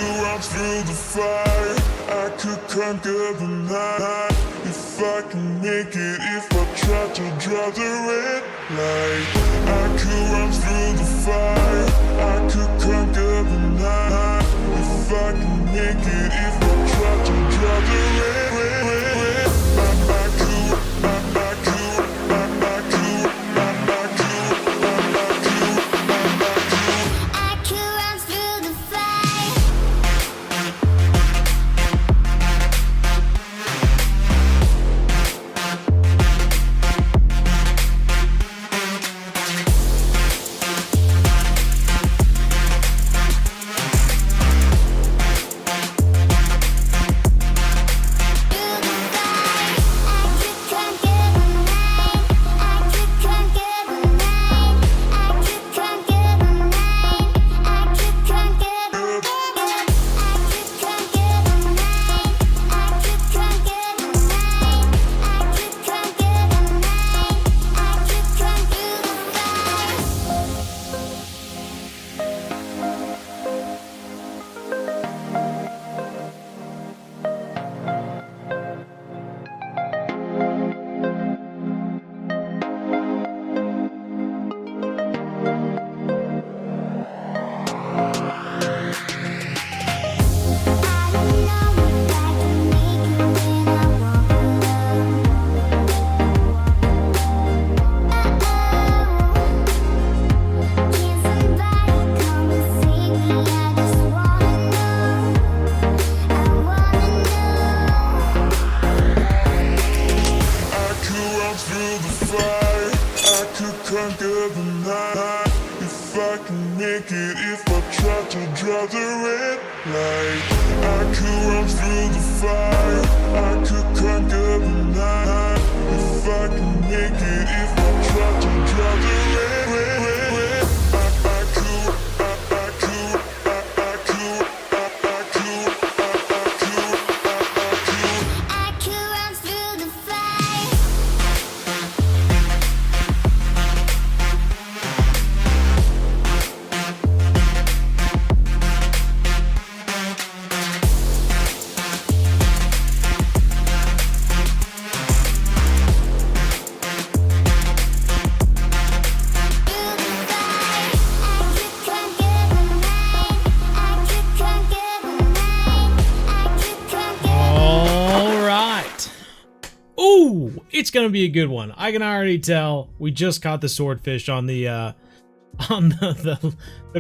could run through the fire, I could conquer the night. If I can make it, if I try to draw the red light. I could run through the fire, I could conquer the night. If I can make it, if I try to draw the red. It's gonna be a good one. I can already tell. We just caught the swordfish on the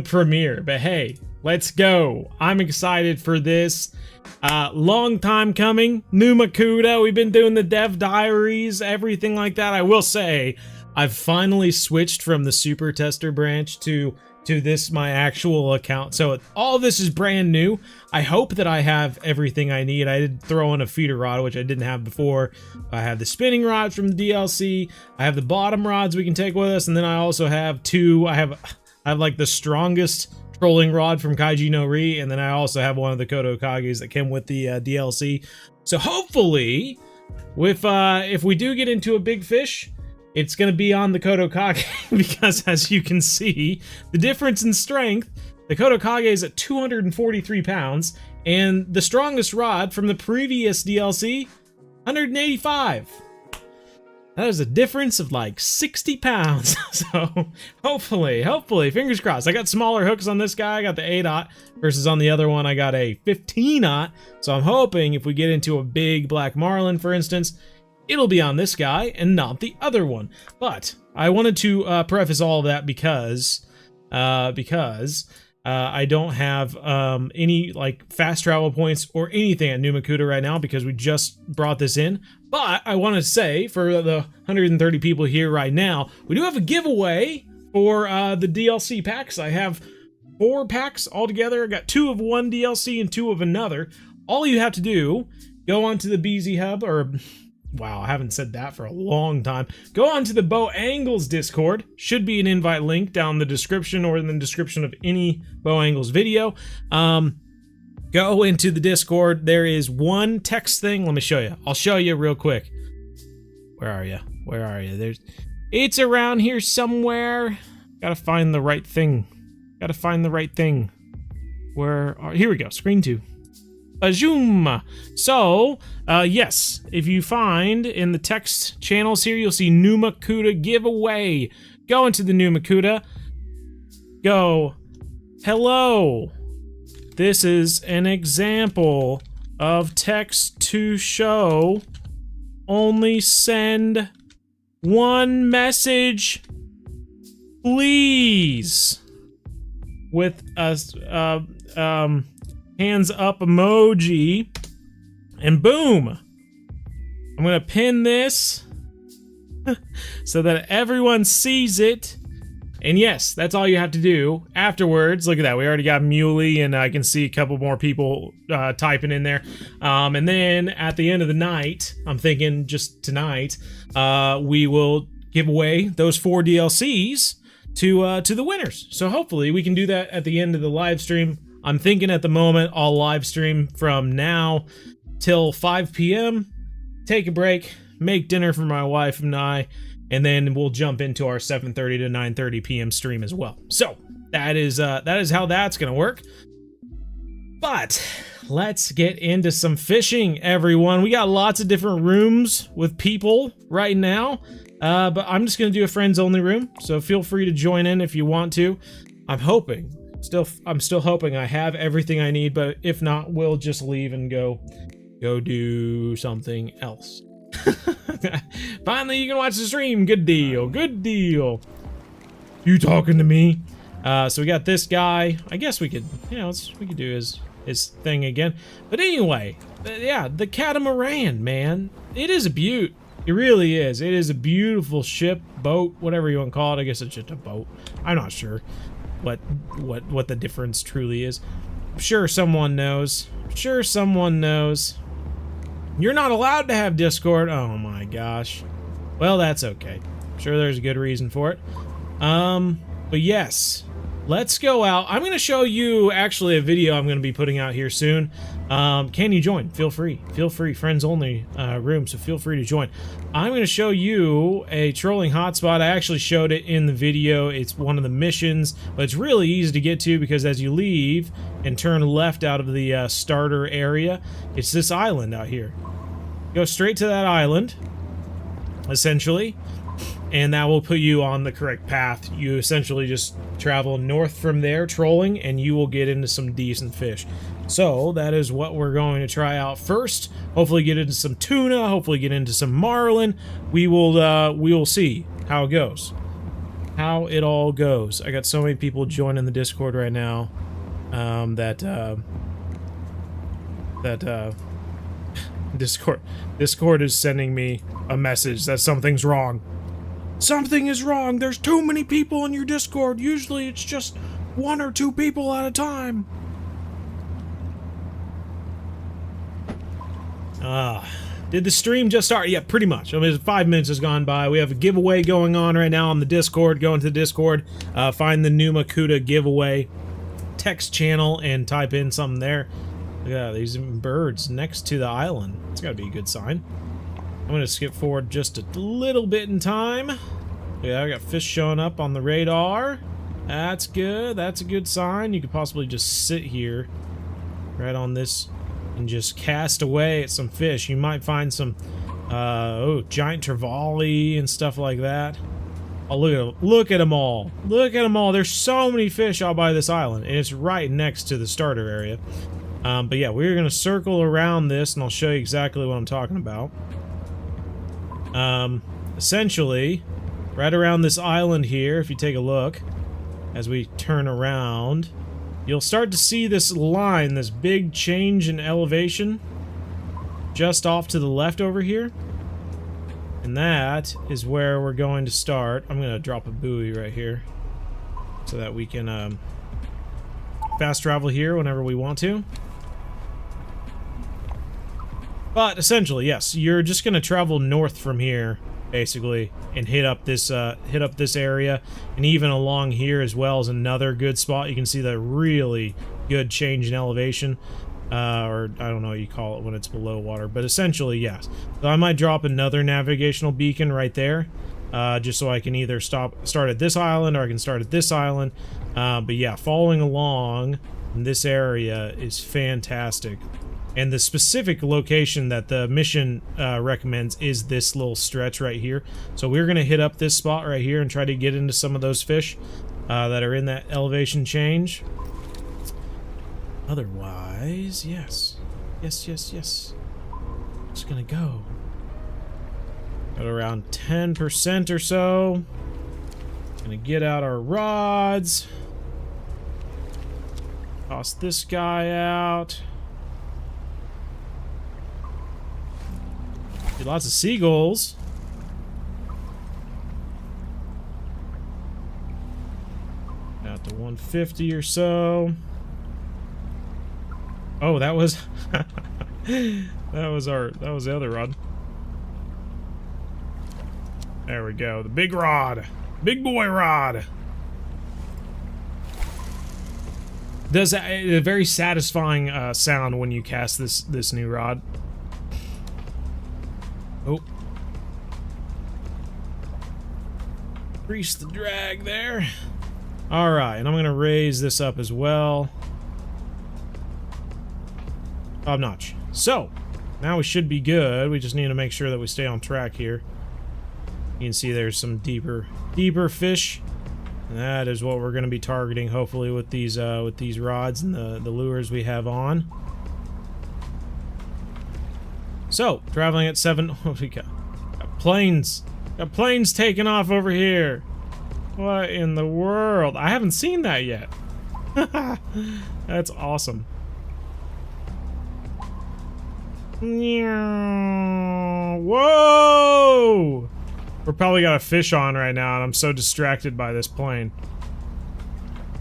premiere, but hey, let's go. I'm excited for this. Long time coming. Nooma Kuda. We've been doing the dev diaries, everything like that. I will say, I've finally switched from the super tester branch to this, my actual account. So all of this is brand new. I hope that I have everything I need. I did throw in a feeder rod, which I didn't have before. I have the spinning rods from the DLC. I have the bottom rods we can take with us. And then I also have two, I have like the strongest trolling rod from Kaiji no Ri. And then I also have one of the Kodo Kages that came with the DLC. So hopefully, if we do get into a big fish, it's going to be on the Kodo Kage because, as you can see, the difference in strength, the Kodo Kage is at 243 pounds, and the strongest rod from the previous DLC, 185. That is a difference of like 60 pounds. So hopefully, fingers crossed. I got smaller hooks on this guy. I got the 8/0 versus on the other one, I got a 15/0. So I'm hoping if we get into a big black marlin, for instance, it'll be on this guy and not the other one. But I wanted to preface all of that because I don't have any like fast travel points or anything at Nooma Kuda right now because we just brought this in. But I want to say, for the 130 people here right now, we do have a giveaway for the DLC packs. I have 4 packs altogether. I got 2 of one DLC and 2 of another. All you have to do, go onto the BZ Hub, or wow, I haven't said that for a long time. Go on to the Bow Angles Discord. Should be an invite link down in the description or in the description of any Bow Angles video. Go into the Discord. There is one text thing. Let me show you. I'll show you real quick. Where are you? Where are you? It's around here somewhere. Gotta find the right thing. Gotta find the right thing. Here we go, screen 2. Zoom. So, yes, if you find in the text channels here, you'll see Nooma Kuda giveaway. Go into the Nooma Kuda. Go, hello. This is an example of text to show. Only send one message, please. With a hands up emoji, and boom, I'm gonna pin this so that everyone sees it. And yes, that's all you have to do afterwards. Look at that, we already got Muley, and I can see a couple more people typing in there. And then at the end of the night, I'm thinking just tonight, we will give away those 4 DLCs to the winners. So hopefully we can do that at the end of the live stream. I'm thinking at the moment I'll live stream from now till 5 p.m. Take a break, make dinner for my wife and I, and then we'll jump into our 7:30 to 9:30 p.m. stream as well. So that is how that's gonna work. But let's get into some fishing, everyone. We got lots of different rooms with people right now. But I'm just gonna do a friends only room, so feel free to join in if you want to. I'm still hoping I have everything I need, but if not, we'll just leave and go do something else. Finally, you can watch the stream. Good deal, good deal. You talking to me? So we got this guy. I guess we could, we could do his thing again. But anyway, yeah, the Catamaran, man, it is a beaut. It really is. It is a beautiful ship, boat, whatever you want to call it. I guess it's just a boat. I'm not sure what the difference truly is. I'm sure someone knows. I'm sure someone knows. You're not allowed to have Discord. Oh my gosh. Well, that's okay. I'm sure there's a good reason for it. But yes, let's go out. I'm going to show you actually a video I'm going to be putting out here soon. Can you join? Feel free. Feel free. Friends only room, so feel free to join. I'm going to show you a trolling hotspot. I actually showed it in the video. It's one of the missions, but it's really easy to get to because as you leave and turn left out of the starter area, it's this island out here. Go straight to that island, essentially, and that will put you on the correct path. You essentially just travel north from there, trolling, and you will get into some decent fish. So that is what we're going to try out first. Hopefully get into some tuna, hopefully get into some marlin. We will see how it goes. How it all goes. I got so many people joining the Discord right now Discord is sending me a message that something's wrong. Something is wrong. There's too many people in your Discord. Usually it's just 1 or 2 people at a time. Did the stream just start? Yeah, pretty much. I mean, 5 minutes has gone by. We have a giveaway going on right now on the Discord. Go into the Discord, find the Nooma Kuda giveaway text channel and type in something there. Look at these birds next to the island. It's got to be a good sign. I'm going to skip forward just a little bit in time. Yeah, I got fish showing up on the radar. That's good. That's a good sign. You could possibly just sit here right on this and just cast away at some fish. You might find some giant trevally and stuff like that. Oh, look at them. Look at them all. Look at them all. There's so many fish all by this island, and it's right next to the starter area. But yeah, we're going to circle around this, and I'll show you exactly what I'm talking about. Essentially, right around this island here, if you take a look, as we turn around, you'll start to see this line, this big change in elevation, just off to the left over here. And that is where we're going to start. I'm going to drop a buoy right here, so that we can fast travel here whenever we want to. But essentially, yes, you're just going to travel north from here, basically, and hit up this area, and even along here as well is another good spot. You can see the really good change in elevation, or I don't know what you call it when it's below water, but essentially, yes. So I might drop another navigational beacon right there, just so I can either start at this island or I can start at this island. But yeah, following along in this area is fantastic. And the specific location that the mission recommends is this little stretch right here. So we're going to hit up this spot right here and try to get into some of those fish that are in that elevation change. Otherwise, yes. Yes. Just gonna go. At around 10% or so. Gonna get out our rods. Toss this guy out. Get lots of seagulls. Out to 150 or so. Oh, that was that was the other rod. There we go. The big rod. Big boy rod. Does a very satisfying sound when you cast this new rod. Oh. Increase the drag there. Alright, and I'm going to raise this up as well. Top notch. So, now we should be good. We just need to make sure that we stay on track here. You can see there's some deeper fish. And that is what we're going to be targeting, hopefully, with these rods and the lures we have on. So, traveling at 7. What we got? Got planes. Got planes taking off over here. What in the world? I haven't seen that yet. That's awesome. Whoa! We're probably got a fish on right now, and I'm so distracted by this plane.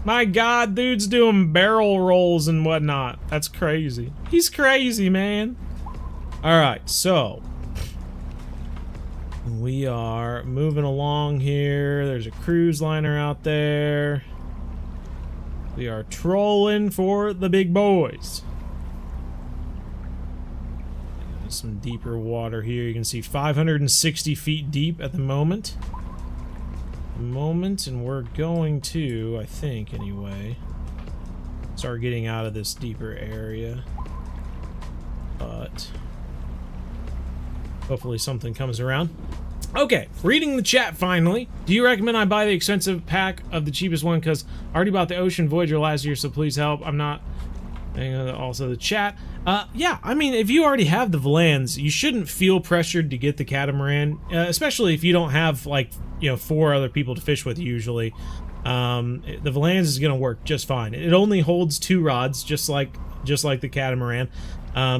My God, dude's doing barrel rolls and whatnot. That's crazy. He's crazy, man. Alright, so we are moving along here. There's a cruise liner out there. We are trolling for the big boys. Some deeper water here. You can see 560 feet deep at the moment. And we're going to, I think anyway, start getting out of this deeper area. But hopefully something comes around. Okay, reading the chat finally. Do you recommend I buy the expensive pack of the cheapest one? Because I already bought the Ocean Voyager last year, so please help. I'm not... And also the chat. Yeah, I mean, if you already have the Volans, you shouldn't feel pressured to get the Catamaran, especially if you don't have, like, you know, 4 other people to fish with usually. The Volans is going to work just fine. It only holds 2 rods, just like the Catamaran.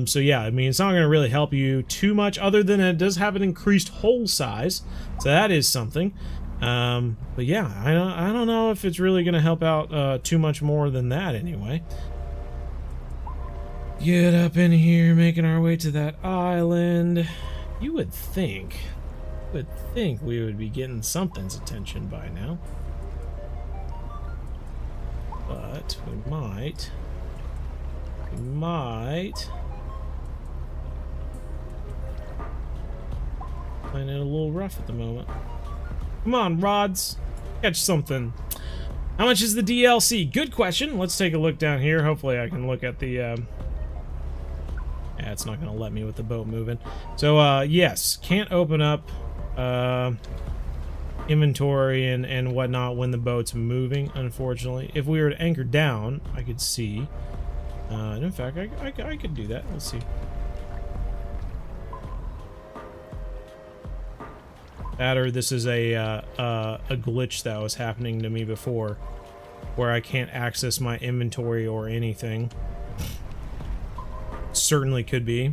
So yeah, I mean, it's not going to really help you too much, other than it does have an increased hole size, so that is something. But yeah, I don't know if it's really going to help out too much more than that anyway. Get up in here, making our way to that island. You would think we would be getting something's attention by now. But we might find it a little rough at the moment. Come on, rods, catch something. How much is the DLC? Good question. Let's take a look down here. Hopefully I can look at the yeah, it's not going to let me with the boat moving. So, yes, can't open up inventory and whatnot when the boat's moving, unfortunately. If we were to anchor down, I could see. In fact, I could do that. Let's see. That, or this is a glitch that was happening to me before, where I can't access my inventory or anything. Certainly could be.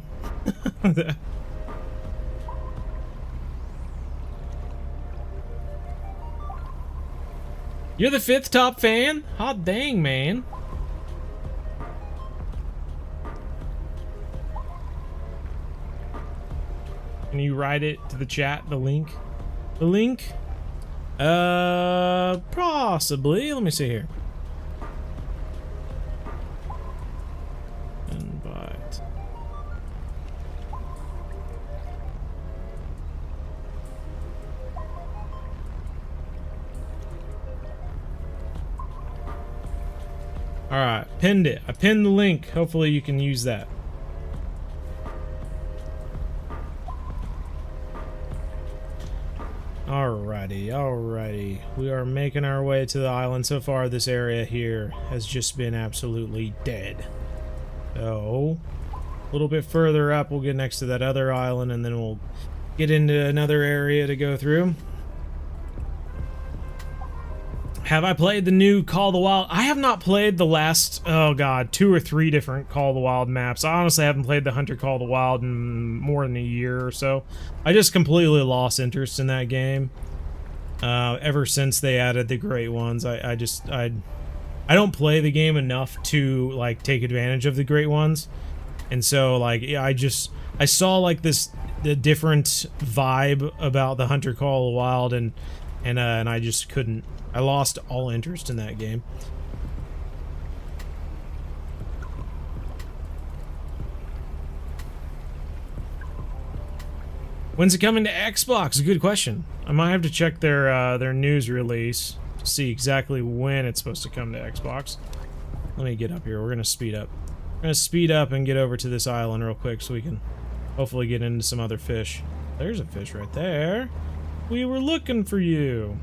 You're the 5th top fan? Hot dang, man. Can you write it to the chat, the link? The link? Possibly. Let me see here. Invite. Alright, pinned it. I pinned the link. Hopefully you can use that. Alrighty. We are making our way to the island. So far, this area here has just been absolutely dead. So, a little bit further up, we'll get next to that other island, and then we'll get into another area to go through. Have I played the new Call of the Wild? I have not played the last, oh god, 2 or 3 different Call of the Wild maps. I honestly haven't played the Hunter Call of the Wild in more than a year or so. I just completely lost interest in that game. Ever since they added the great ones, I don't play the game enough to, like, take advantage of the great ones. And so, like, yeah, I saw, like, the different vibe about the Hunter Call of the Wild, and I just couldn't. I lost all interest in that game. When's it coming to Xbox? A good question. I might have to check their news release to see exactly when it's supposed to come to Xbox. Let me get up here. We're gonna speed up. We're gonna speed up and get over to this island real quick so we can hopefully get into some other fish. There's a fish right there. We were looking for you.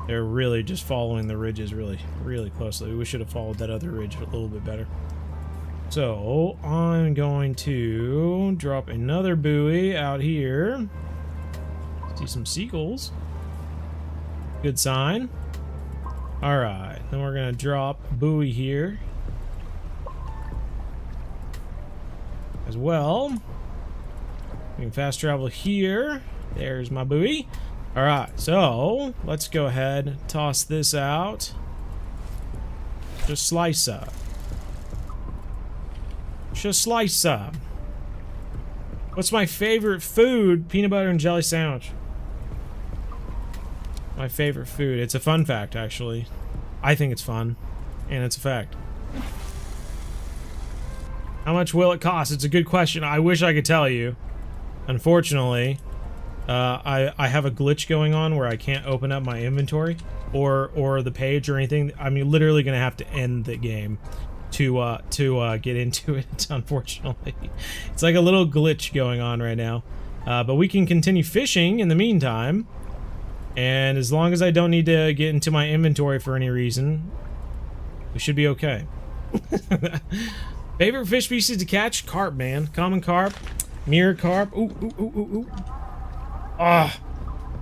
They're really just following the ridges really closely. We should have followed that other ridge a little bit better. So, I'm going to drop another buoy out here. See some seagulls. Good sign. Alright, then we're going to drop buoy here as well. We can fast travel here. There's my buoy. Alright, so let's go ahead, toss this out. Just slice up. Just slice up. What's my favorite food? Peanut butter and jelly sandwich. My favorite food. It's a fun fact, actually. I think it's fun, and it's a fact. How much will it cost? It's a good question. I wish I could tell you. Unfortunately, I have a glitch going on where I can't open up my inventory or the page or anything. I'm literally gonna have to end the game to get into it. Unfortunately, it's like a little glitch going on right now. But we can continue fishing in the meantime, and as long as I don't need to get into my inventory for any reason, we should be okay. Favorite fish species to catch? Carp, man. Common carp, mirror carp. Ooh. Ah,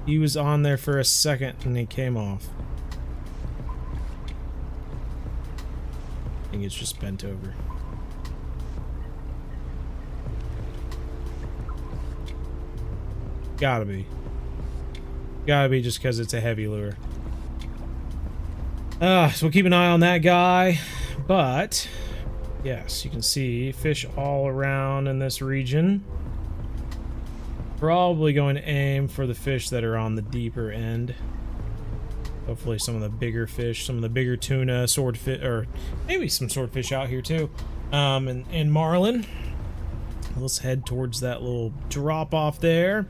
he was on there for a second and he came off. I think it's just bent over. Gotta be just because it's a heavy lure. So we'll keep an eye on that guy. But yes, you can see fish all around in this region. Probably going to aim for the fish that are on the deeper end. Hopefully some of the bigger fish, some of the bigger tuna, swordfish, or maybe some swordfish out here too. And marlin. Let's head towards that little drop off there.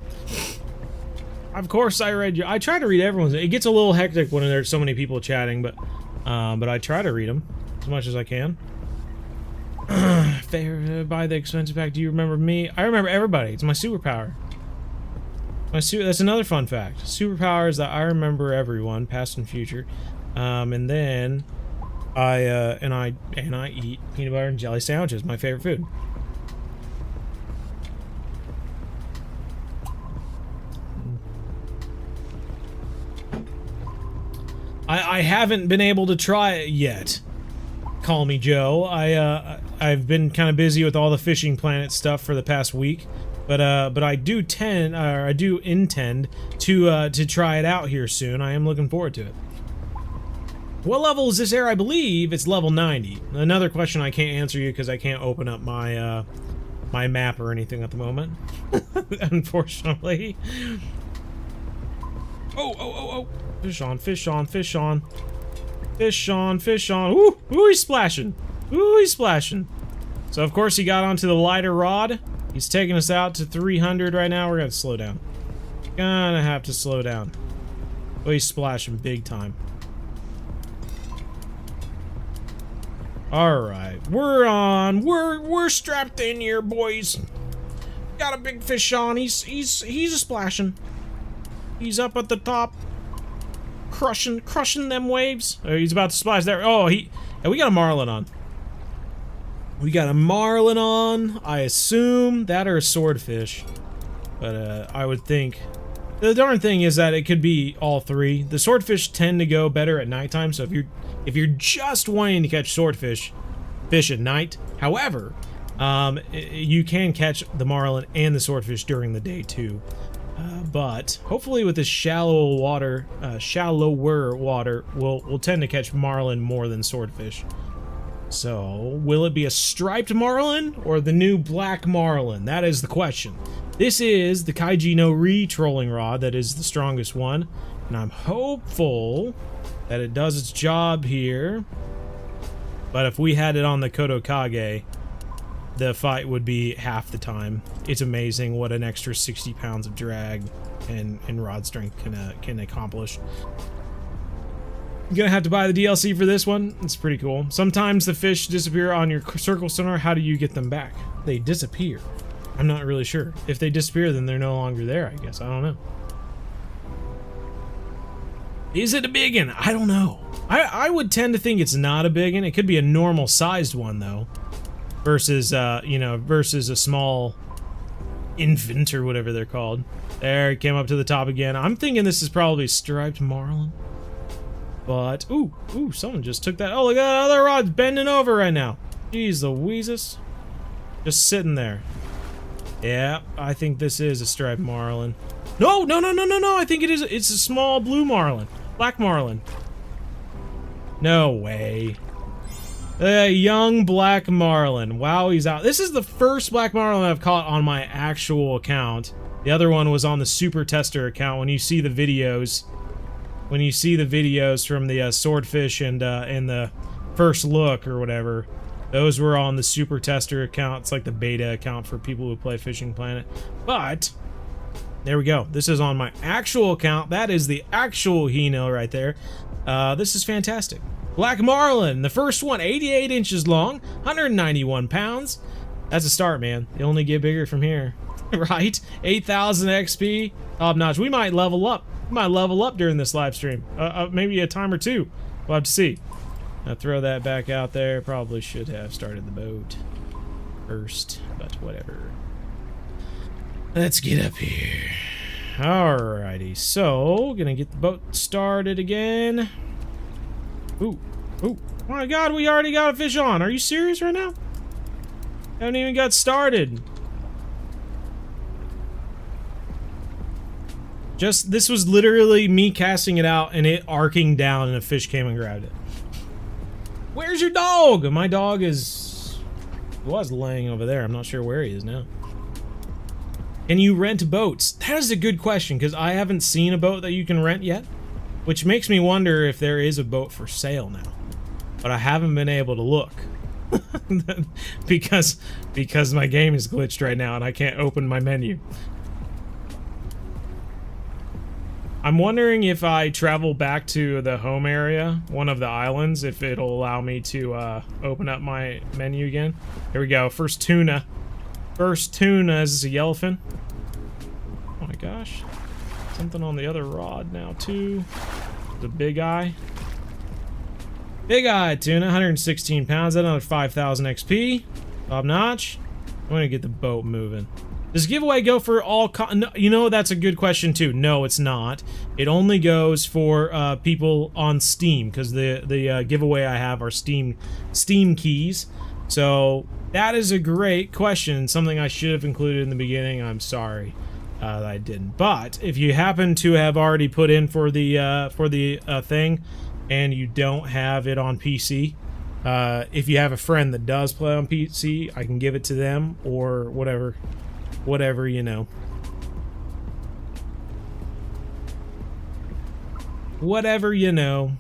Of course, I read you. I try to read everyone's. It gets a little hectic when there's so many people chatting, but I try to read them as much as I can. Buy the expensive pack. Do you remember me? I remember everybody. It's my superpower. That's another fun fact. Superpower is that I remember everyone, past and future. And then I eat peanut butter and jelly sandwiches. My favorite food. I haven't been able to try it yet. Call me Joe. I've been kind of busy with all the Fishing Planet stuff for the past week. But I do intend to try it out here soon. I am looking forward to it. What level is this area? I believe it's level 90. Another question I can't answer you because I can't open up my my map or anything at the moment. Unfortunately. Oh. Fish on. Ooh, he's splashing. So of course he got onto the lighter rod. He's taking us out to 300 right now. We're gonna slow down. Gonna have to slow down. Oh, he's splashing big time. All right, we're on. We're strapped in here, boys. Got a big fish on. He's a splashing. He's up at the top, crushing them waves. Oh, he's about to splash there. Oh, we got a marlin on. We got a marlin on. I assume that or a swordfish, but I would think. The darn thing is that it could be all three. The swordfish tend to go better at nighttime, so if you're just wanting to catch swordfish at night, however, you can catch the marlin and the swordfish during the day too. But hopefully with this shallower water, we'll tend to catch marlin more than swordfish. So, will it be a striped marlin or the new black marlin? That is the question. This is the Kaiji no Ri trolling rod that is the strongest one, and I'm hopeful that it does its job here. But if we had it on the Kodokage, the fight would be half the time. It's amazing what an extra 60 pounds of drag and rod strength can accomplish. You're gonna have to buy the DLC for this one. It's pretty cool. Sometimes the fish disappear on your circle sonar. How do you get them back? They disappear. I'm not really sure. If they disappear, then they're no longer there, I guess. I don't know. Is it a big one? I don't know. I would tend to think it's not a big one. It could be a normal sized one though, versus versus a small infant or whatever they're called. There, it came up to the top again. I'm thinking this is probably striped marlin. But, ooh, someone just took that. Oh, look at that other rod's bending over right now. Jeez Louises. Just sitting there. Yeah, I think this is a striped marlin. No, I think it is. It's a small blue marlin. Black marlin. No way. A young black marlin. Wow, he's out. This is the first black marlin I've caught on my actual account. The other one was on the Super Tester account. When you see the videos... from the Swordfish and the first look or whatever, those were on the Super Tester account. It's like the beta account for people who play Fishing Planet. But there we go. This is on my actual account. That is the actual Hino right there. This is fantastic. Black Marlin, the first one, 88 inches long, 191 pounds. That's a start, man. They only get bigger from here, right? 8,000 XP, top notch. We might level up. Might level up during this live stream. Maybe a time or two. We'll have to see. I'll throw that back out there. Probably should have started the boat first, but whatever. Let's get up here. Alrighty, so gonna get the boat started again. Ooh. Oh my god, we already got a fish on. Are you serious right now? Haven't even got started. This was literally me casting it out and it arcing down and a fish came and grabbed it. Where's your dog? My dog was laying over there. I'm not sure where he is now. Can you rent boats? That is a good question because I haven't seen a boat that you can rent yet, which makes me wonder if there is a boat for sale now. But I haven't been able to look because my game is glitched right now and I can't open my menu. I'm wondering if I travel back to the home area, one of the islands, if it'll allow me to open up my menu again. Here we go. First tuna. First tuna. Is this a yellowfin? Oh my gosh. Something on the other rod now too. The big eye. Big eye tuna, 116 pounds. That's another 5,000 XP. Top notch. I'm gonna get the boat moving. Does giveaway go for all no, you know, that's a good question too. No, it's not. It only goes for people on Steam, because the giveaway I have are Steam keys. So that is a great question, something I should have included in the beginning. I'm sorry that I didn't. But if you happen to have already put in for the thing and you don't have it on PC, if you have a friend that does play on PC, I can give it to them or whatever. Whatever, you know. Whatever, you know.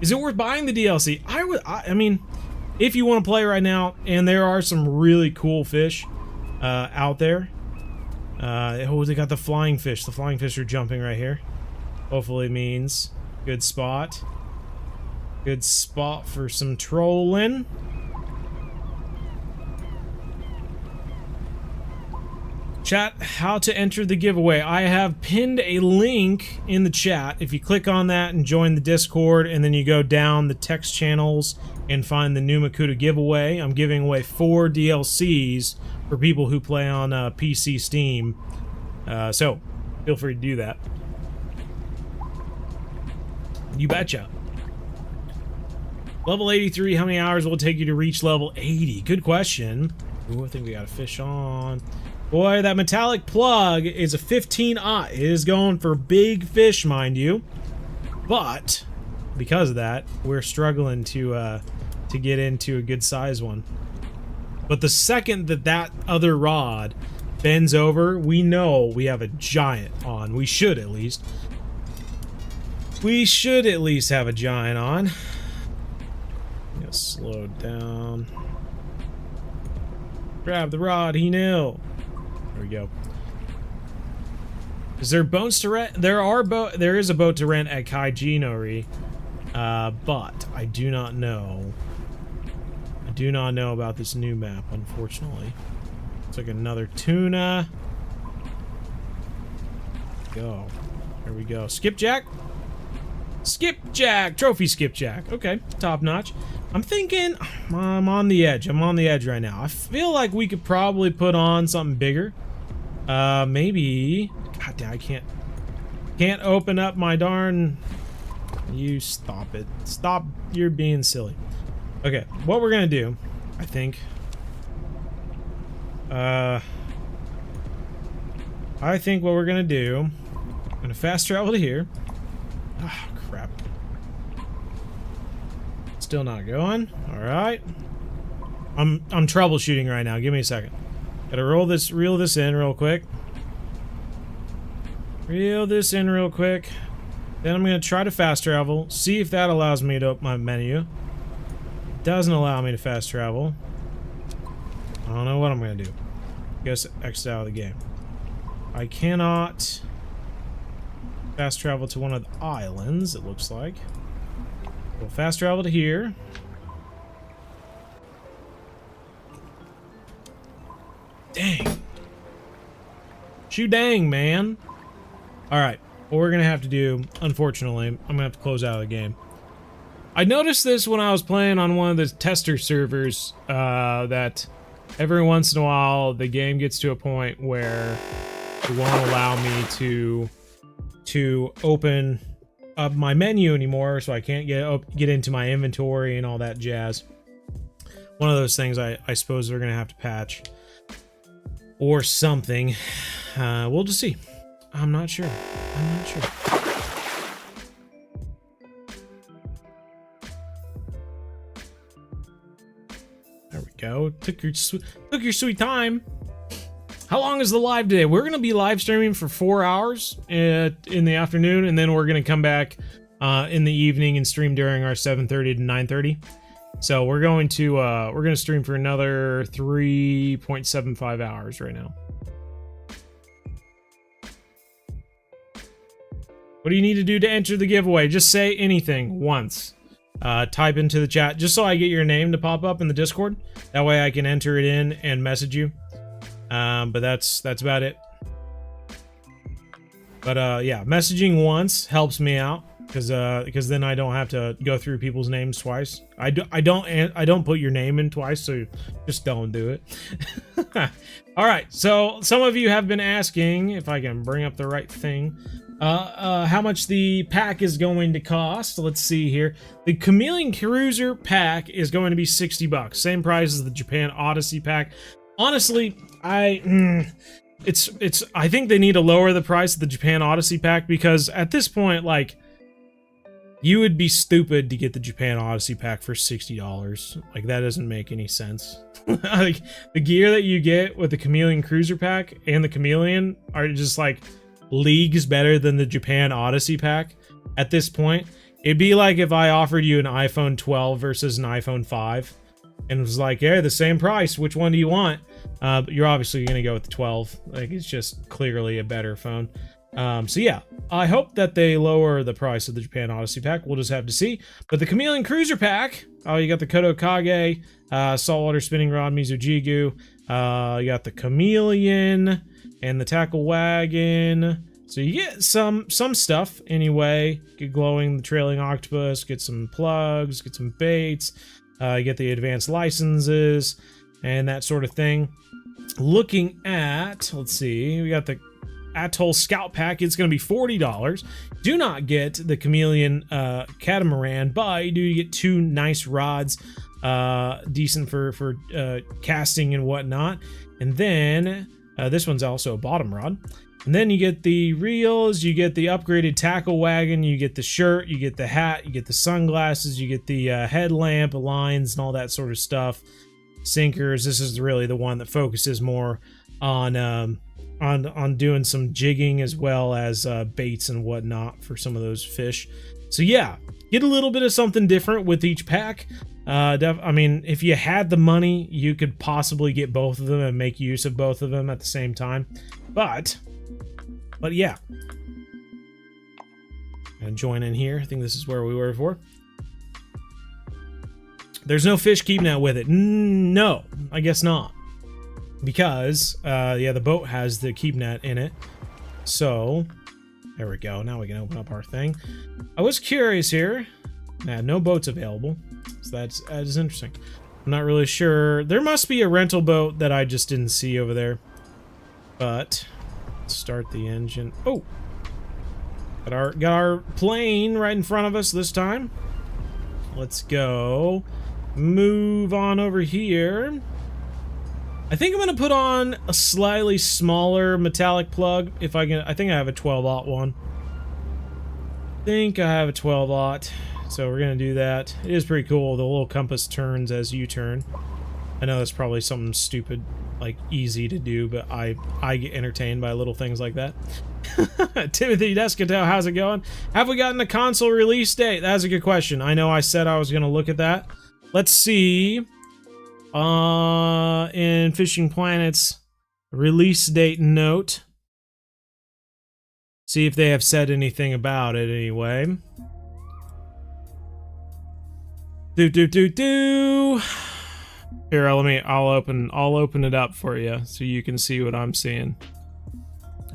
Is it worth buying the DLC? I mean, if you want to play right now, and there are some really cool fish out there. Oh, they got the flying fish. The flying fish are jumping right here. Hopefully means good spot. Good spot for some trolling. Chat, how to enter the giveaway. I have pinned a link in the chat. If you click on that and join the Discord, and then you go down the text channels and find the Nooma Kuda giveaway, I'm giving away 4 DLCs for people who play on PC Steam. So, feel free to do that. You betcha. Level 83, how many hours will it take you to reach level 80? Good question. Ooh, I think we got a fish on. Boy, that metallic plug is a 15-aught. It is going for big fish, mind you. But, because of that, we're struggling to get into a good size one. But the second that that other rod bends over, we know we have a giant on. We should at least. We should at least have a giant on. I'm gonna slow down. Grab the rod, he knew. There we go. Is there boats to rent? There is a boat to rent at Kaijinori, but I do not know. I do not know about this new map, unfortunately. It's like another tuna. Go. There we go. Skipjack. Skipjack! Trophy skipjack. Okay, top notch. I'm thinking, I'm on the edge. I'm on the edge right now. I feel like we could probably put on something bigger. Maybe. God damn, I can't open up my darn. You stop it. Stop. You're being silly. Okay, what we're gonna do, I think. I think what we're gonna do. I'm gonna fast travel to here. Oh, crap. Still not going. Alright. I'm troubleshooting right now. Give me a second. Gotta reel this in real quick. Reel this in real quick. Then I'm gonna try to fast travel. See if that allows me to open my menu. It doesn't allow me to fast travel. I don't know what I'm gonna do. Guess exit out of the game. I cannot fast travel to one of the islands, it looks like. We'll fast travel to here. Dang. Shoo dang, man. Alright, what we're gonna have to do, unfortunately, I'm gonna have to close out of the game. I noticed this when I was playing on one of the tester servers, that every once in a while the game gets to a point where it won't allow me to open up my menu anymore, so I can't get into my inventory and all that jazz. One of those things I suppose they're gonna have to patch or something. We'll just see. I'm not sure. I'm not sure. There we go. Took your sweet time. How long is the live today? We're going to be live streaming for 4 hours in the afternoon, and then we're going to come back in the evening and stream during our 7:30 to 9:30. So we're going to stream for another 3.75 hours right now. What do you need to do to enter the giveaway? Just say anything once. Type into the chat just so I get your name to pop up in the Discord. That way I can enter it in and message you. But that's about it. But yeah, messaging once helps me out because then I don't have to go through people's names twice. I don't put your name in twice, so just don't do it. All right, so some of you have been asking if I can bring up the right thing. How much the pack is going to cost. Let's see here. The Chameleon Cruiser pack is going to be $60. Same price as the Japan Odyssey pack. Honestly, I think they need to lower the price of the Japan Odyssey pack because at this point, like, you would be stupid to get the Japan Odyssey pack for $60. Like, that doesn't make any sense. Like, the gear that you get with the Chameleon Cruiser pack and the Chameleon are just like leagues better than the Japan Odyssey pack at this point. It'd be like if I offered you an iPhone 12 versus an iPhone 5 and it was like, yeah, the same price, which one do you want? But you're obviously gonna go with the 12. Like, it's just clearly a better phone. So yeah, I hope that they lower the price of the Japan Odyssey pack. We'll just have to see. But the Chameleon Cruiser pack, oh, you got the Kodo Kage, saltwater spinning rod Mizujigu, you got the Chameleon, you and the tackle wagon. So you get some stuff anyway. Get glowing the trailing octopus, get some plugs, get some baits, you get the advanced licenses and that sort of thing. Looking at, let's see, we got the Atoll Scout Pack. It's going to be $40. Do not get the Chameleon Catamaran, but you do get 2 nice rods, decent for casting and whatnot. And then this one's also a bottom rod. And then you get the reels, you get the upgraded tackle wagon, you get the shirt, you get the hat, you get the sunglasses, you get the headlamp, lines, and all that sort of stuff. Sinkers. This is really the one that focuses more on doing some jigging as well as baits and whatnot for some of those fish. So yeah, get a little bit of something different with each pack. I mean, if you had the money, you could possibly get both of them and make use of both of them at the same time. But yeah. Gonna join in here. I think this is where we were before. There's no fish keep net with it. No, I guess not. Because, yeah, the boat has the keep net in it. So, there we go. Now we can open up our thing. I was curious here. Nah, no boats available. So that is interesting. I'm not really sure. There must be a rental boat that I just didn't see over there. But, let's start the engine. Oh! Got our plane right in front of us this time. Let's go. Move on over here. I think I'm gonna put on a slightly smaller metallic plug if I can. I think I have a 12-aught one. I think I have a 12-aught, so we're gonna do that. It is pretty cool. The little compass turns as you turn. I know that's probably something stupid, like easy to do, but I get entertained by little things like that. Timothy Descatel, how's it going? Have we gotten a console release date? That's a good question. I know I said I was gonna look at that. Let's see. In Fishing Planet's release date note. See if they have said anything about it anyway. Here, I'll open it up for you so you can see what I'm seeing.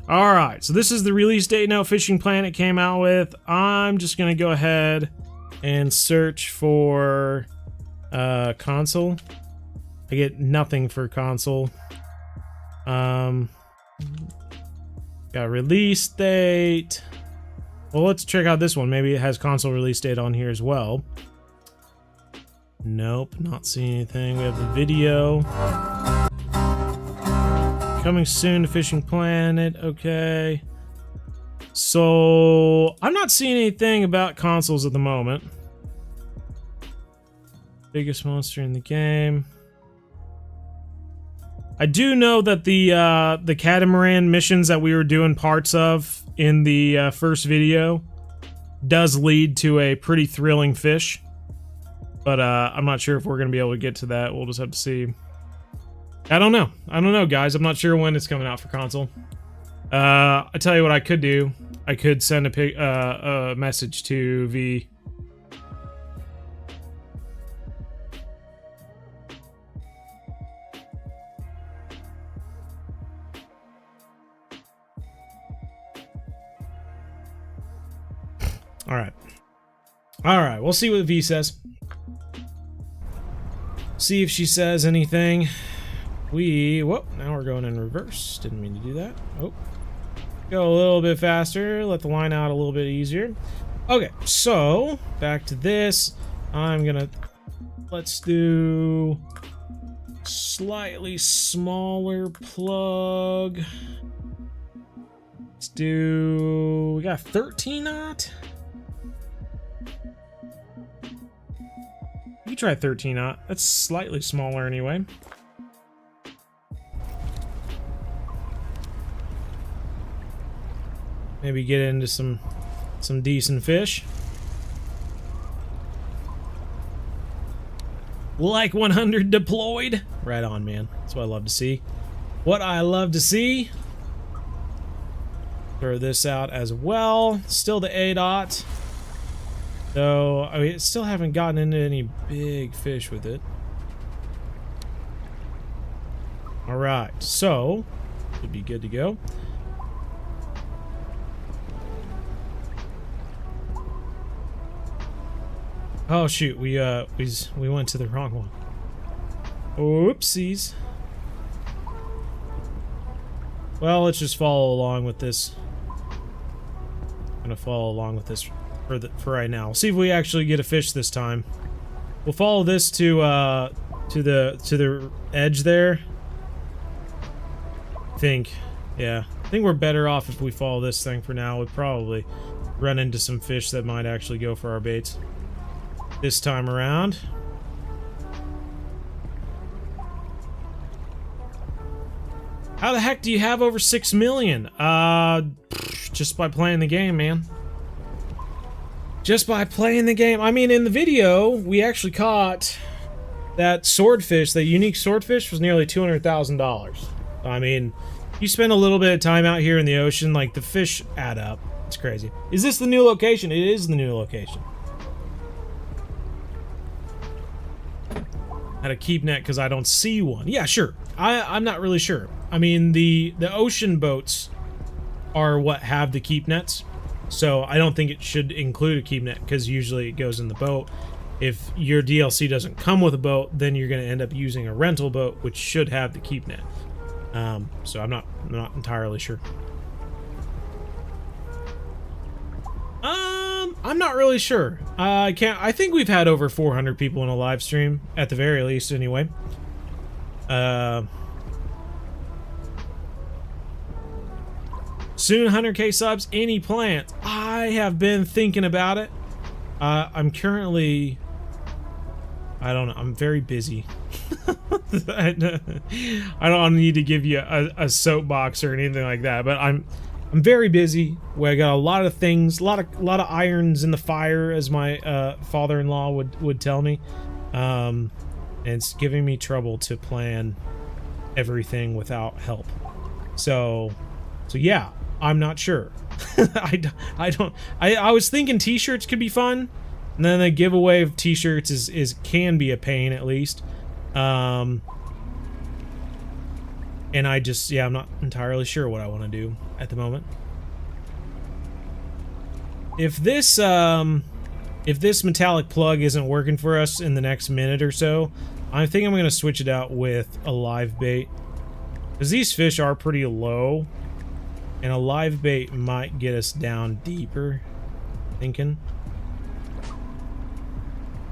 Alright, so this is the release date note Fishing Planet came out with. I'm just gonna go ahead and search for console. I get nothing for console. Got release date. Well, let's check out this one. Maybe it has console release date on here as well. Nope, not seeing anything. We have the video. Coming soon to Fishing Planet. Okay. So, I'm not seeing anything about consoles at the moment. Biggest monster in the game. I do know that the catamaran missions that we were doing parts of in the first video does lead to a pretty thrilling fish. But I'm not sure if we're going to be able to get to that. We'll just have to see. I don't know. I don't know, guys. I'm not sure when it's coming out for console. I tell you what I could do. I could send a message to V. Alright, we'll see what V says. See if she says anything. Whoop, now we're going in reverse. Didn't mean to do that. Oh. Go a little bit faster, let the line out a little bit easier. Okay, so, back to this. Let's do slightly smaller plug. Let's do, we got 13-aught? You try 13-aught. That's slightly smaller anyway. Maybe get into some decent fish. Like 100 deployed. Right on, man. That's what I love to see. What I love to see. Throw this out as well. Still the 8-aught. So, I mean, still haven't gotten into any big fish with it. Alright, so Should be good to go. Oh shoot, we went to the wrong one. Oopsies. Well, let's just follow along with this. I'm gonna follow along with this for right now. We'll see if we actually get a fish this time. We'll follow this to the edge there. I think we're better off if we follow this thing for now. We'll probably run into some fish that might actually go for our baits this time around. How the heck do you have over 6 million? Just by playing the game, man. Just by playing the game. I mean, in the video, we actually caught that swordfish, that unique swordfish was nearly $200,000. I mean, you spend a little bit of time out here in the ocean, like, the fish add up. It's crazy. Is this the new location? It is the new location. Had a keep net because I don't see one. Yeah, sure. I'm not really sure. I mean, the ocean boats are what have the keep nets. So I don't think it should include a keep net because usually it goes in the boat. If your DLC doesn't come with a boat, then you're going to end up using a rental boat, which should have the keep net. So I'm not entirely sure. I'm not really sure. I think we've had over 400 people in a live stream at the very least, anyway. Soon 100k subs. Any plans? I have been thinking about it. I'm currently, I don't know. I'm very busy. I don't need to give you a soapbox or anything like that, but I'm very busy. I got a lot of things, a lot of irons in the fire, as my father-in-law would tell me. And it's giving me trouble to plan everything without help. So yeah, I'm not sure. I was thinking t-shirts could be fun, and then the giveaway of t-shirts can be a pain at least. And I'm not entirely sure what I want to do at the moment. If this metallic plug isn't working for us in the next minute or so, I think I'm going to switch it out with a live bait. Because these fish are pretty low, and a live bait might get us down deeper. Thinking.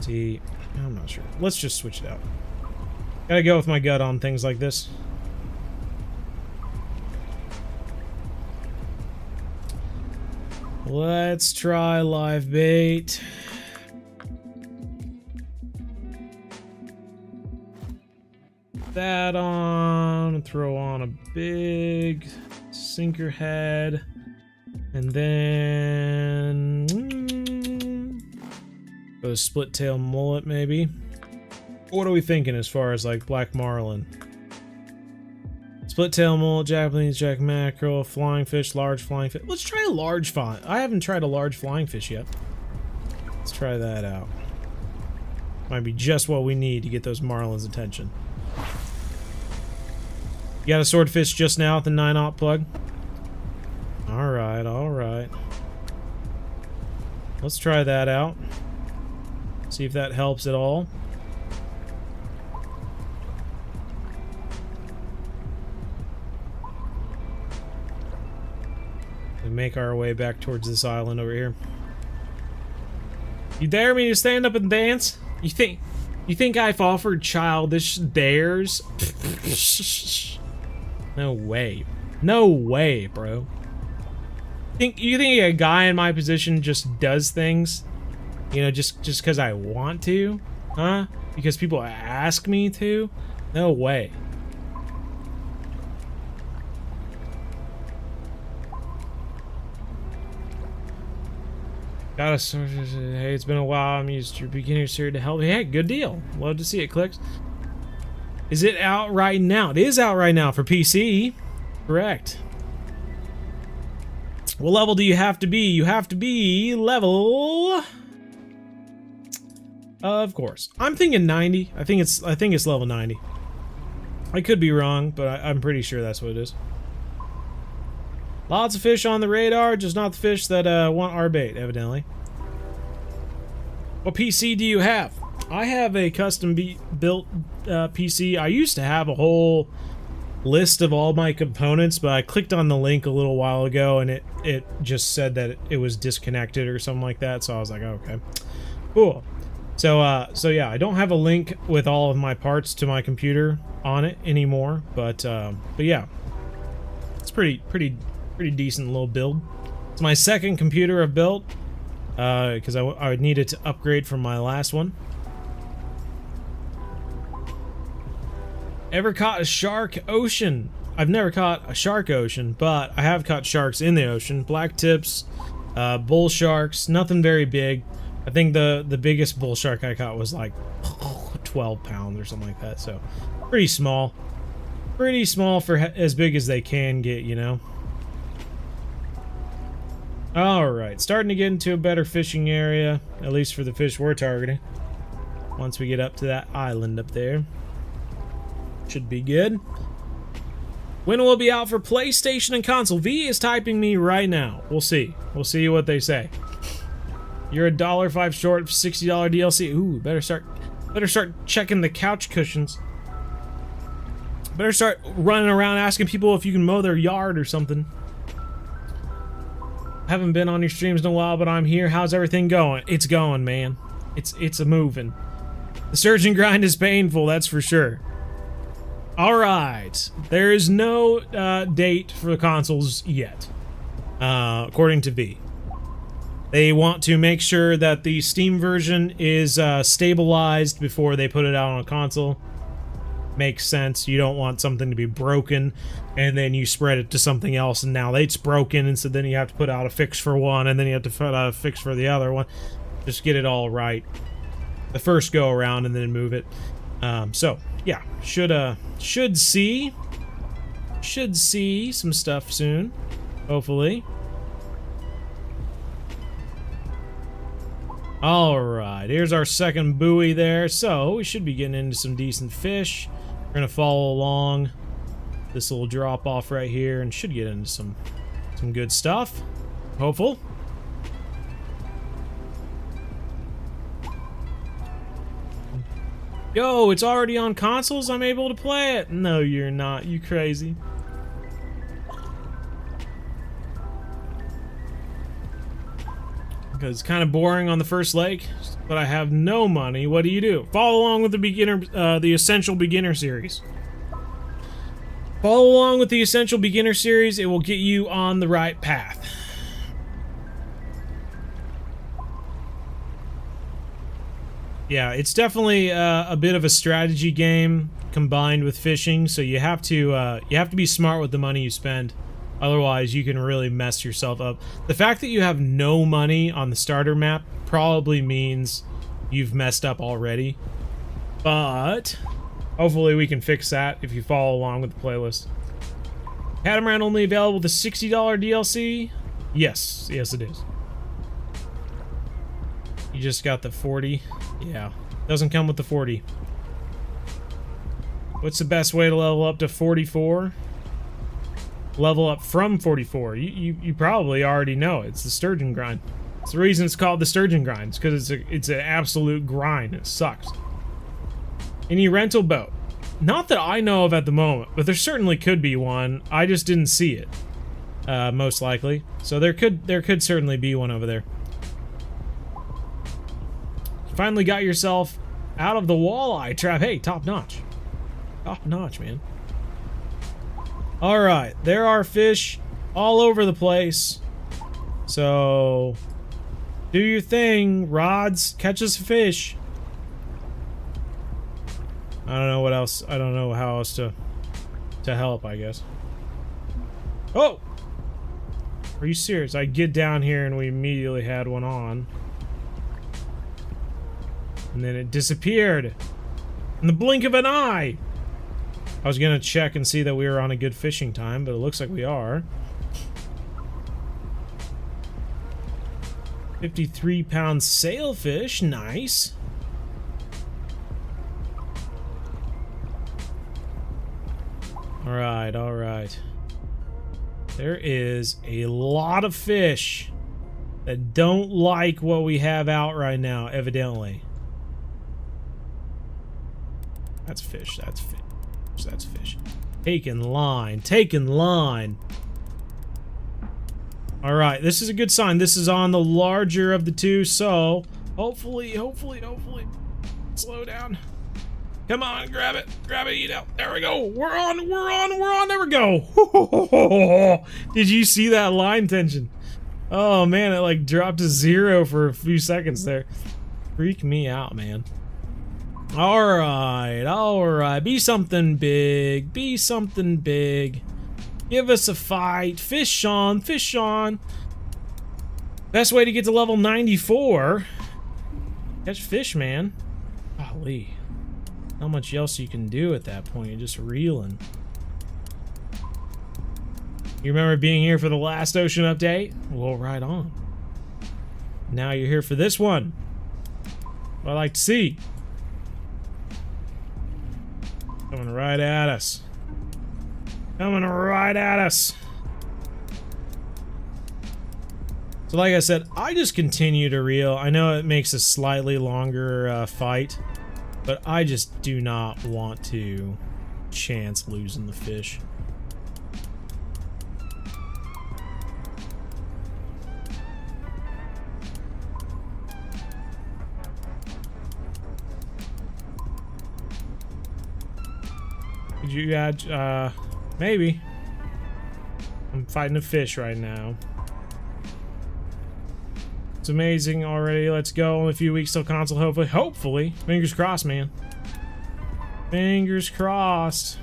See, I'm not sure. Let's just switch it out. Gotta go with my gut on things like this. Let's try live bait. That on, throw on a big sinker head, and then go split tail mullet maybe. What are we thinking as far as like black marlin? Split tail mullet, Japanese jack mackerel, flying fish, large flying fish. Let's try a large flying. I haven't tried a large flying fish yet. Let's try that out. Might be just what we need to get those marlins' attention. You got a swordfish just now at the 9-aught plug? Alright, alright. Let's try that out. See if that helps at all. We make our way back towards this island over here. You dare me to stand up and dance? You think I've offered childish dares? No way. No way, bro. You think a guy in my position just does things? You know, just because I want to? Huh? Because people ask me to? No way. Got a source. Hey, it's been a while. I'm used to your beginners here to help me. Hey, good deal. Love to see it, Clicks. Is it out right now? It is out right now for PC. Correct. What level do you have to be? You have to be level... Of course. I'm thinking 90. I think it's level 90. I could be wrong, but I'm pretty sure that's what it is. Lots of fish on the radar, just not the fish that want our bait, evidently. What PC do you have? I have a custom built PC. I used to have a whole list of all my components, but I clicked on the link a little while ago and it just said that it was disconnected or something like that, so I was like, oh, okay, cool. So yeah, I don't have a link with all of my parts to my computer on it anymore, but yeah, it's pretty decent little build. It's my second computer I've built because I would need it to upgrade from my last one. Ever caught a shark ocean? I've never caught a shark ocean, but I have caught sharks in the ocean. Black tips, bull sharks, nothing very big. I think the biggest bull shark I caught was like 12 pounds or something like that, so pretty small. Pretty small for as big as they can get, you know. Alright, starting to get into a better fishing area, at least for the fish we're targeting. Once we get up to that island up there. Should be good. When will it be out for PlayStation and console? V is typing me right now. We'll see. We'll see what they say. You're $1.05 short of $60 DLC. Ooh, better start checking the couch cushions. Better start running around asking people if you can mow their yard or something. Haven't been on your streams in a while, but I'm here. How's everything going? It's going, man. It's a moving. The surge and grind is painful, that's for sure. Alright, there is no date for the consoles yet, according to V. They want to make sure that the Steam version is stabilized before they put it out on a console. Makes sense. You don't want something to be broken and then you spread it to something else and now it's broken, and so then you have to put out a fix for one and then you have to put out a fix for the other one. Just get it all right the first go around and then move it. So yeah, should see some stuff soon, hopefully. Alright, here's our second buoy there, so we should be getting into some decent fish. We're gonna follow along this little drop off right here and should get into some good stuff. Hopeful. Yo, it's already on consoles? I'm able to play it? No, you're not. You crazy. Because it's kind of boring on the first lake, but I have no money. What do you do? Follow along with the beginner, the Essential Beginner series. Follow along with the Essential Beginner series. It will get you on the right path. Yeah, it's definitely a bit of a strategy game combined with fishing, so you have to be smart with the money you spend. Otherwise, you can really mess yourself up. The fact that you have no money on the starter map probably means you've messed up already. But hopefully we can fix that if you follow along with the playlist. Catamaran only available with the $60 DLC? Yes, yes it is. You just got the 40. Yeah, doesn't come with the 40. What's the best way to level up to 44? Level up from 44. You probably already know. It's the sturgeon grind. It's the reason it's called the sturgeon grind. It's because it's an absolute grind. It sucks. Any rental boat? Not that I know of at the moment, but there certainly could be one. I just didn't see it. Most likely. So there could certainly be one over there. Finally got yourself out of the walleye trap. Hey, top notch. Top notch, man. Alright, there are fish all over the place. So, do your thing, rods. Catch us a fish. I don't know what else. I don't know how else to help, I guess. Oh! Are you serious? I get down here and we immediately had one on. And then it disappeared in the blink of an eye. I was gonna check and see that we were on a good fishing time, but it looks like we are. 53-pound sailfish, nice. All right, all right. There is a lot of fish that don't like what we have out right now, evidently. That's fish, that's fish, that's fish. Taking line, taking line. Alright, this is a good sign. This is on the larger of the two, so hopefully. Slow down. Come on, grab it, eat out. There we go. We're on, there we go. Did you see that line tension? Oh man, it like dropped to 0 for a few seconds there. Freak me out, man. Alright. Be something big. Be something big. Give us a fight. Fish on. Best way to get to level 94. Catch fish, man. Golly. Not much else you can do at that point. You're just reeling. You remember being here for the last ocean update? Well, right on. Now you're here for this one. What I like to see. Coming right at us. Coming right at us. So like I said, I just continue to reel. I know it makes a slightly longer fight, but I just do not want to chance losing the fish. Could you add, maybe. I'm fighting a fish right now. It's amazing already. Let's go. Only a few weeks till console, hopefully. Fingers crossed, man. Fingers crossed.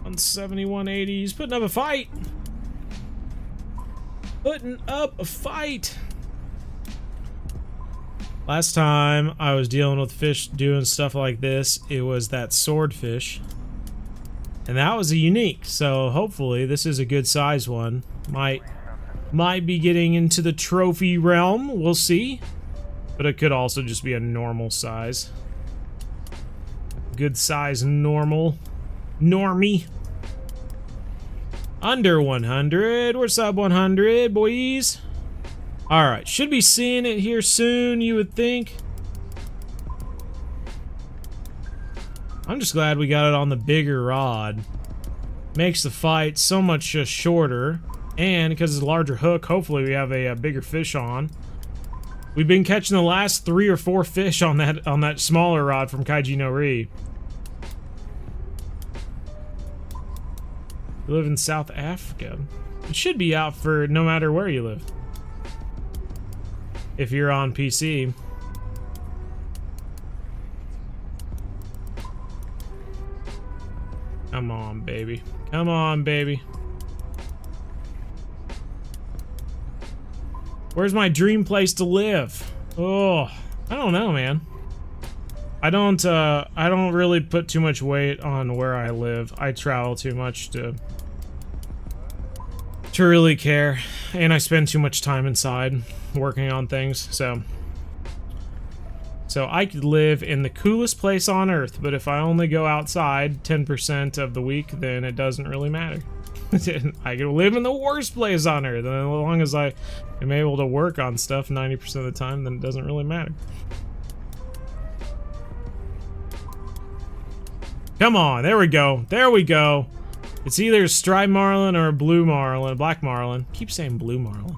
On 7180. He's putting up a fight. Putting up a fight. Last time I was dealing with fish doing stuff like this, it was that swordfish. And that was a unique, so hopefully this is a good size one. Might be getting into the trophy realm, we'll see. But it could also just be a normal size. Good size normal. Normie. Under 100, we're sub 100, boys. Alright, should be seeing it here soon, you would think. I'm just glad we got it on the bigger rod. Makes the fight so much shorter. And because it's a larger hook, hopefully we have a bigger fish on. We've been catching the last 3 or 4 fish on that smaller rod from Kaiji no Ri. We live in South Africa. It should be out for no matter where you live. If you're on PC. Come on, baby. Come on, baby. Where's my dream place to live? Oh, I don't know, man. I don't really put too much weight on where I live. I travel too much to really care, and I spend too much time inside working on things, so I could live in the coolest place on earth, but if I only go outside 10% of the week, then it doesn't really matter. I could live in the worst place on earth, and as long as I am able to work on stuff 90% of the time, then it doesn't really matter. Come on, there we go. There we go. It's either a striped marlin or a blue marlin, black marlin. Keep saying blue marlin.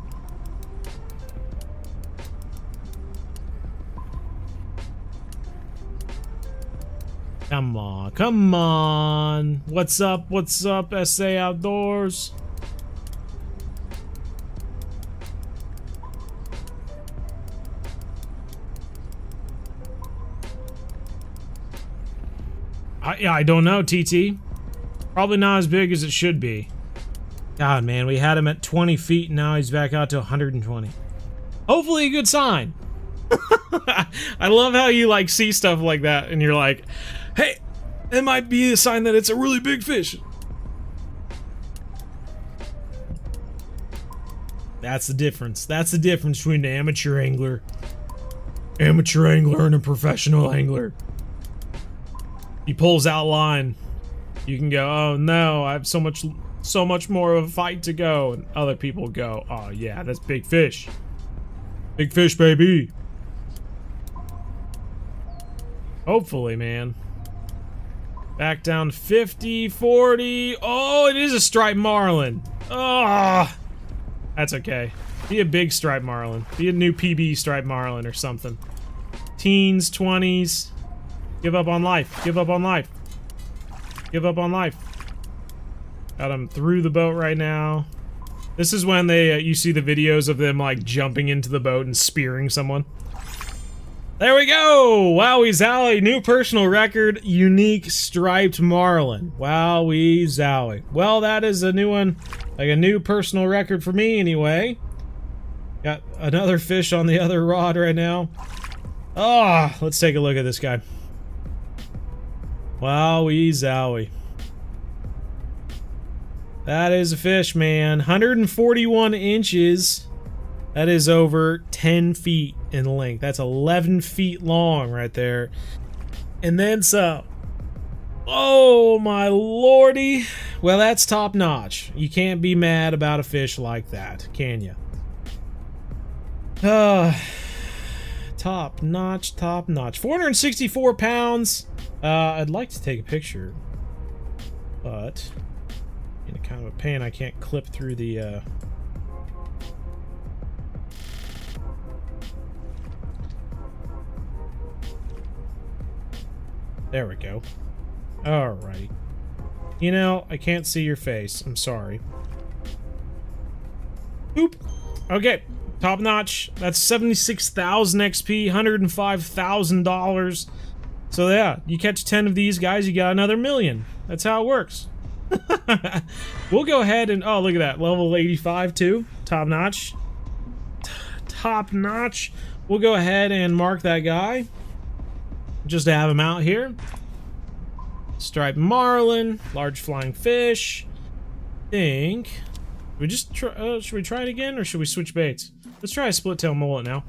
Come on, come on. What's up, SA Outdoors? I don't know, TT. Probably not as big as it should be. God, man, we had him at 20 feet, and now he's back out to 120. Hopefully a good sign. I love how you, like, see stuff like that, and you're like, hey, it might be a sign that it's a really big fish. That's the difference. That's the difference between an amateur angler and a professional angler. He pulls out line. You can go, oh no, I have so much more of a fight to go. And other people go, oh yeah, that's big fish. Big fish, baby. Hopefully, man. Back down 50, 40. Oh, it is a striped marlin. Oh, that's okay. Be a big striped marlin. Be a new PB striped marlin or something. Teens, 20s. Give up on life. Give up on life. Give up on life. Got him through the boat right now. This is when they you see the videos of them like jumping into the boat and spearing someone. There we go! Wowie zowie, new personal record, unique striped marlin. Wowie zowie. Well, that is a new one, like a new personal record for me anyway. Got another fish on the other rod right now. Ah, let's take a look at this guy. Wowie zowie. That is a fish, man. 141 inches. That is over 10 feet in length. That's 11 feet long right there. And then some. Oh, my lordy. Well, that's top notch. You can't be mad about a fish like that, can you? Top notch, top notch. 464 pounds. I'd like to take a picture, but in a kind of a pain, I can't clip through the, There we go. Alright. You know, I can't see your face. I'm sorry. Oop. Okay. Top notch. That's 76,000 XP, $105,000. So yeah, you catch 10 of these guys, you got another million. That's how it works. We'll go ahead and, oh, look at that. Level 85 too. Top notch. Top notch. We'll go ahead and mark that guy. Just to have him out here. Striped marlin, large flying fish. Think. Should we just try, should we try it again, or should we switch baits? Let's try a split tail mullet now.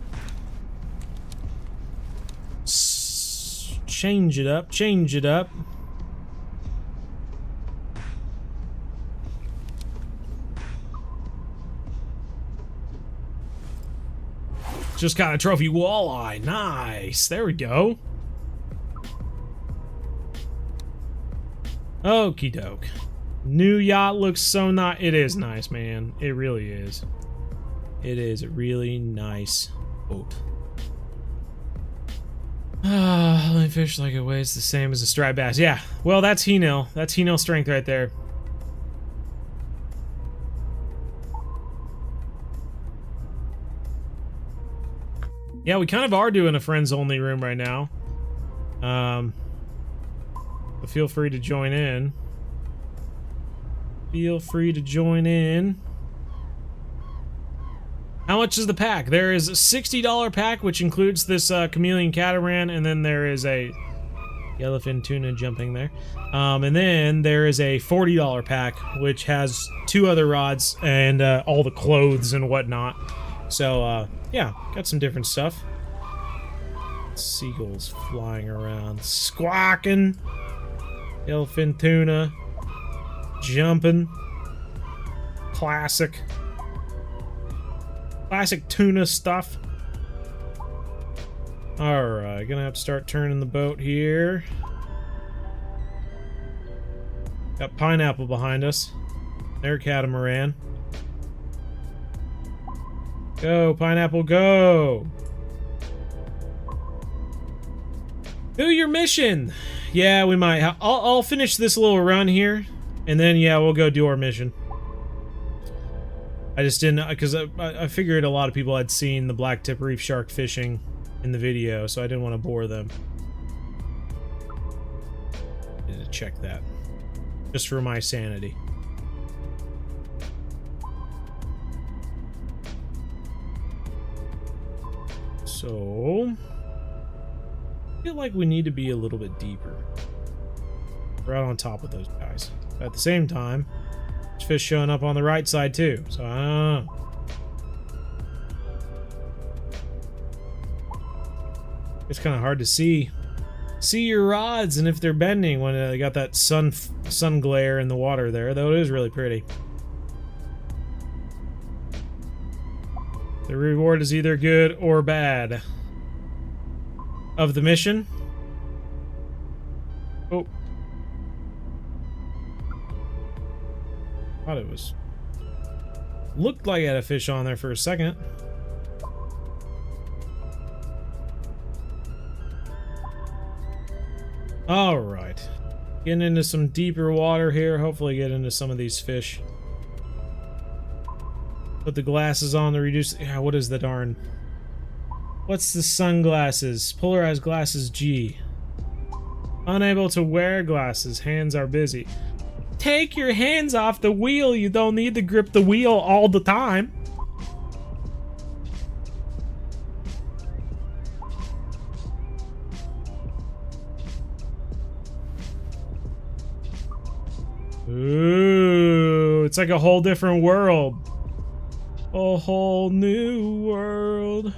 Change it up, change it up. Just got a trophy walleye. Nice. There we go. Okie doke. New yacht looks so nice. It is nice, man. It really is. It is a really nice boat. Only fish like it weighs the same as a striped bass. Yeah, well, that's he-nil. That's he-nil strength right there. Yeah, we kind of are doing a friends only room right now. But feel free to join in. Feel free to join in. How much is the pack? There is a $60 pack, which includes this Chameleon Catamaran, and then there is a yellowfin tuna jumping there. And then there is a $40 pack, which has 2 other rods and all the clothes and whatnot. So, yeah, got some different stuff. Seagulls flying around, squawking. Yellowfin tuna, jumping. Classic. Classic tuna stuff. Alright, gonna have to start turning the boat here. Got pineapple behind us. There, catamaran. Go, pineapple, go! Do your mission! Yeah, we might. I'll finish this little run here, and then, yeah, we'll go do our mission. I just didn't, because I figured a lot of people had seen the black tip reef shark fishing in the video, so I didn't want to bore them. Need to check that. Just for my sanity. So... I feel like we need to be a little bit deeper. Right on top of those guys. But at the same time, there's fish showing up on the right side too, so I don't know. It's kind of hard to see see your rods and if they're bending when they got that sun glare in the water there, though it is really pretty. The reward is either good or bad. Of the mission. Oh. Thought it was... Looked like it had a fish on there for a second. Alright. Getting into some deeper water here. Hopefully get into some of these fish. Put the glasses on to reduce... Yeah, what is the darn... What's the sunglasses? Polarized glasses G. Unable to wear glasses. Hands are busy. Take your hands off the wheel. You don't need to grip the wheel all the time. Ooh, it's like a whole different world. A whole new world.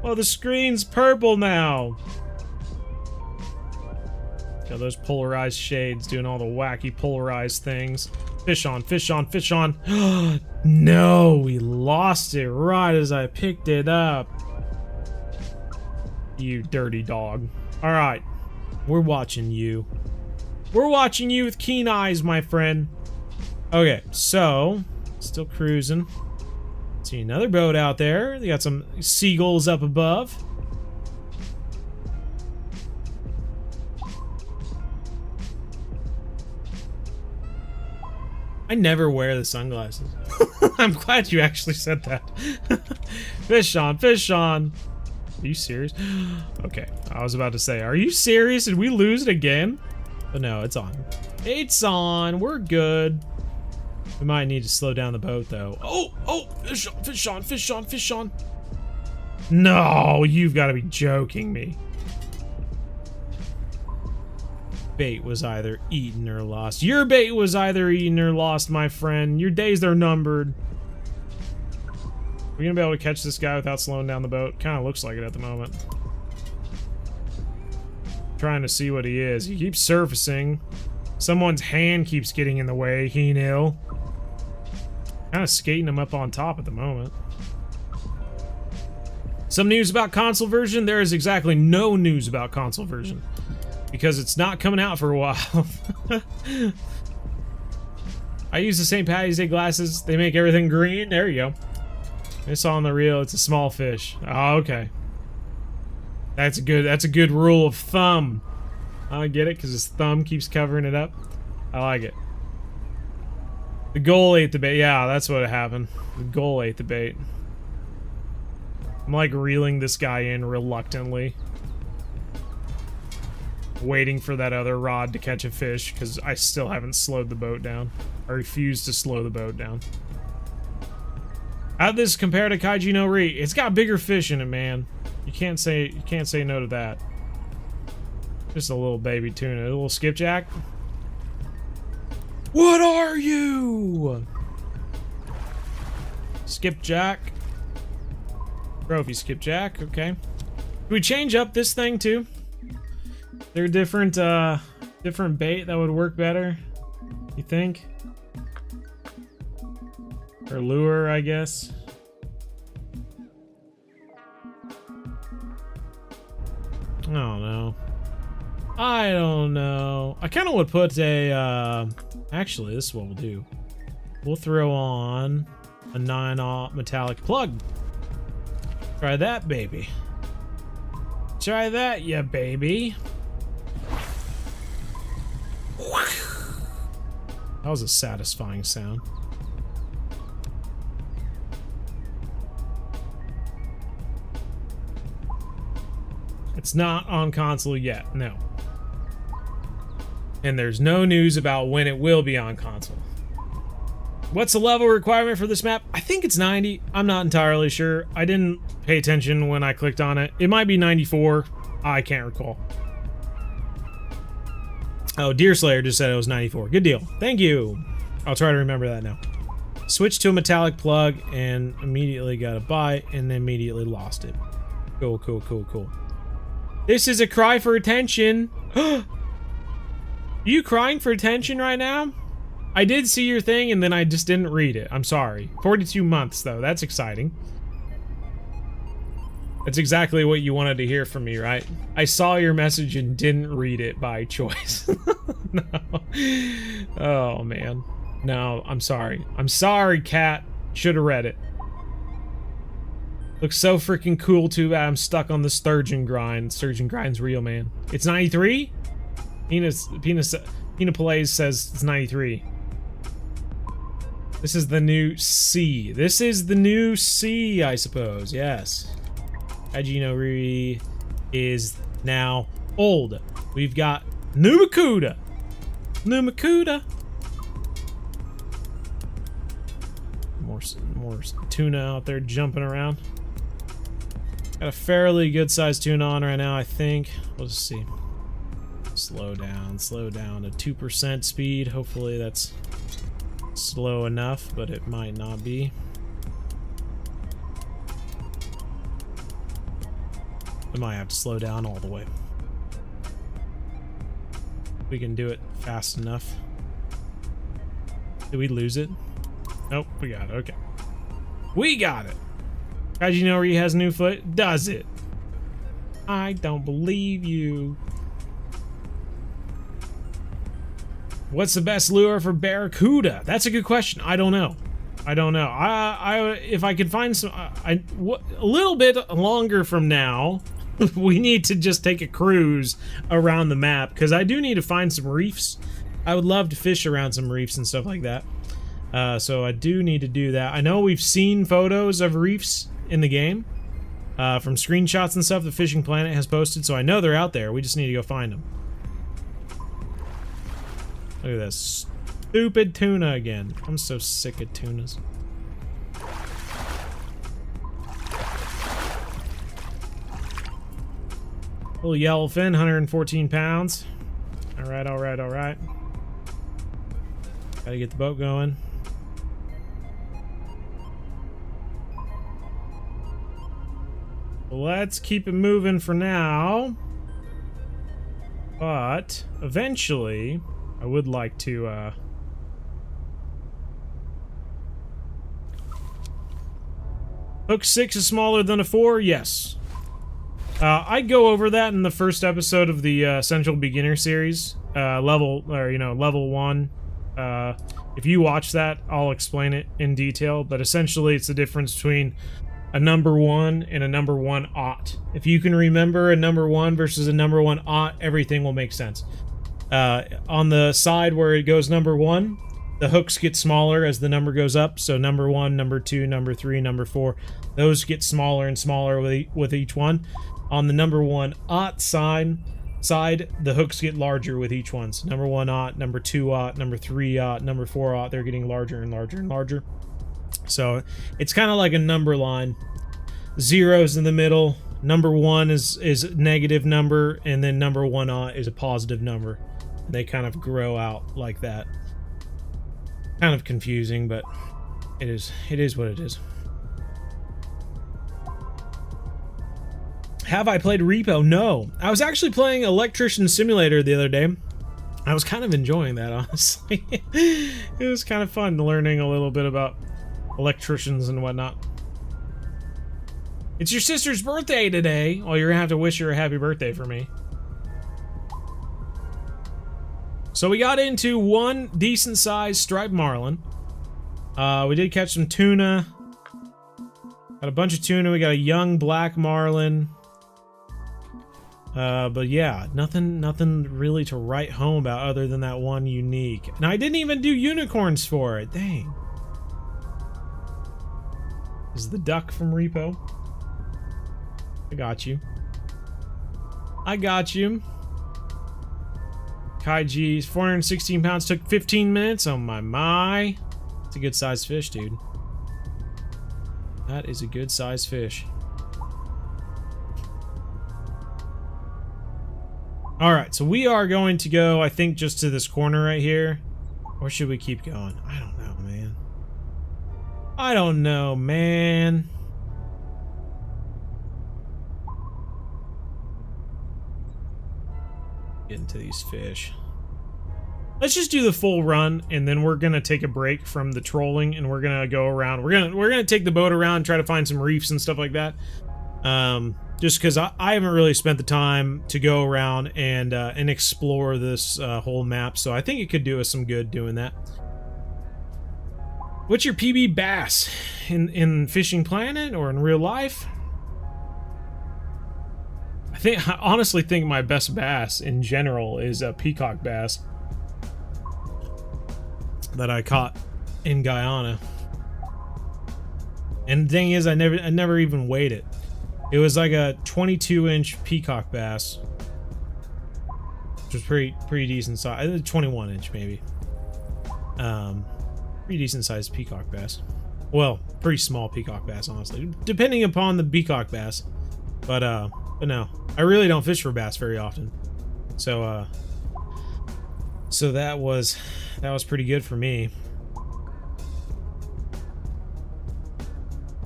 Oh, the screen's purple now. Got those polarized shades doing all the wacky polarized things. Fish on, fish on, fish on. No, we lost it right as I picked it up. You dirty dog. All right, we're watching you. We're watching you with keen eyes, my friend. Okay, so still cruising. See another boat out there. They got some seagulls up above. I never wear the sunglasses. I'm glad you actually said that. Fish on, fish on. Are you serious? Okay, I was about to say, are you serious? Did we lose it again? But no, it's on. It's on. We're good. We might need to slow down the boat, though. Oh, fish on, fish on, fish on, fish on. No, you've got to be joking me. Bait was either eaten or lost. Your bait was either eaten or lost, my friend. Your days are numbered. Are we gonna be able to catch this guy without slowing down the boat? Kind of looks like it at the moment. Trying to see what he is. He keeps surfacing. Someone's hand keeps getting in the way. He knew. Kind of skating him up on top at the moment. Some news about console version. There is exactly no news about console version. Because it's not coming out for a while. I use the St. Patty's Day glasses. They make everything green. There you go. I saw on the reel it's a small fish. Oh, okay. That's a good rule of thumb. I get it, because his thumb keeps covering it up. I like it. The goal ate the bait. Yeah, that's what happened. The goal ate the bait. I'm like reeling this guy in reluctantly. Waiting for that other rod to catch a fish, because I still haven't slowed the boat down. I refuse to slow the boat down. How'd this compare to Kaiji no Ri? It's got bigger fish in it, man. You can't say no to that. Just a little baby tuna, a little skipjack. What are you? Skipjack. Trophy skipjack, okay. Can we change up this thing too? There different different bait that would work better, you think? Or lure, I guess. I don't know. I don't know. I kind of would put a, actually, this is what we'll do. We'll throw on a 9-aught metallic plug. Try that, baby. Try that, yeah, baby. That was a satisfying sound. It's not on console yet, no. And there's no news about when it will be on console. What's the level requirement for this map? I think it's 90. I'm not entirely sure. I didn't pay attention when I clicked on it. It might be 94. I can't recall. Oh, Deerslayer just said it was 94. Good deal. Thank you. I'll try to remember that now. Switched to a metallic plug and immediately got a bite and immediately lost it. Cool, cool, cool, cool. This is a cry for attention. Are you crying for attention right now? I did see your thing and then I just didn't read it. I'm sorry. 42 months though. That's exciting. That's exactly what you wanted to hear from me, right? I saw your message and didn't read it by choice. No. Oh, man. No, I'm sorry. I'm sorry, Cat. Should have read it. Looks so freaking cool, too bad I'm stuck on the sturgeon grind. Sturgeon grind's real, man. It's 93? Pina Palays says it's 93. This is the new C. This is the new C, I suppose. Yes. Hajinori is now old. We've got Nooma Kuda. Nooma Kuda. More tuna out there jumping around. Got a fairly good sized tuna on right now, I think. We'll just see. Slow down to 2% speed. Hopefully that's slow enough, but it might not be. I might have to slow down all the way. We can do it fast enough. Did we lose it? Nope, we got it. Okay. We got it! Hajinori has new foot. Does it? I don't believe you. What's the best lure for barracuda? That's a good question. I don't know. I don't know. If I could find some, a little bit longer from now, we need to just take a cruise around the map, because I do need to find some reefs. I would love to fish around some reefs and stuff like that. So I do need to do that. I know we've seen photos of reefs in the game, from screenshots and stuff the Fishing Planet has posted, so I know they're out there. We just need to go find them. Look at this stupid tuna again. I'm so sick of tunas. Little yellowfin, 114 pounds. Alright, alright, alright. Gotta get the boat going. Let's keep it moving for now. But eventually, I would like to hook 6 is smaller than a 4? Yes. I'd go over that in the first episode of the Essential Beginner series, level 1. If you watch that, I'll explain it in detail, but essentially it's the difference between a number 1 and a number 1 aught. If you can remember a number 1 versus a number 1 aught, everything will make sense. On the side where it goes number 1, the hooks get smaller as the number goes up, so number 1, number 2, number 3, number 4, those get smaller and smaller with each one. On the number 1 aught side, the hooks get larger with each one. So number 1 aught, number 2 aught, number 3 aught, number 4 aught, they're getting larger and larger and larger. So it's kind of like a number line. Zeros in the middle. Number 1 is a negative number, and then number 1 aught is a positive number. And they kind of grow out like that. Kind of confusing, but it is what it is. Have I played Repo? No. I was actually playing Electrician Simulator the other day. I was kind of enjoying that, honestly. It was kind of fun learning a little bit about electricians and whatnot. It's your sister's birthday today. Oh, you're gonna have to wish her a happy birthday for me. So we got into one decent-sized striped marlin. We did catch some tuna. Got a bunch of tuna. We got a young black marlin. But yeah, nothing really to write home about other than that one unique. And I didn't even do unicorns for it. Dang. This is the duck from Repo. I got you. I got you. Kaiji's 416 pounds, took 15 minutes. Oh my. It's a good sized fish, dude. That is a good sized fish. Alright, so we are going to go, I think, just to this corner right here. Or should we keep going? I don't know, man. I don't know, man. Get into these fish. Let's just do the full run, and then we're gonna take a break from the trolling, and we're gonna go around. We're gonna take the boat around and try to find some reefs and stuff like that. Just because I haven't really spent the time to go around and explore this whole map, so I think it could do us some good doing that. What's your PB bass in Fishing Planet or in real life? I honestly think my best bass in general is a peacock bass that I caught in Guyana. And the thing is, I never even weighed it. It was like a 22-inch peacock bass, which was pretty decent size. 21-inch maybe. Pretty decent sized peacock bass. Well, pretty small peacock bass, honestly, depending upon the peacock bass. But no, I really don't fish for bass very often. So that was pretty good for me.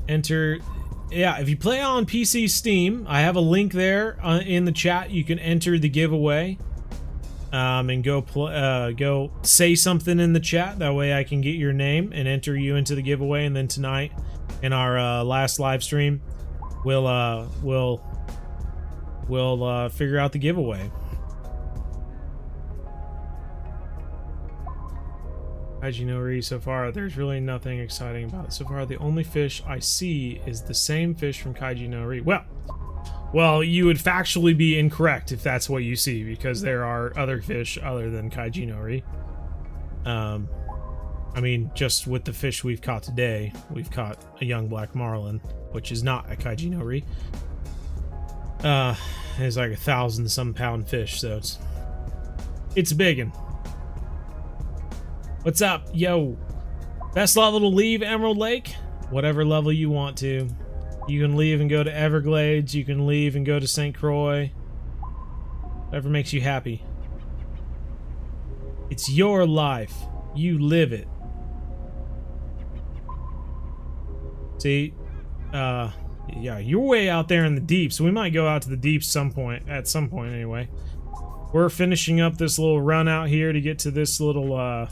Enter, yeah, if you play on PC Steam, I have a link there in the chat. You can enter the giveaway, and go say something in the chat. That way I can get your name and enter you into the giveaway. And then tonight, in our last live stream, we'll figure out the giveaway. Kaijinori so far, there's really nothing exciting about it. So far, the only fish I see is the same fish from Kaijinori. Well, you would factually be incorrect if that's what you see, because there are other fish other than Kaijinori. I mean, just with the fish we've caught today, we've caught a young black marlin, which is not a Kaijinori. It's like 1,000-some pound fish, so it's biggin'. What's up, yo? Best level to leave Emerald Lake? Whatever level you want to. You can leave and go to Everglades. You can leave and go to St. Croix. Whatever makes you happy. It's your life. You live it. See, yeah, you're way out there in the deep, so we might go out to the deep at some point anyway. We're finishing up this little run out here to get to this little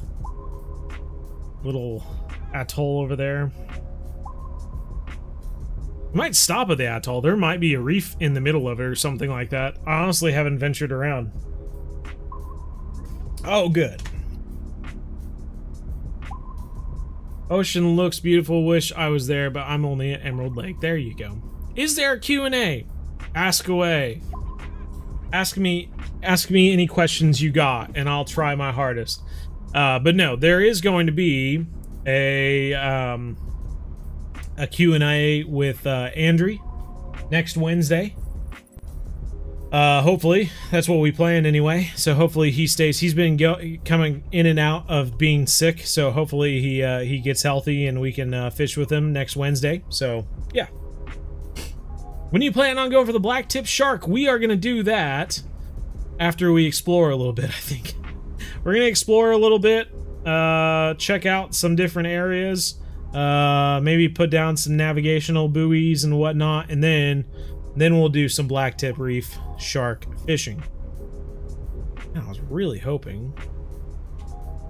atoll over there. We might stop at the atoll. There might be a reef in the middle of it or something like that. I honestly haven't ventured around. Oh, good. Ocean looks beautiful. Wish I was there, but I'm only at Emerald Lake. There you go. Is there a Q&A? Ask away. Ask me any questions you got, and I'll try my hardest. But no, there is going to be a Q&A with Andrew next Wednesday. Hopefully, that's what we plan anyway. So hopefully he stays. He's been coming in and out of being sick, so hopefully he gets healthy and we can fish with him next Wednesday. So yeah. When you plan on going for the black tip shark, we are gonna do that after we explore a little bit. I think we're gonna explore a little bit, check out some different areas, maybe put down some navigational buoys and whatnot, and then we'll do some black tip reef shark fishing. I was really hoping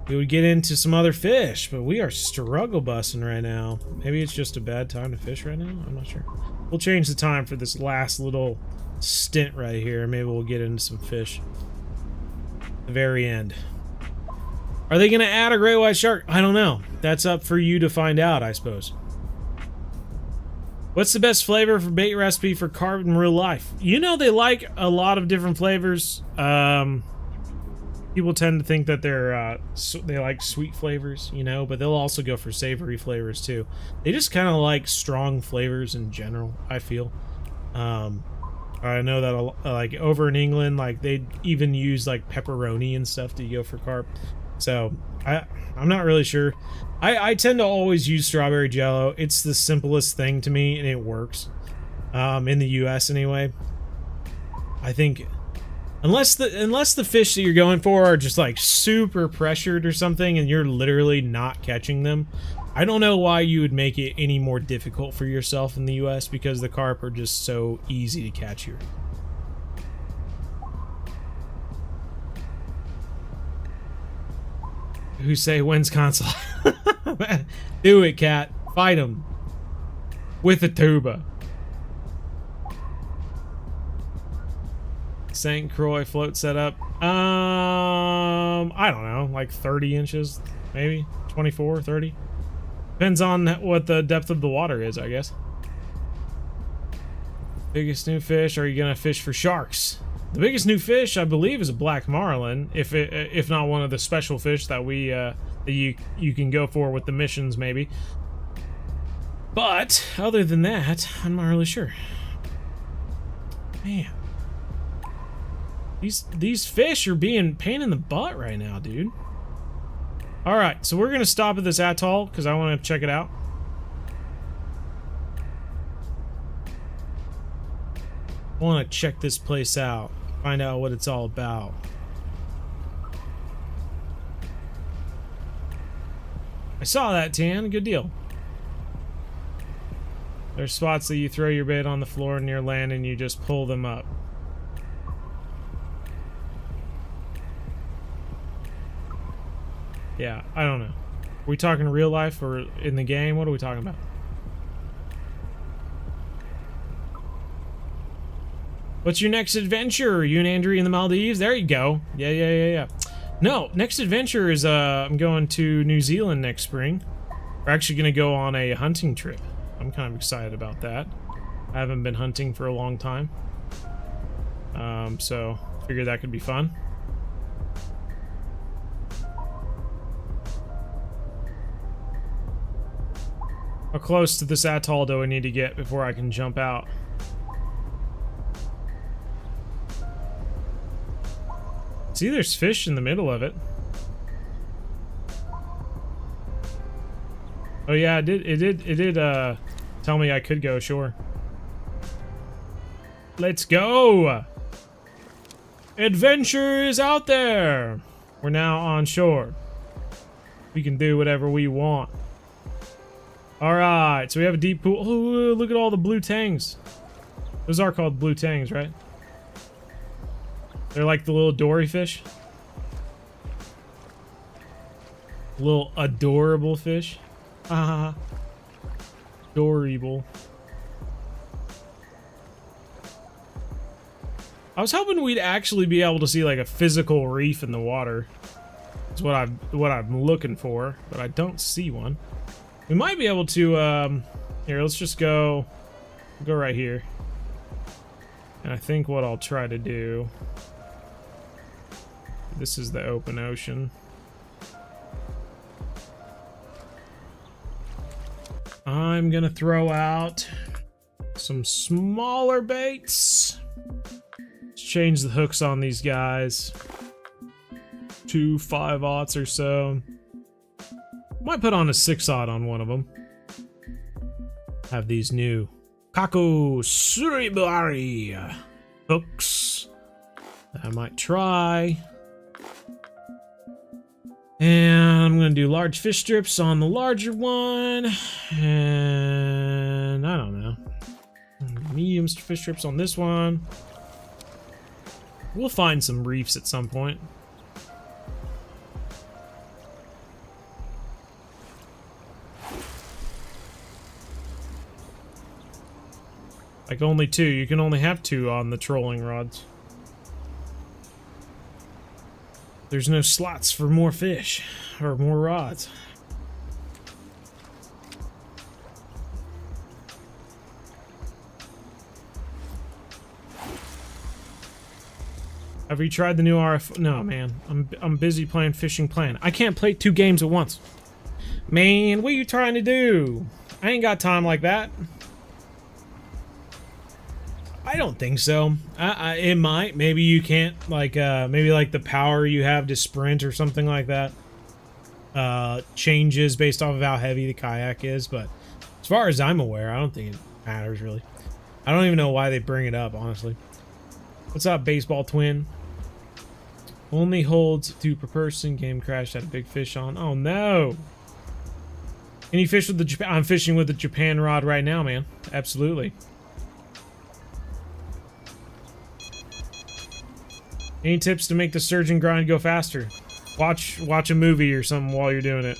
we would get into some other fish, but we are struggle busting right now. Maybe it's just a bad time to fish right now? I'm not sure. We'll change the time for this last little stint right here. Maybe we'll get into some fish at the very end. Are they going to add a great white shark? I don't know. That's up for you to find out, I suppose. What's the best flavor for bait recipe for carp in real life? You know, they like a lot of different flavors. People tend to think that they like sweet flavors, you know, but they'll also go for savory flavors too. They just kind of like strong flavors in general, I feel. I know that like over in England, like they even use like pepperoni and stuff to go for carp. So I'm not really sure. I tend to always use strawberry jello. It's the simplest thing to me, and it works. In the US anyway. I think unless the fish that you're going for are just like super pressured or something and you're literally not catching them, I don't know why you would make it any more difficult for yourself in the US, because the carp are just so easy to catch here. who say wins console. Do it, cat. Fight him. With a tuba. St. Croix float setup. I don't know, like 30 inches, maybe 24, 30. Depends on what the depth of the water is, I guess. Biggest new fish? Are you gonna fish for sharks? The biggest new fish, I believe, is a black marlin. If not one of the special fish that we that you can go for with the missions, maybe. But other than that, I'm not really sure. Man. These fish are being pain in the butt right now, dude. Alright, so we're gonna stop at this atoll because I want to check it out. I want to check this place out, find out what it's all about. I saw that, Tan. Good deal. There's spots that you throw your bait on the floor near land and you just pull them up. Yeah, I don't know. Are we talking real life or in the game? What are we talking about? What's your next adventure? You and Andrew in the Maldives? There you go. Yeah. No, next adventure is I'm going to New Zealand next spring. We're actually going to go on a hunting trip. I'm kind of excited about that. I haven't been hunting for a long time. So figured that could be fun. How close to this atoll do I need to get before I can jump out? See, there's fish in the middle of it. Oh yeah, it did tell me I could go ashore. Let's go! Adventure is out there! We're now on shore. We can do whatever we want. Alright, so we have a deep pool. Oh, look at all the blue tangs. Those are called blue tangs, right? They're like the little dory fish. Little adorable fish. Adorable. I was hoping we'd actually be able to see like a physical reef in the water. That's what I'm looking for, but I don't see one. We might be able to, here, let's just go right here. And I think what I'll try to do, this is the open ocean. I'm gonna throw out some smaller baits. Let's change the hooks on these guys to 5/0 or so. Might put on a 6/0 on one of them. Have these new Kako Suribari hooks that I might try. And I'm gonna do large fish strips on the larger one. And I don't know. Medium fish strips on this one. We'll find some reefs at some point. Like only 2. You can only have 2 on the trolling rods. There's no slots for more fish or more rods. Have you tried the new RF? No, man. I'm busy playing Fishing Plan. I can't play 2 games at once. Man, what are you trying to do? I ain't got time like that. I don't think so. It might. Maybe you can't, like, maybe like the power you have to sprint or something like that changes based off of how heavy the kayak is, but as far as I'm aware, I don't think it matters, really. I don't even know why they bring it up, honestly. What's up, Baseball Twin? Only holds 2 per person. Game crashed, had a big fish on. Oh, no! Can you fish with the Japan? I'm fishing with the Japan rod right now, man. Absolutely. Any tips to make the surgeon grind go faster? Watch a movie or something while you're doing it.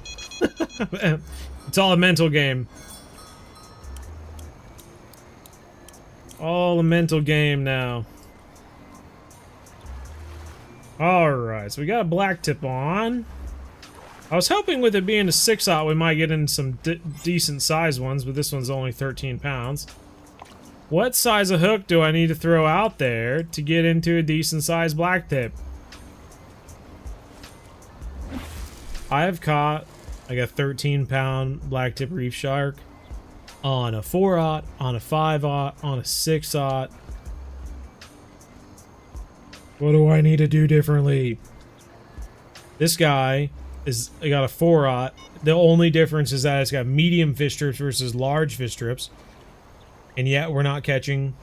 It's all a mental game. All a mental game now. Alright, so we got a black tip on. I was hoping with it being a 6/0 we might get in some decent size ones, but this one's only 13 pounds. What size of hook do I need to throw out there to get into a decent size black tip? I have caught like a 13-pound black tip reef shark on a 4/0, on a 5/0, on a 6/0. What do I need to do differently? This guy I got a 4/0. The only difference is that it's got medium fish strips versus large fish strips. And yet we're not catching...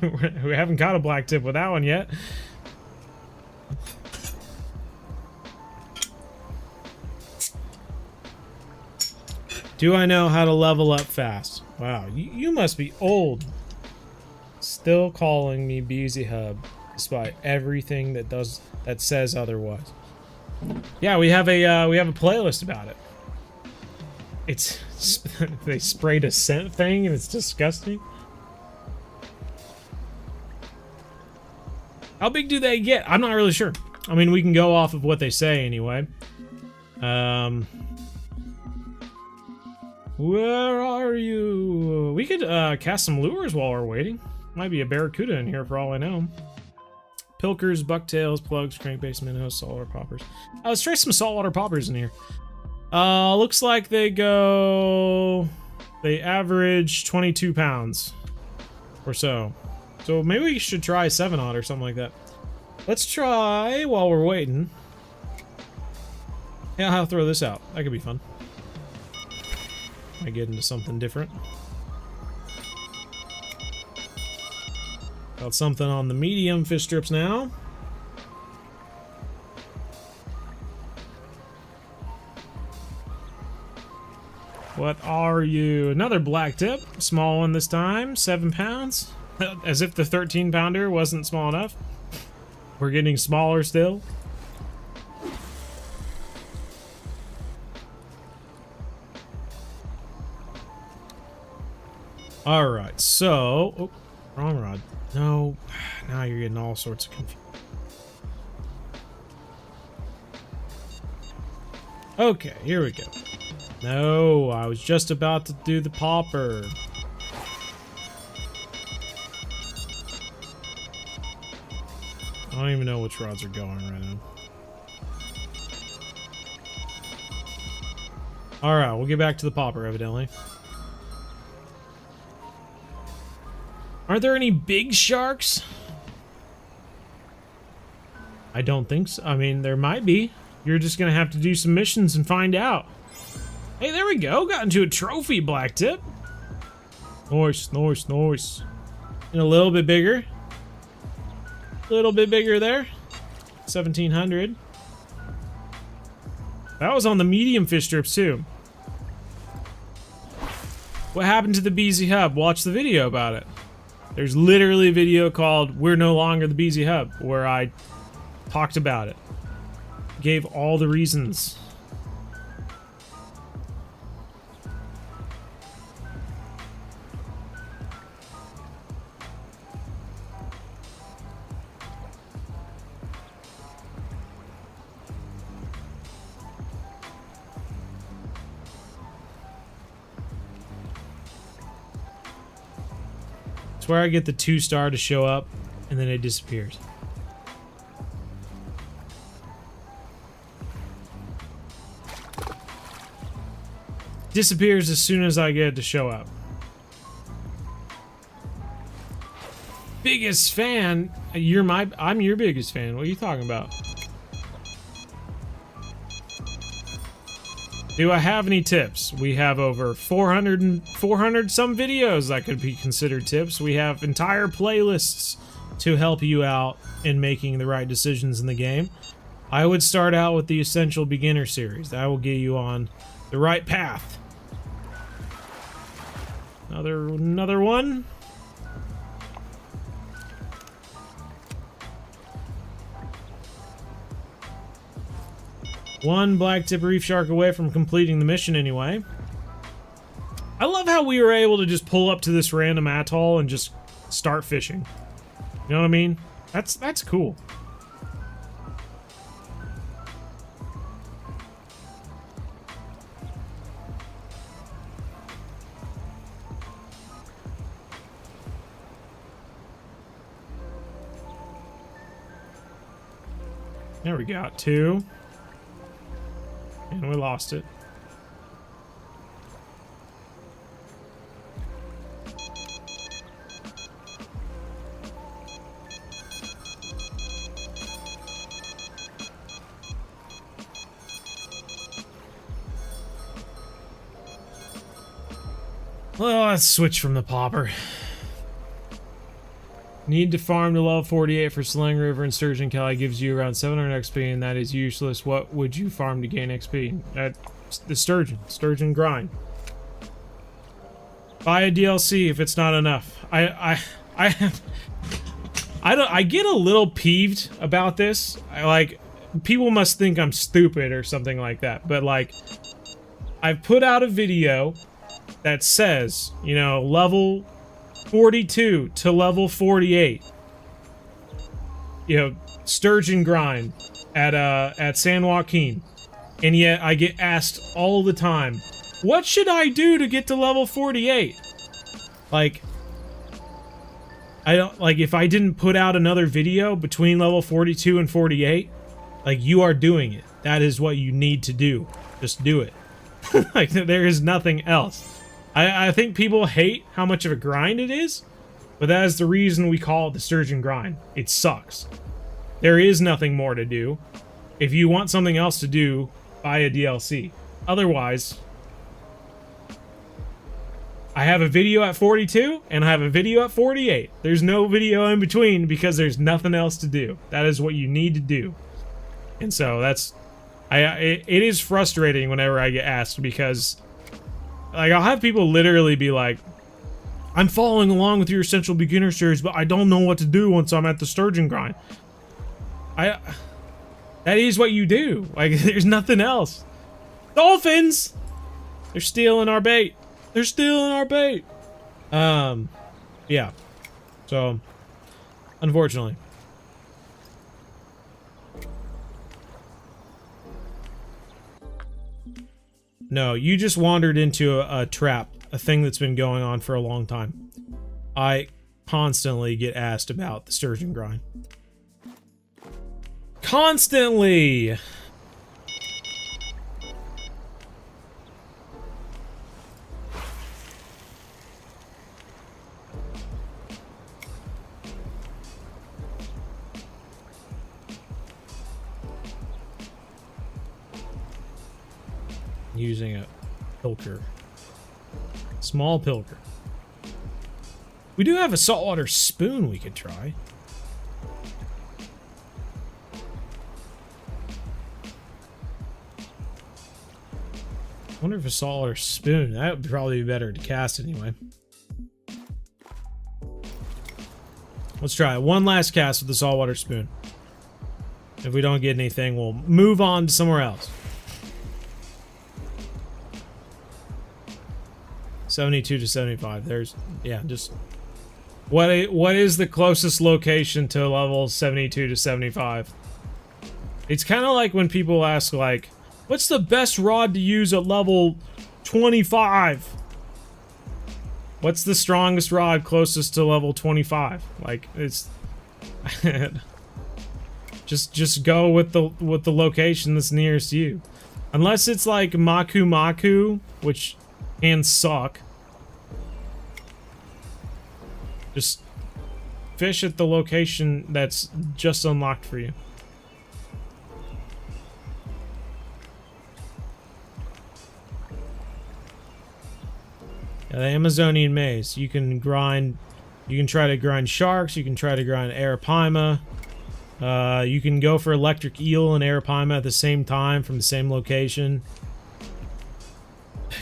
we haven't caught a black tip with that one yet. Do I know how to level up fast? Wow, you must be old. Still calling me BZ Hub, despite everything that says otherwise. Yeah, we have a playlist about it. It's they sprayed a scent thing and it's disgusting. How big do they get? I'm not really sure. I mean, we can go off of what they say anyway. Where are you? We could cast some lures while we're waiting. Might be a barracuda in here for all I know. Pilkers, bucktails, plugs, crankbaits, minnows, saltwater poppers. Let's try some saltwater poppers in here. Looks like they average 22 pounds or so. So maybe we should try 7/0 or something like that. Let's try while we're waiting. Yeah, I'll throw this out. That could be fun. I get into something different. Got something on the medium fish strips now. What are you? Another black tip. Small one this time. 7 pounds. As if the 13-pounder wasn't small enough. We're getting smaller still. Alright, so... Oh, wrong rod. No, now you're getting all sorts of confusion. Okay, here we go. No, I was just about to do the popper. I don't even know which rods are going right now. Alright, we'll get back to the popper, evidently. Aren't there any big sharks? I don't think so. I mean, there might be. You're just gonna have to do some missions and find out. Hey, there we go. Got into a trophy black tip. Nice, nice, nice. And a little bit bigger. A little bit bigger there. 1700. That was on the medium fish strips too. What happened to the BZ Hub? Watch the video about it. There's literally a video called "We're No Longer the BZ Hub" where I talked about it. Gave all the reasons. It's where I get the 2-star to show up and then it disappears. Disappears as soon as I get it to show up. Biggest fan? I'm your biggest fan. What are you talking about? Do I have any tips? We have over 400 some videos that could be considered tips. We have entire playlists to help you out in making the right decisions in the game. I would start out with the Essential Beginner series. That will get you on the right path. Another one. One black tip reef shark away from completing the mission anyway. I love how we were able to just pull up to this random atoll and just start fishing. You know what I mean? That's cool. There we got 2. And we lost it. Well, let's switch from the popper. Need to farm to level 48 for Sling River and Sturgeon Kelly gives you around 700 XP, and that is useless. What would you farm to gain XP? The Sturgeon grind. Buy a DLC if it's not enough. I get a little peeved about this. Like, people must think I'm stupid or something like that. But like, I've put out a video that says, you know, level 42 to level 48. You know, Sturgeon grind at San Joaquin. And yet I get asked all the time, what should I do to get to level 48? Like, I don't, like, if I didn't put out another video between level 42 and 48, like, you are doing it. That is what you need to do. Just do it. Like, there is nothing else. I think people hate how much of a grind it is, but that is the reason we call it the Sturgeon grind. It sucks. There is nothing more to do. If you want something else to do, buy a DLC. Otherwise, I have a video at 42 and I have a video at 48. There's no video in between because there's nothing else to do. That is what you need to do. And so that's, it is frustrating whenever I get asked because, like, I'll have people literally be like, I'm following along with your Essential Beginner series, but I don't know what to do once I'm at the Sturgeon grind. That is what you do. Like, there's nothing else. Dolphins! They're stealing our bait. They're stealing our bait. Yeah. So, unfortunately. No, you just wandered into a trap, a thing that's been going on for a long time. I constantly get asked about the Sturgeon grind. Constantly! Using a pilker. Small pilker. We do have a saltwater spoon we could try. I wonder if a saltwater spoon, that would probably be better to cast anyway. Let's try it. One last cast with the saltwater spoon. If we don't get anything, we'll move on to somewhere else. 72 to 75. There's, yeah, just what is the closest location to level 72 to 75? It's kind of like when people ask, like, what's the best rod to use at level 25? What's the strongest rod closest to level 25? Like, it's just go with the location that's nearest you. Unless it's like Maku, which can suck. Just fish at the location that's just unlocked for you. Yeah, the Amazonian maze. You can grind. You can try to grind sharks. You can try to grind arapaima. You can go for electric eel and arapaima at the same time from the same location.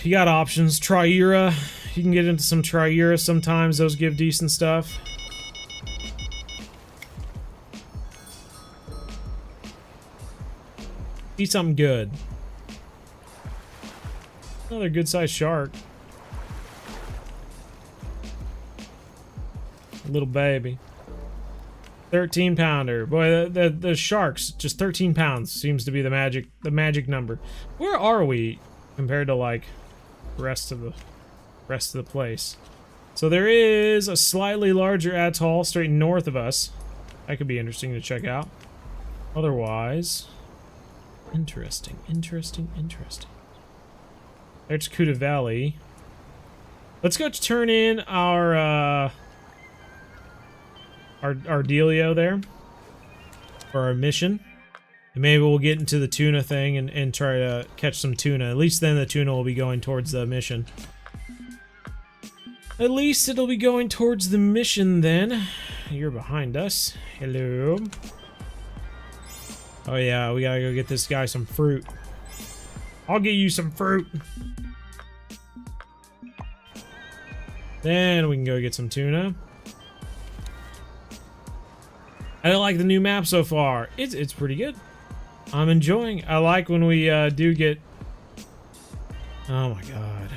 You got options. Triura. You can get into some Triura sometimes. Those give decent stuff. See something good. Another good-sized shark. Little baby. 13 pounder. Boy, the sharks, just 13 pounds seems to be the magic number. Where are we compared to like the rest of the place? So there is a slightly larger atoll straight north of us. That could be interesting to check out. Otherwise, interesting. There's Kuda Valley. Let's go turn in our dealio there for our mission, and maybe we'll get into the tuna thing and try to catch some tuna. At least then the tuna will be going towards the mission. At least it'll be going towards the mission then. You're behind us. Hello. Oh yeah, we gotta go get this guy some fruit. I'll get you some fruit. Then we can go get some tuna. I like the new map so far. It's pretty good. I'm enjoying. I like when we do get. Oh my god!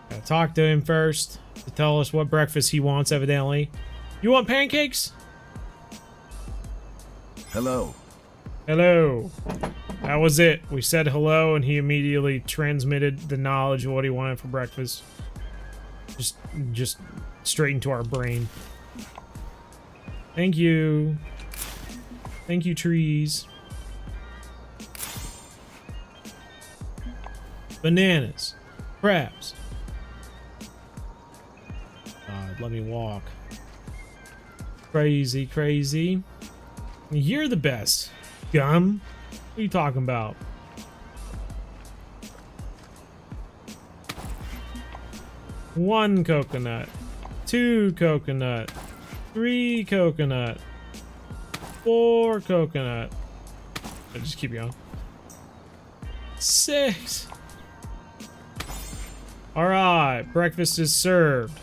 Gotta talk to him first to tell us what breakfast he wants. Evidently, you want pancakes? Hello. Hello. That was it. We said hello, and he immediately transmitted the knowledge of what he wanted for breakfast. Just straight into our brain. Thank you. Thank you, trees. Bananas. Crabs. God, let me walk. Crazy, crazy. You're the best. Gum? What are you talking about? One coconut. Two coconut. 3 coconut. 4 coconut. I just keep going. 6. Alright, breakfast is served.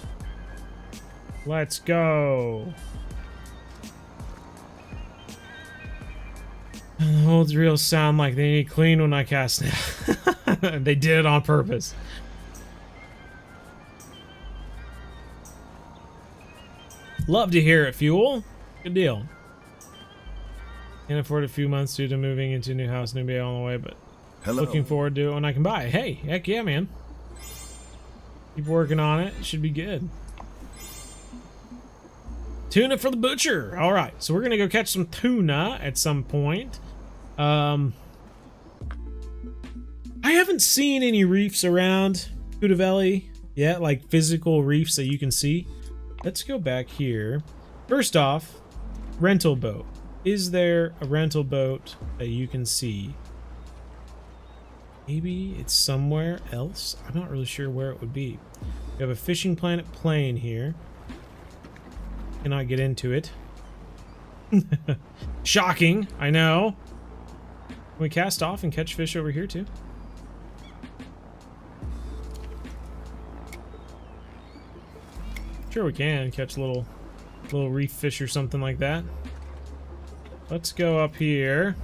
Let's go. The holds real sound like they need clean when I cast it. They did it on purpose. Love to hear it, Fuel. Good deal. Can't afford a few months due to moving into a new house, new baby on the way, but looking forward to it when I can buy it. Hey, heck yeah, man. Keep working on it. It should be good. Tuna for the butcher. All right, so we're gonna go catch some tuna at some point. I haven't seen any reefs around Kuda Valley yet, like physical reefs that you can see. Let's go back here. First off, rental boat. Is there a rental boat that you can see? Maybe it's somewhere else. I'm not really sure where it would be. We have a Fishing Planet plane here. Cannot get into it. Shocking, I know. Can we cast off and catch fish over here too? Sure we can catch little reef fish or something like that. Let's go up here.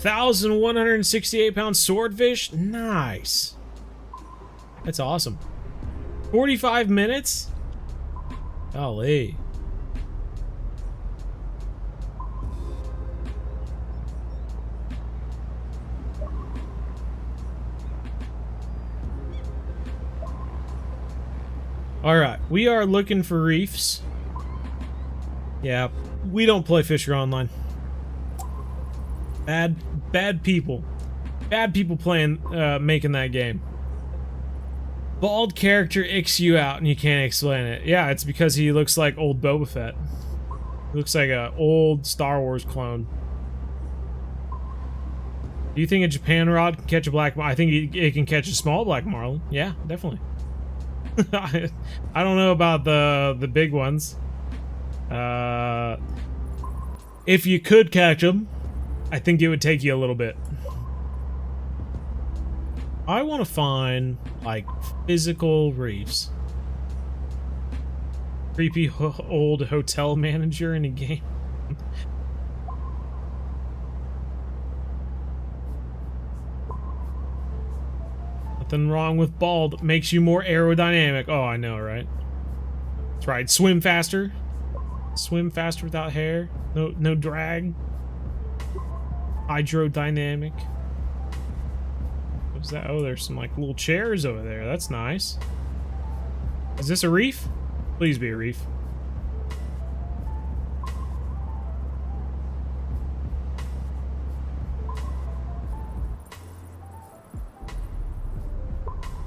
1,168 pound swordfish. Nice. That's awesome. 45 minutes? Golly. Alright, we are looking for reefs. Yeah, we don't play Fisher Online. Bad people. Bad people playing, making that game. Bald character icks you out and you can't explain it. Yeah, it's because he looks like old Boba Fett. He looks like an old Star Wars clone. Do you think a Japan rod can catch a black marlin? I think it can catch a small black marlin. Yeah, definitely. I don't know about the big ones. If you could catch them, I think it would take you a little bit. I want to find like physical reefs. Creepy old hotel manager in a game. Nothing wrong with bald. Makes you more aerodynamic. Oh, I know, right? That's right. Swim faster. Swim faster without hair. No drag. Hydrodynamic. What's that? Oh, there's some like little chairs over there. That's nice. Is this a reef? Please be a reef.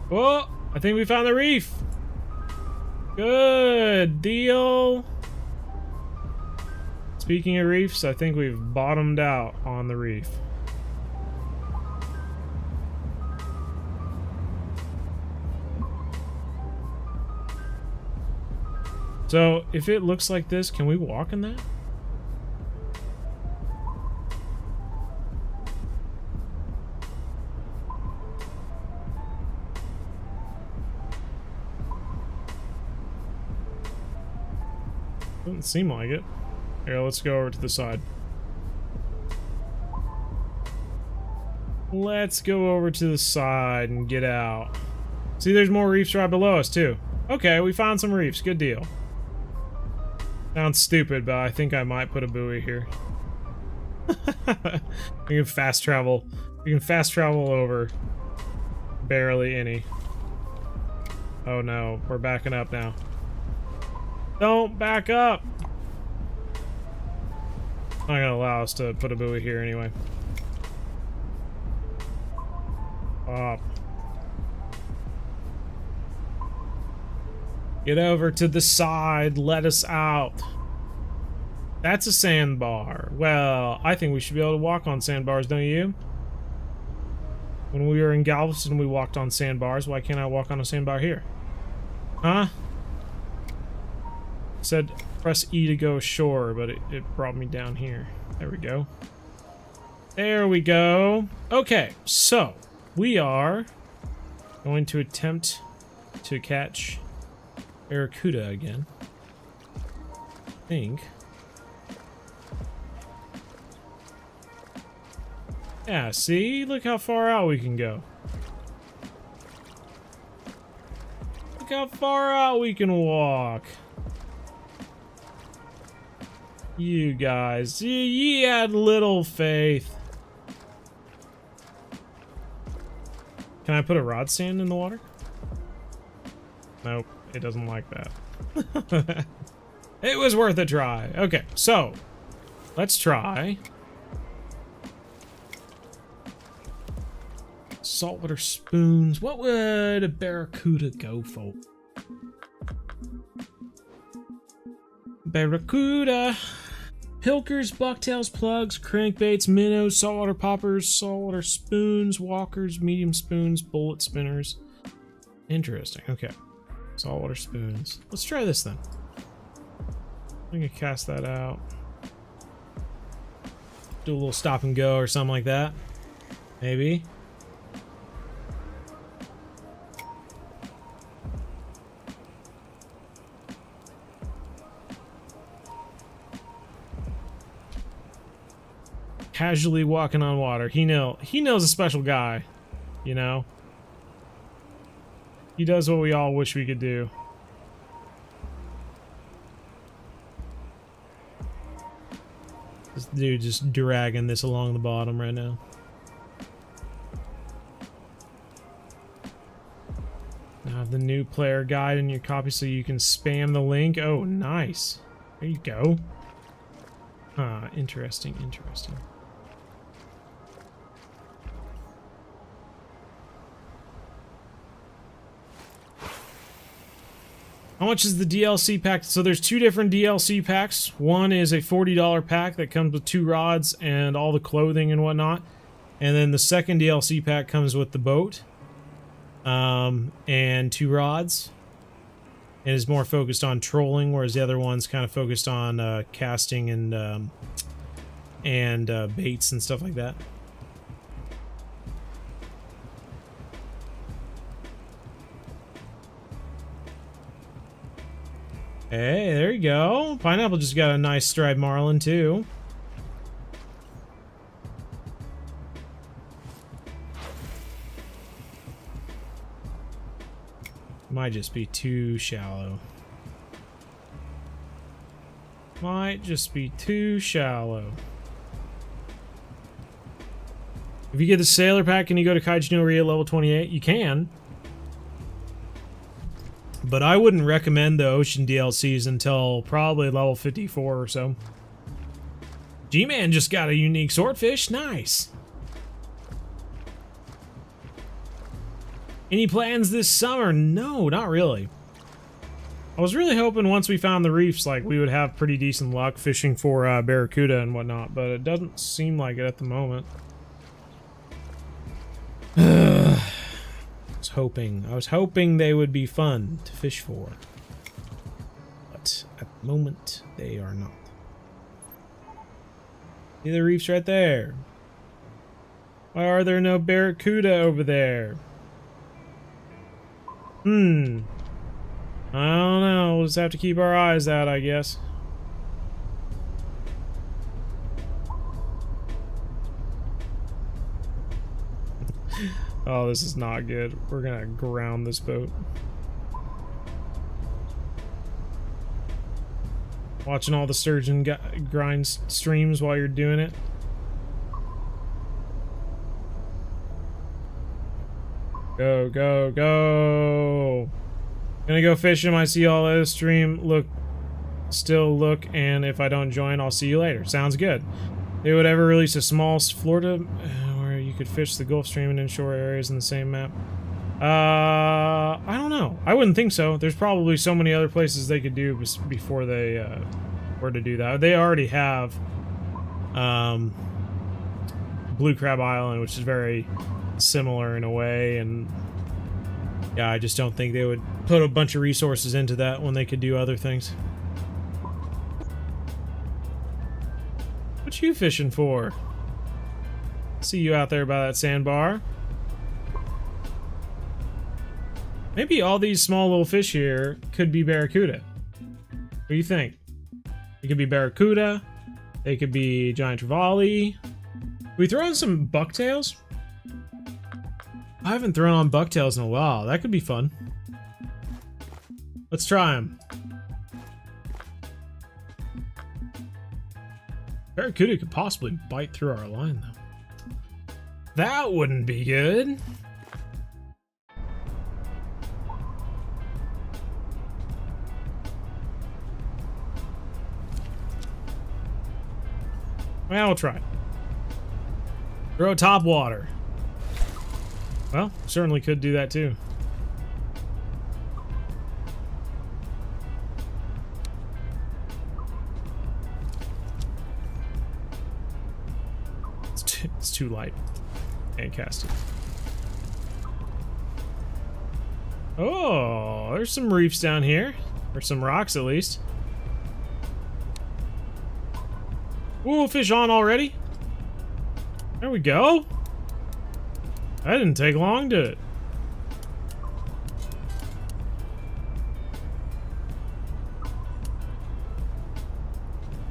Oh, I think we found the reef. Good deal. Speaking of reefs, I think we've bottomed out on the reef. So, if it looks like this, can we walk in that? Doesn't seem like it. Here, let's go over to the side. Let's go over to the side and get out. See, there's more reefs right below us, too. Okay, we found some reefs. Good deal. Sounds stupid, but I think I might put a buoy here. We can fast travel. We can fast travel over. Barely any. Oh no, we're backing up now. Don't back up! Not gonna allow us to put a buoy here anyway. Stop. Get over to the side, let us out. That's a sandbar. Well, I think we should be able to walk on sandbars, don't you? When we were in Galveston, we walked on sandbars. Why can't I walk on a sandbar here? Huh? It said press E to go ashore, but it brought me down here. There we go. There we go. Okay, so we are going to attempt to catch Barracuda again. I think. Yeah, see? Look how far out we can go. Look how far out we can walk. You guys, ye had little faith. Can I put a rod stand in the water? Nope. It doesn't like that. It was worth a try. Okay, so let's try saltwater spoons. What would a barracuda go for? Barracuda, pilkers, bucktails, plugs, crankbaits, minnows, saltwater poppers, saltwater spoons, walkers, medium spoons, bullet spinners. Interesting. Okay. Saltwater spoons. Let's try this then. I'm gonna cast that out. Do a little stop and go or something like that. Maybe. Casually walking on water. He knows a special guy, you know? He does what we all wish we could do. This dude just dragging this along the bottom right now. Now have the new player guide in your copy so you can spam the link. Oh, nice. There you go. Huh, interesting, interesting. How much is the DLC pack? So there's two different DLC packs. One is a $40 pack that comes with 2 rods and all the clothing and whatnot. And then the second DLC pack comes with the boat and 2 rods. And is more focused on trolling, whereas the other one's kind of focused on casting and baits and stuff like that. Hey, there you go. Pineapple just got a nice striped marlin, too. Might just be too shallow. Might just be too shallow. If you get the sailor pack, can you go to Kaiji no Ri at level 28? You can. But I wouldn't recommend the ocean DLCs until probably level 54 or so. G-Man just got a unique swordfish. Nice. Any plans this summer? No, not really. I was really hoping once we found the reefs, like, we would have pretty decent luck fishing for barracuda and whatnot, but it doesn't seem like it at the moment. I was hoping they would be fun to fish for. But at the moment, they are not. See the reefs right there. Why are there no barracuda over there? I don't know. We'll just have to keep our eyes out, I guess. Oh, this is not good. We're gonna ground this boat. Watching all the sturgeon grind streams while you're doing it. Go, go, go. Gonna go fishing. I see all this stream. Still look, and if I don't join, I'll see you later. Sounds good. They would ever release a small Florida where you could fish the Gulf Stream and inshore areas in the same map? I don't know. I wouldn't think so. There's probably so many other places they could do before they were to do that. They already have Blue Crab Island, which is very similar in a way, and yeah, I just don't think they would put a bunch of resources into that when they could do other things. What you fishing for? See you out there by that sandbar. Maybe all these small little fish here could be barracuda. What do you think? It could be barracuda. They could be giant trevally. We throw in some bucktails? I haven't thrown on bucktails in a while. That could be fun. Let's try them. Barracuda could possibly bite through our line, though. That wouldn't be good. Well, we'll try it. Throw top water. Well, certainly could do that too. It's too light. Can't cast it. Oh, there's some reefs down here. Or some rocks at least. Ooh, fish on already? There we go. That didn't take long, did it?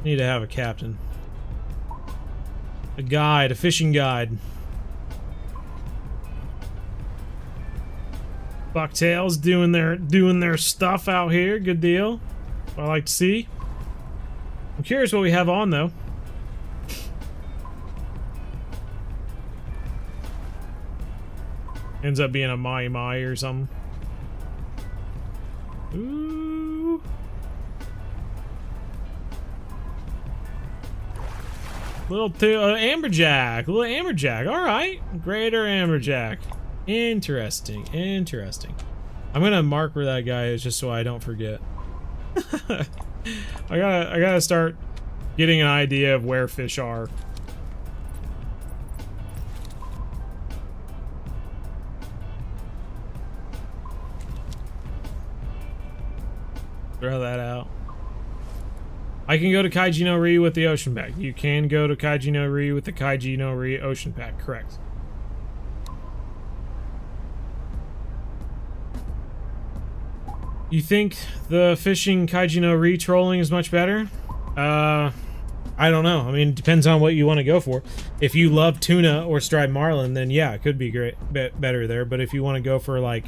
Need to have a captain. A guide, a fishing guide. Bucktails doing their stuff out here. Good deal. I like to see. I'm curious what we have on though. Ends up being a mai or something. Ooh. Little amberjack. Little amberjack. All right. Greater amberjack. Interesting. Interesting. I'm gonna mark where that guy is just so I don't forget. I gotta start getting an idea of where fish are. Throw that out. I can go to Kaiji no Ri with the ocean pack. You can go to Kaiji no Ri with the Kaiji no Ri ocean pack, correct. You think the fishing Kaiji no Ri trolling is much better? I don't know. I mean, it depends on what you want to go for. If you love tuna or striped marlin, then yeah, it could be great, better there. But if you want to go for like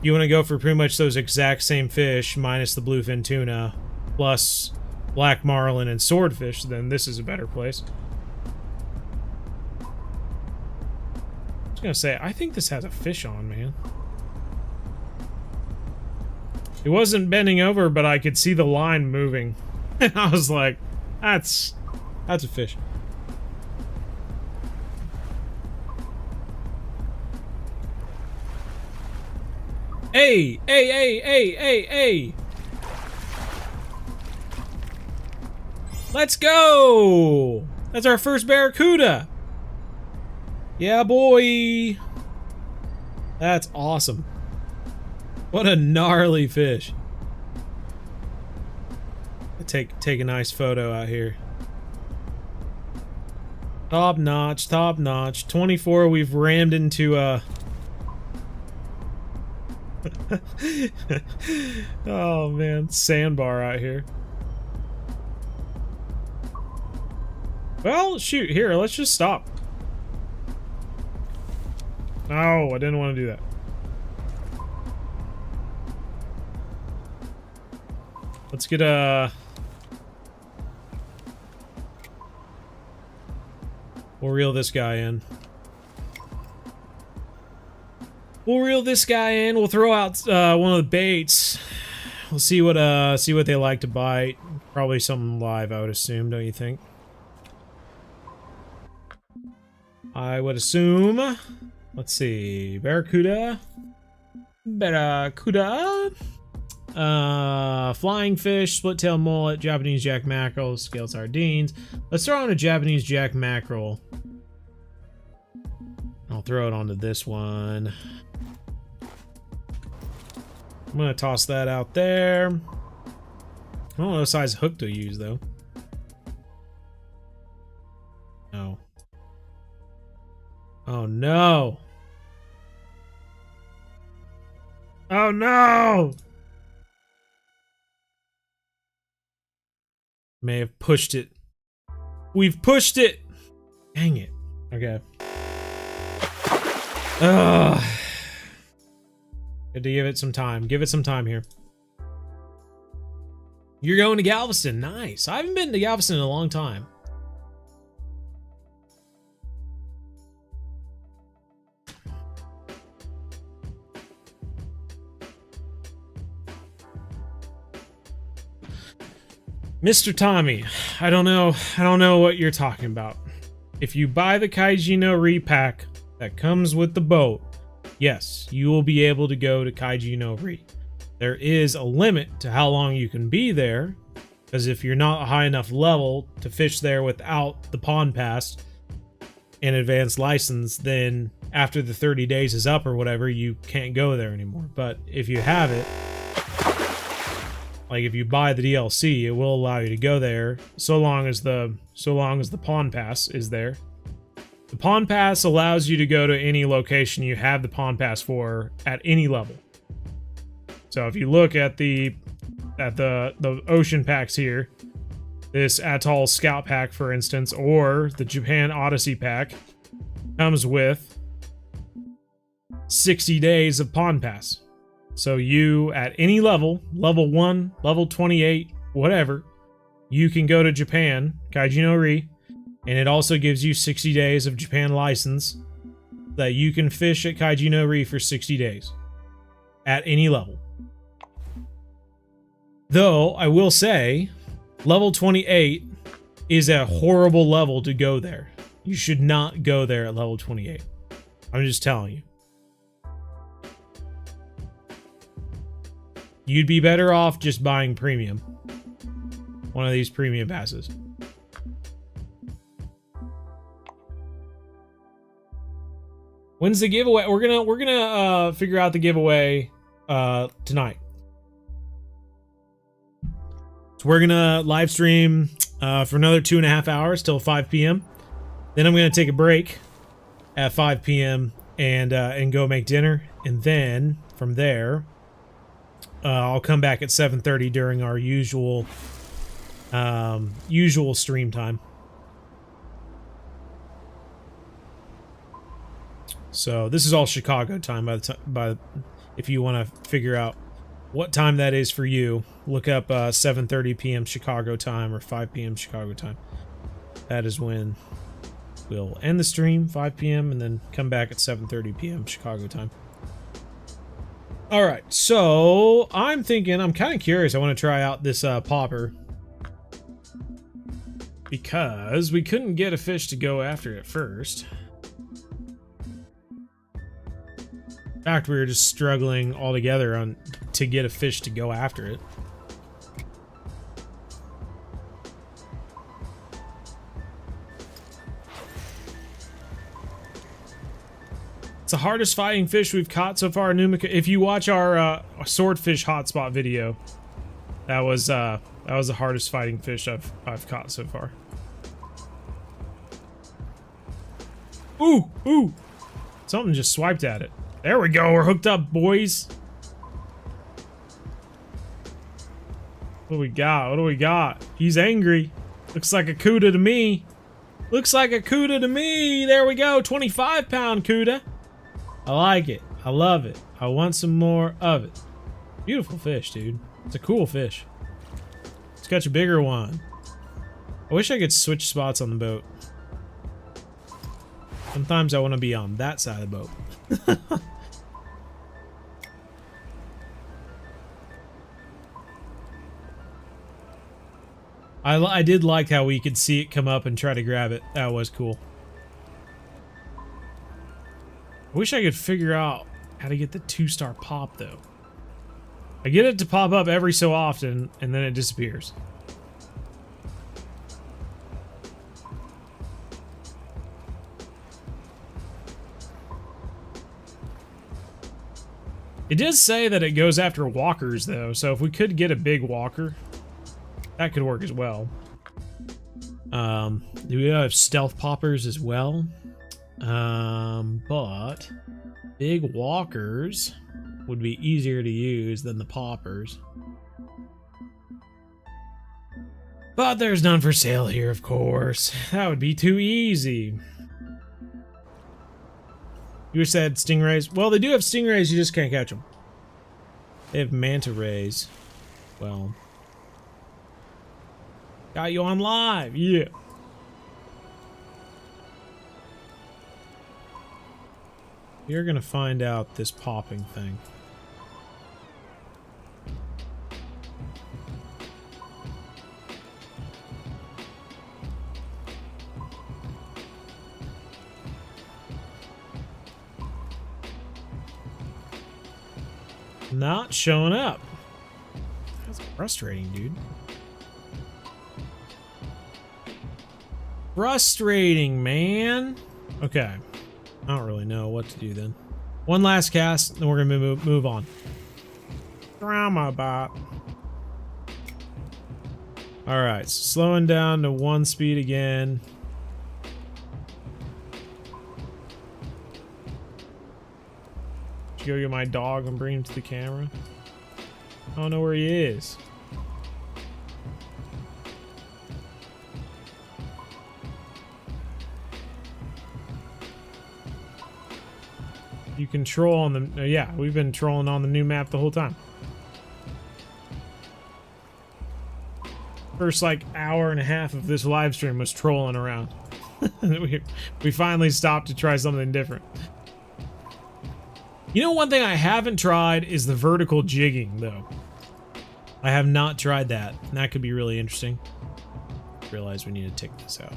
you want to go for pretty much those exact same fish minus the bluefin tuna plus black marlin and swordfish, then this is a better place. I was gonna say, I think this has a fish on, man. It wasn't bending over, but I could see the line moving. And I was like, that's a fish. Hey, hey, hey, hey, hey, hey. Let's go! That's our first barracuda. Yeah, boy. That's awesome. What a gnarly fish. Take a nice photo out here. Top notch, top notch. 24, we've rammed into oh man, sandbar out here. Well, shoot, here, let's just stop. No, I didn't want to do that. Let's get we'll reel this guy in. We'll reel this guy in. We'll throw out one of the baits. We'll see what they like to bite. Probably something live, I would assume, don't you think? I would assume. Let's see. Barracuda. Barracuda. Flying fish, split-tail mullet, Japanese jack mackerel, scaled sardines. Let's throw on a Japanese jack mackerel. I'll throw it onto this one. I'm gonna toss that out there. I don't know what size hook to use though. No. Oh no. Oh no! May have pushed it. We've pushed it! Dang it. Okay. Ugh. Good to give it some time. Give it some time here. You're going to Galveston. Nice. I haven't been to Galveston in a long time. Mr. Tommy, I don't know what you're talking about. If you buy the Kaiji no repack that comes with the boat, yes, you will be able to go to Kaiji no Ri. There is a limit to how long you can be there, because if you're not a high enough level to fish there without the pond pass and advanced license, then after the 30 days is up or whatever, you can't go there anymore. But if you have it, like if you buy the DLC, it will allow you to go there so long as the pond pass is there. The pond pass allows you to go to any location you have the pond pass for at any level. So if you look at the ocean packs here, this Atoll Scout pack, for instance, or the Japan Odyssey pack, comes with 60 days of pond pass. So you, at any level, level 1, level 28, whatever, you can go to Japan, Kaiji no Ri, and it also gives you 60 days of Japan license that you can fish at Kaiji no Ri for 60 days. At any level. Though, I will say, level 28 is a horrible level to go there. You should not go there at level 28. I'm just telling you. You'd be better off just buying premium. One of these premium passes. When's the giveaway? We're gonna figure out the giveaway tonight. So we're gonna live stream for another 2.5 hours till 5 p.m. Then I'm gonna take a break at 5 p.m. and go make dinner, and then from there I'll come back at 7:30 during our usual stream time. So this is all Chicago time by if you want to figure out what time that is for you, look up 7:30 p.m. Chicago time or 5 p.m. Chicago time. That is when we'll end the stream, 5 p.m., and then come back at 7:30 p.m. Chicago time. Alright, so I'm thinking, I'm kind of curious. I want to try out this popper. Because we couldn't get a fish to go after it first. In fact, we were just struggling altogether to get a fish to go after it. It's the hardest fighting fish we've caught so far, Nooma. If you watch our swordfish hotspot video, that was the hardest fighting fish I've caught so far. Ooh, ooh! Something just swiped at it. There we go. We're hooked up, boys. What do we got? What do we got? He's angry. Looks like a Kuda to me. Looks like a Kuda to me. There we go. 25-pound Kuda. I like it. I love it. I want some more of it. Beautiful fish, dude. It's a cool fish. Let's catch a bigger one. I wish I could switch spots on the boat. Sometimes I want to be on that side of the boat. I did like how we could see it come up and try to grab it. That was cool. I wish I could figure out how to get the 2-star pop, though. I get it to pop up every so often, and then it disappears. It does say that it goes after walkers, though, so if we could get a big walker, that could work as well. Do we have stealth poppers as well? But big walkers would be easier to use than the poppers. But there's none for sale here, of course. That would be too easy. You said stingrays? Well, they do have stingrays, you just can't catch them. They have manta rays. Well. Got you on live, yeah. You're gonna find out this popping thing. Not showing up. That's frustrating, dude. Frustrating, man. Okay. I don't really know what to do then. One last cast, then we're gonna move on. Drama bot. Alright, so slowing down to 1 speed again. Should go get my dog and bring him to the camera. I don't know where he is. You can troll on the... yeah, we've been trolling on the new map the whole time. First, like, hour and a half of this live stream was trolling around. we finally stopped to try something different. You know, one thing I haven't tried is the vertical jigging, though. I have not tried that, and that could be really interesting. Realize we need to take this out.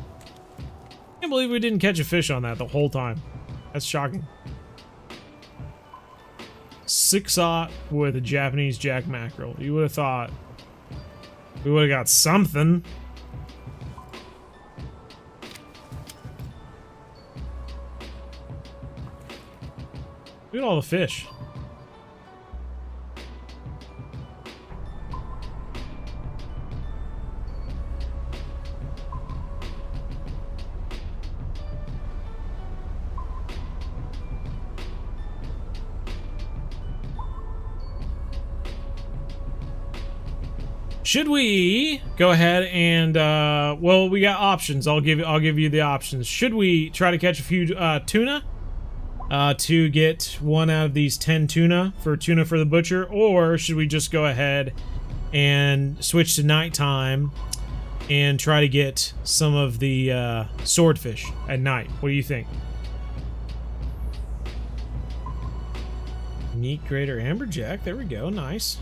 Can't believe we didn't catch a fish on that the whole time. That's shocking. 6-aught with a Japanese jack mackerel. You would have thought we would have got something. Look at all the fish. Should we go ahead and well, we got options. I'll give you the options. Should we try to catch a few tuna? to get one out of these 10 tuna for the butcher, or should we just go ahead and switch to nighttime and try to get some of the swordfish at night? What do you think? Meat grater amberjack, there we go, nice.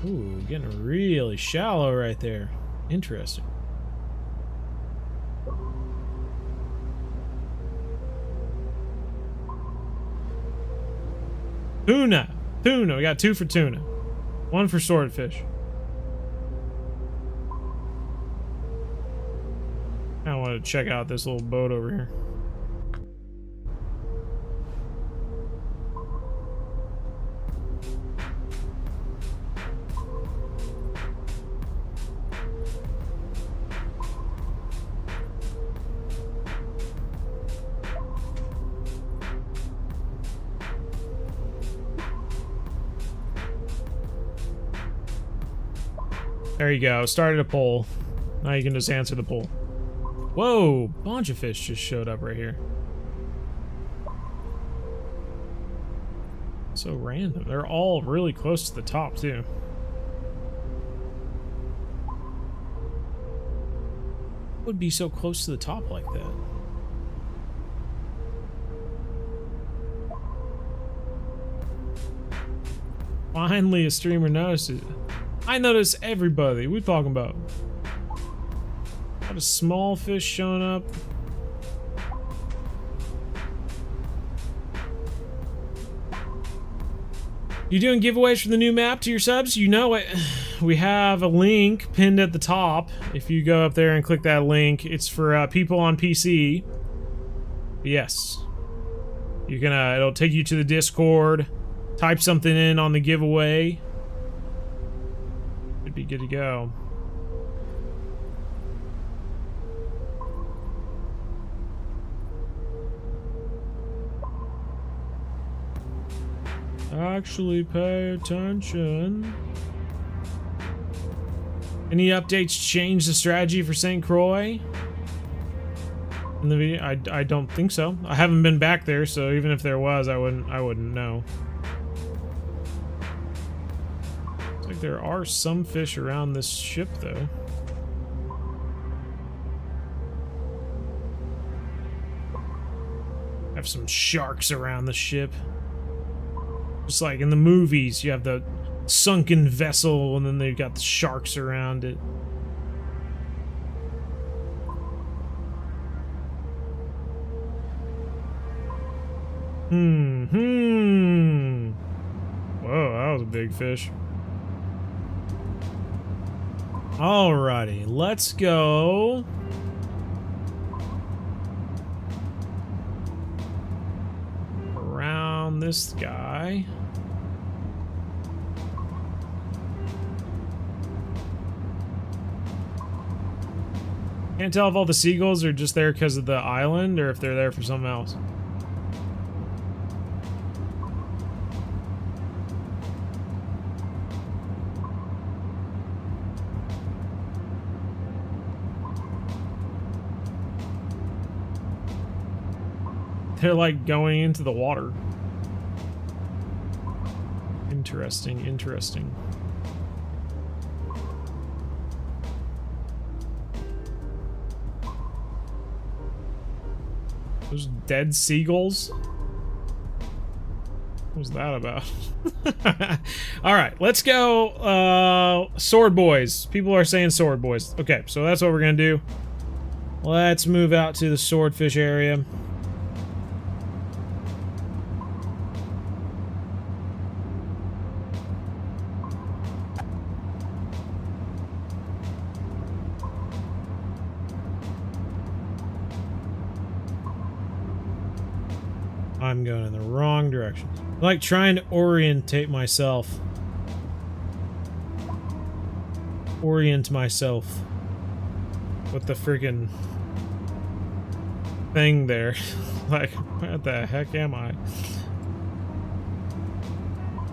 Ooh, getting really shallow right there. Interesting. Tuna! Tuna! We got 2 for tuna. 1 for swordfish. I want to check out this little boat over here. There you go. Started a poll. Now you can just answer the poll. Whoa! Bunch of fish just showed up right here. So random. They're all really close to the top, too. Would be so close to the top like that? Finally, a streamer noticed it. I notice everybody. What are we talking about? A lot of small fish showing up. You doing giveaways for the new map to your subs? You know it. We have a link pinned at the top. If you go up there and click that link, it's for people on PC. Yes. You can, it'll take you to the Discord. Type something in on the giveaway. Be good to go. Actually pay attention. Any updates change the strategy for St. Croix? In the video? I don't think so. I haven't been back there, so even if there was, I wouldn't know. There are some fish around this ship, though. Have some sharks around the ship. Just like in the movies, you have the sunken vessel, and then they've got the sharks around it. Whoa, that was a big fish. Alrighty, let's go. Around this guy. Can't tell if all the seagulls are just there because of the island or if they're there for something else. They're like going into the water. Interesting, interesting. Those dead seagulls? What was that about? Alright, let's go. Sword boys. People are saying sword boys. Okay, so that's what we're gonna do. Let's move out to the swordfish area. I'm going in the wrong direction. I'm like trying to orientate myself. Orient myself with the freaking thing there. Like, what the heck am I?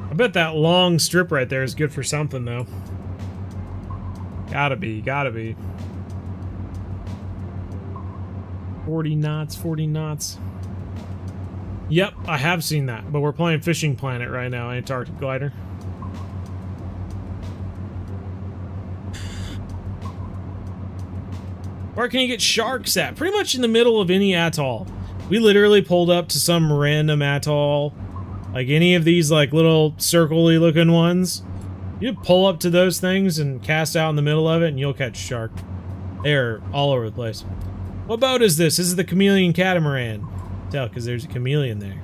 I bet that long strip right there is good for something, though. Gotta be, gotta be. 40 knots, 40 knots. Yep, I have seen that, but we're playing Fishing Planet right now, Antarctic Glider. Where can you get sharks at? Pretty much in the middle of any atoll. We literally pulled up to some random atoll, like any of these like little circle-y looking ones. You pull up to those things and cast out in the middle of it and you'll catch a shark. They're all over the place. What boat is this? This is the Chameleon Catamaran. Tell, because there's a chameleon there.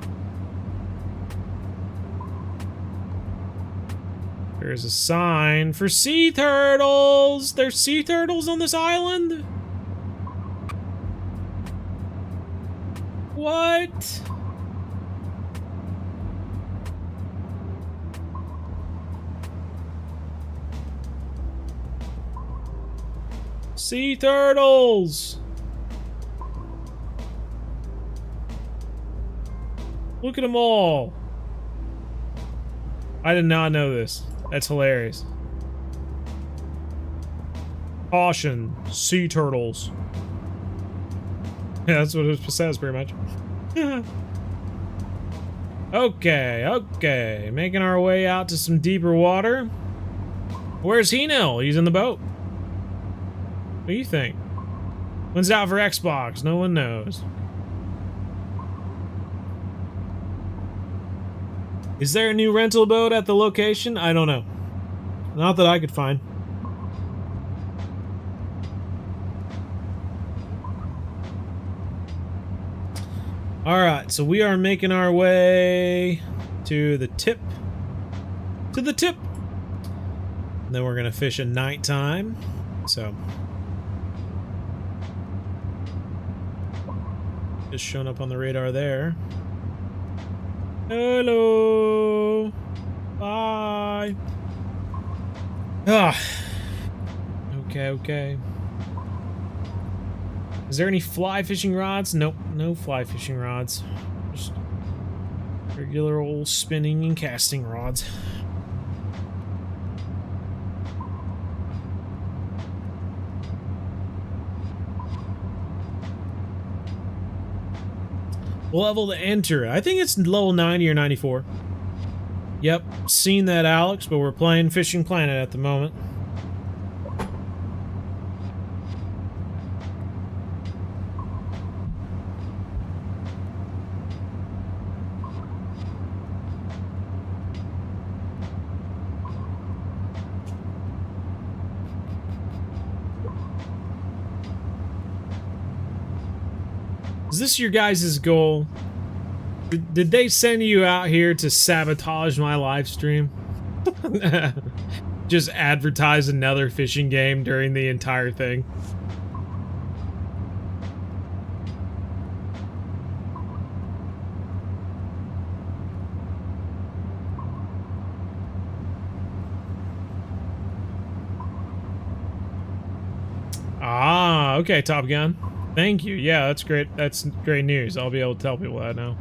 There's a sign for sea turtles. There's sea turtles on this island? What? Sea turtles! Look at them all! I did not know this. That's hilarious. Caution, sea turtles. Yeah, that's what it says pretty much. Okay. Making our way out to some deeper water. Where's Hino? He's in the boat. What do you think? When's it out for Xbox? No one knows. Is there a new rental boat at the location? I don't know. Not that I could find. Alright, so we are making our way to the tip. To the tip! And then we're gonna fish at nighttime. So. Just showing up on the radar there. Hello! Bye! Ah. Okay. Is there any fly fishing rods? Nope, no fly fishing rods. Just regular old spinning and casting rods. Level to enter. I think it's level 90 or 94. Yep, seen that, Alex, but we're playing Fishing Planet at the moment. Is this your guys' goal? Did they send you out here to sabotage my live stream? Just advertise another fishing game during the entire thing. Ah, okay, Top Gun. Thank you. Yeah, that's great. That's great news. I'll be able to tell people that now.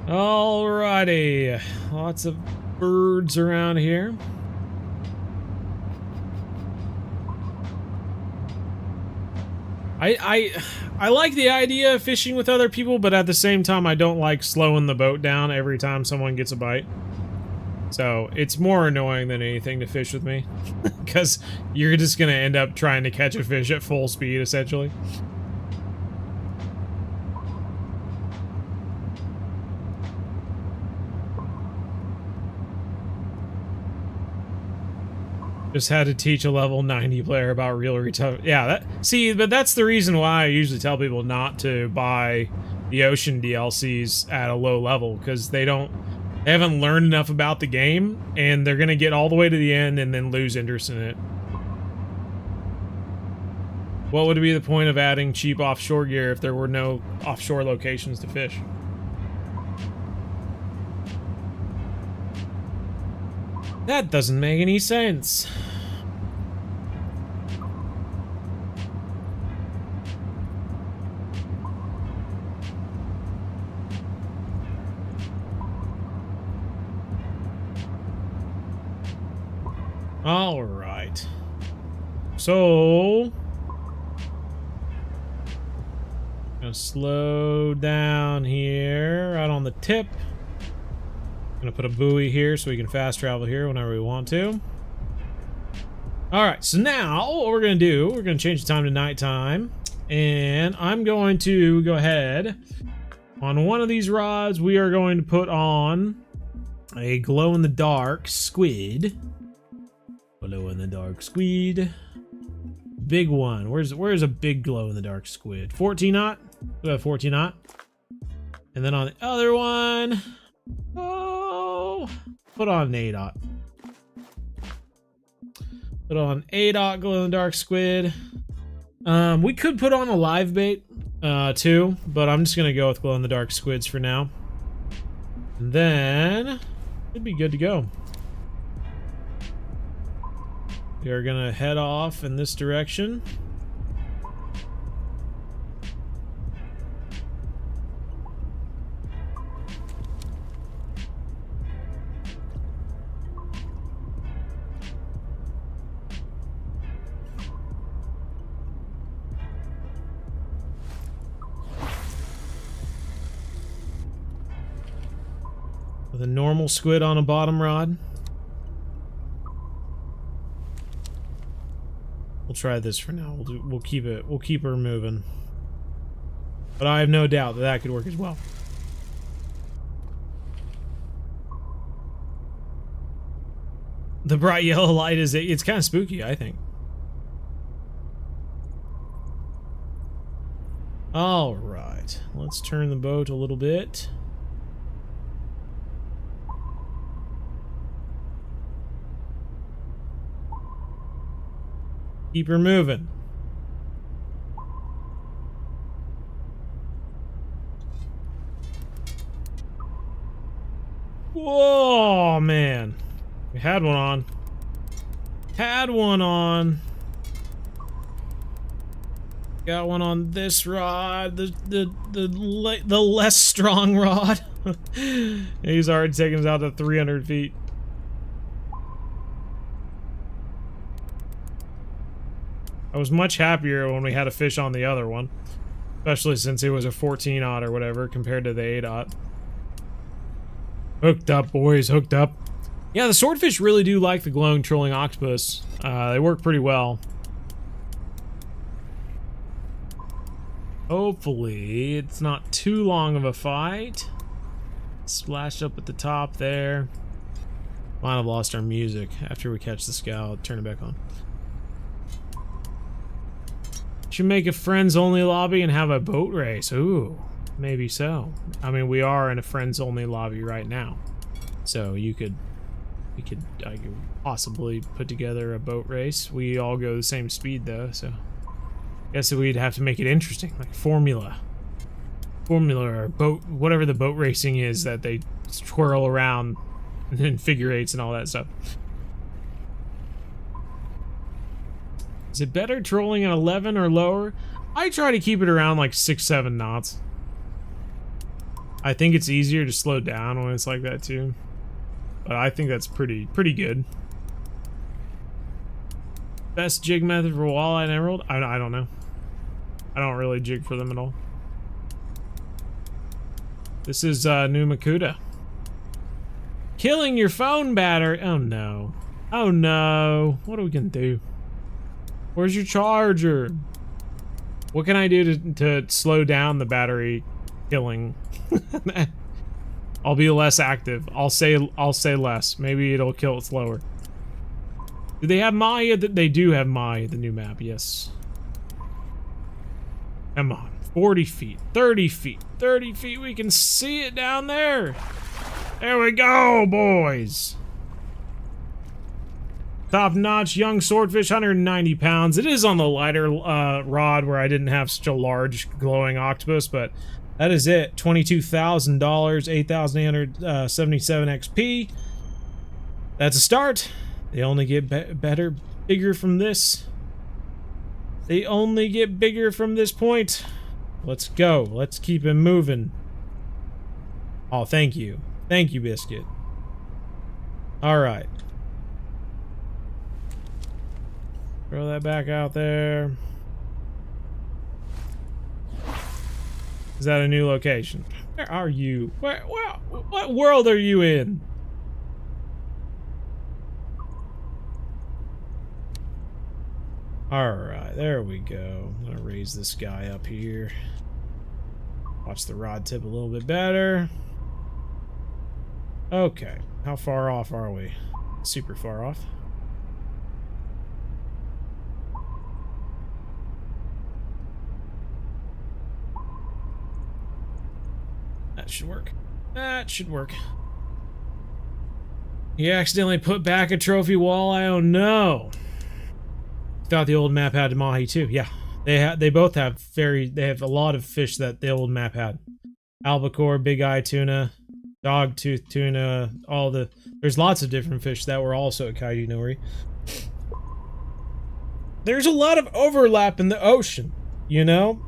Alrighty. Lots of birds around here. I like the idea of fishing with other people, but at the same time I don't like slowing the boat down every time someone gets a bite. So, it's more annoying than anything to fish with me. Because you're just going to end up trying to catch a fish at full speed, essentially. Just had to teach a level 90 player about real retail. Yeah, but that's the reason why I usually tell people not to buy the Ocean DLCs at a low level. Because they haven't learned enough about the game, and they're gonna get all the way to the end and then lose interest in it. What would be the point of adding cheap offshore gear if there were no offshore locations to fish? That doesn't make any sense. All right. So gonna slow down here, right on the tip. Gonna put a buoy here so we can fast travel here whenever we want to. Alright, so now what we're gonna do, we're gonna change the time to nighttime. And I'm going to go ahead. On one of these rods, we are going to put on a glow-in-the-dark squid. Glow-in-the-dark squid. Big one. Where's a big glow-in-the-dark squid? 14-aught? We have 14-aught. And then on the other one, oh, put on an 8-aught. Put on 8-aught glow-in-the-dark squid. We could put on a live bait too, but I'm just gonna go with glow-in-the-dark squids for now. And then it'd be good to go. We are gonna head off in this direction. With a normal squid on a bottom rod. We'll try this for now. We'll keep her moving. But I have no doubt that that could work as well. The bright yellow light it's kind of spooky, I think. All right, let's turn the boat a little bit. Keep her moving. Whoa, man. We had one on. Had one on. Got one on this rod. The less strong rod. He's already taking us out to 300 feet. I was much happier when we had a fish on the other one, especially since it was a 14-aught or whatever compared to the 8-aught. Hooked up, boys, hooked up. Yeah, the swordfish really do like the glowing trolling octopus. They work pretty well. Hopefully, it's not too long of a fight. Splash up at the top there. Might have lost our music after we catch the scout. Turn it back on. Should make a friends only lobby and have a boat race. Ooh, maybe so. I mean, we are in a friends only lobby right now, so we could possibly put together a boat race. We all go the same speed though, so I guess we'd have to make it interesting, like formula or boat, whatever the boat racing is that they twirl around in figure eights and all that stuff. Is it better trolling at 11 or lower? I try to keep it around like 6-7 knots. I think it's easier to slow down when it's like that too. But I think that's pretty good. Best jig method for walleye and emerald? I don't know. I don't really jig for them at all. This is Nooma Kuda. Killing your phone battery. Oh no. Oh no. What are we gonna do? Where's your charger? What can I do to slow down the battery killing? I'll be less active. I'll say less. Maybe it'll kill it slower. Do they have Maya? They do have Maya, the new map, yes. Come on. 40 feet, 30 feet, 30 feet. We can see it down there. There we go, boys. Top notch young swordfish, 190 pounds. It is on the lighter rod where I didn't have such a large glowing octopus, but that is it. $22,000, 8,877 XP. That's a start. They only get bigger from this. They only get bigger from this point. Let's go. Let's keep it moving. Oh, thank you. Thank you, Biscuit. All right. Throw that back out there. Is that a new location? Where are you? What world are you in? Alright, there we go. I'm gonna raise this guy up here. Watch the rod tip a little bit better. Okay, how far off are we? Super far off. That should work. That should work. You accidentally put back a trophy walleye? Oh no! Thought the old map had mahi too. Yeah, they both have they have a lot of fish that the old map had. Albacore, big eye tuna, dogtooth tuna, there's lots of different fish that were also at Kaiju Nori. There's a lot of overlap in the ocean, you know?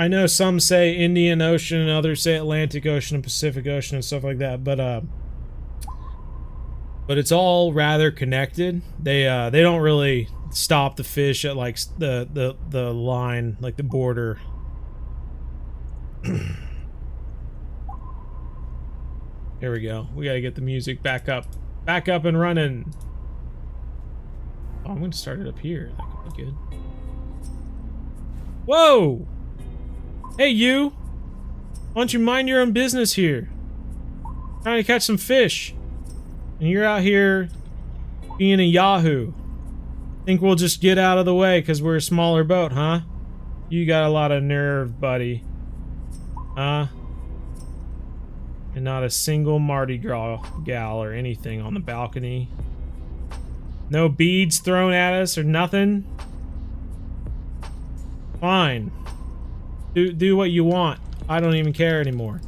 I know some say Indian Ocean and others say Atlantic Ocean and Pacific Ocean and stuff like that, but it's all rather connected. They don't really stop the fish at like the line, like the border. Here we go. We gotta get the music back up and running. Oh, I'm gonna start it up here. That could be good. Whoa! Hey, you! Why don't you mind your own business here? Trying to catch some fish. And you're out here being a yahoo. Think we'll just get out of the way because we're a smaller boat, huh? You got a lot of nerve, buddy. Huh? And not a single Mardi Gras gal or anything on the balcony. No beads thrown at us or nothing? Fine. Do what you want. I don't even care anymore.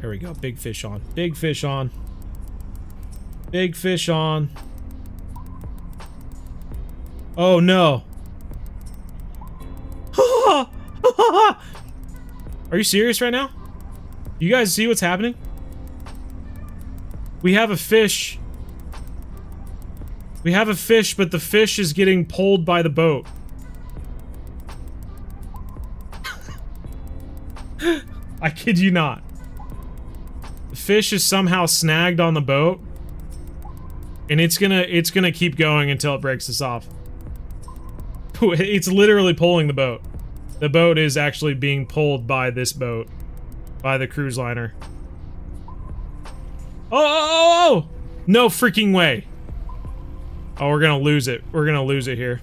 Here we go. Big fish on. Big fish on. Big fish on. Oh no. Are you serious right now? You guys see what's happening? We have a fish. We have a fish, but the fish is getting pulled by the boat. I kid you not. The fish is somehow snagged on the boat. And it's gonna keep going until it breaks us off. It's literally pulling the boat. The boat is actually being pulled by this boat. By the cruise liner. Oh! No freaking way. Oh, we're gonna lose it. We're gonna lose it here.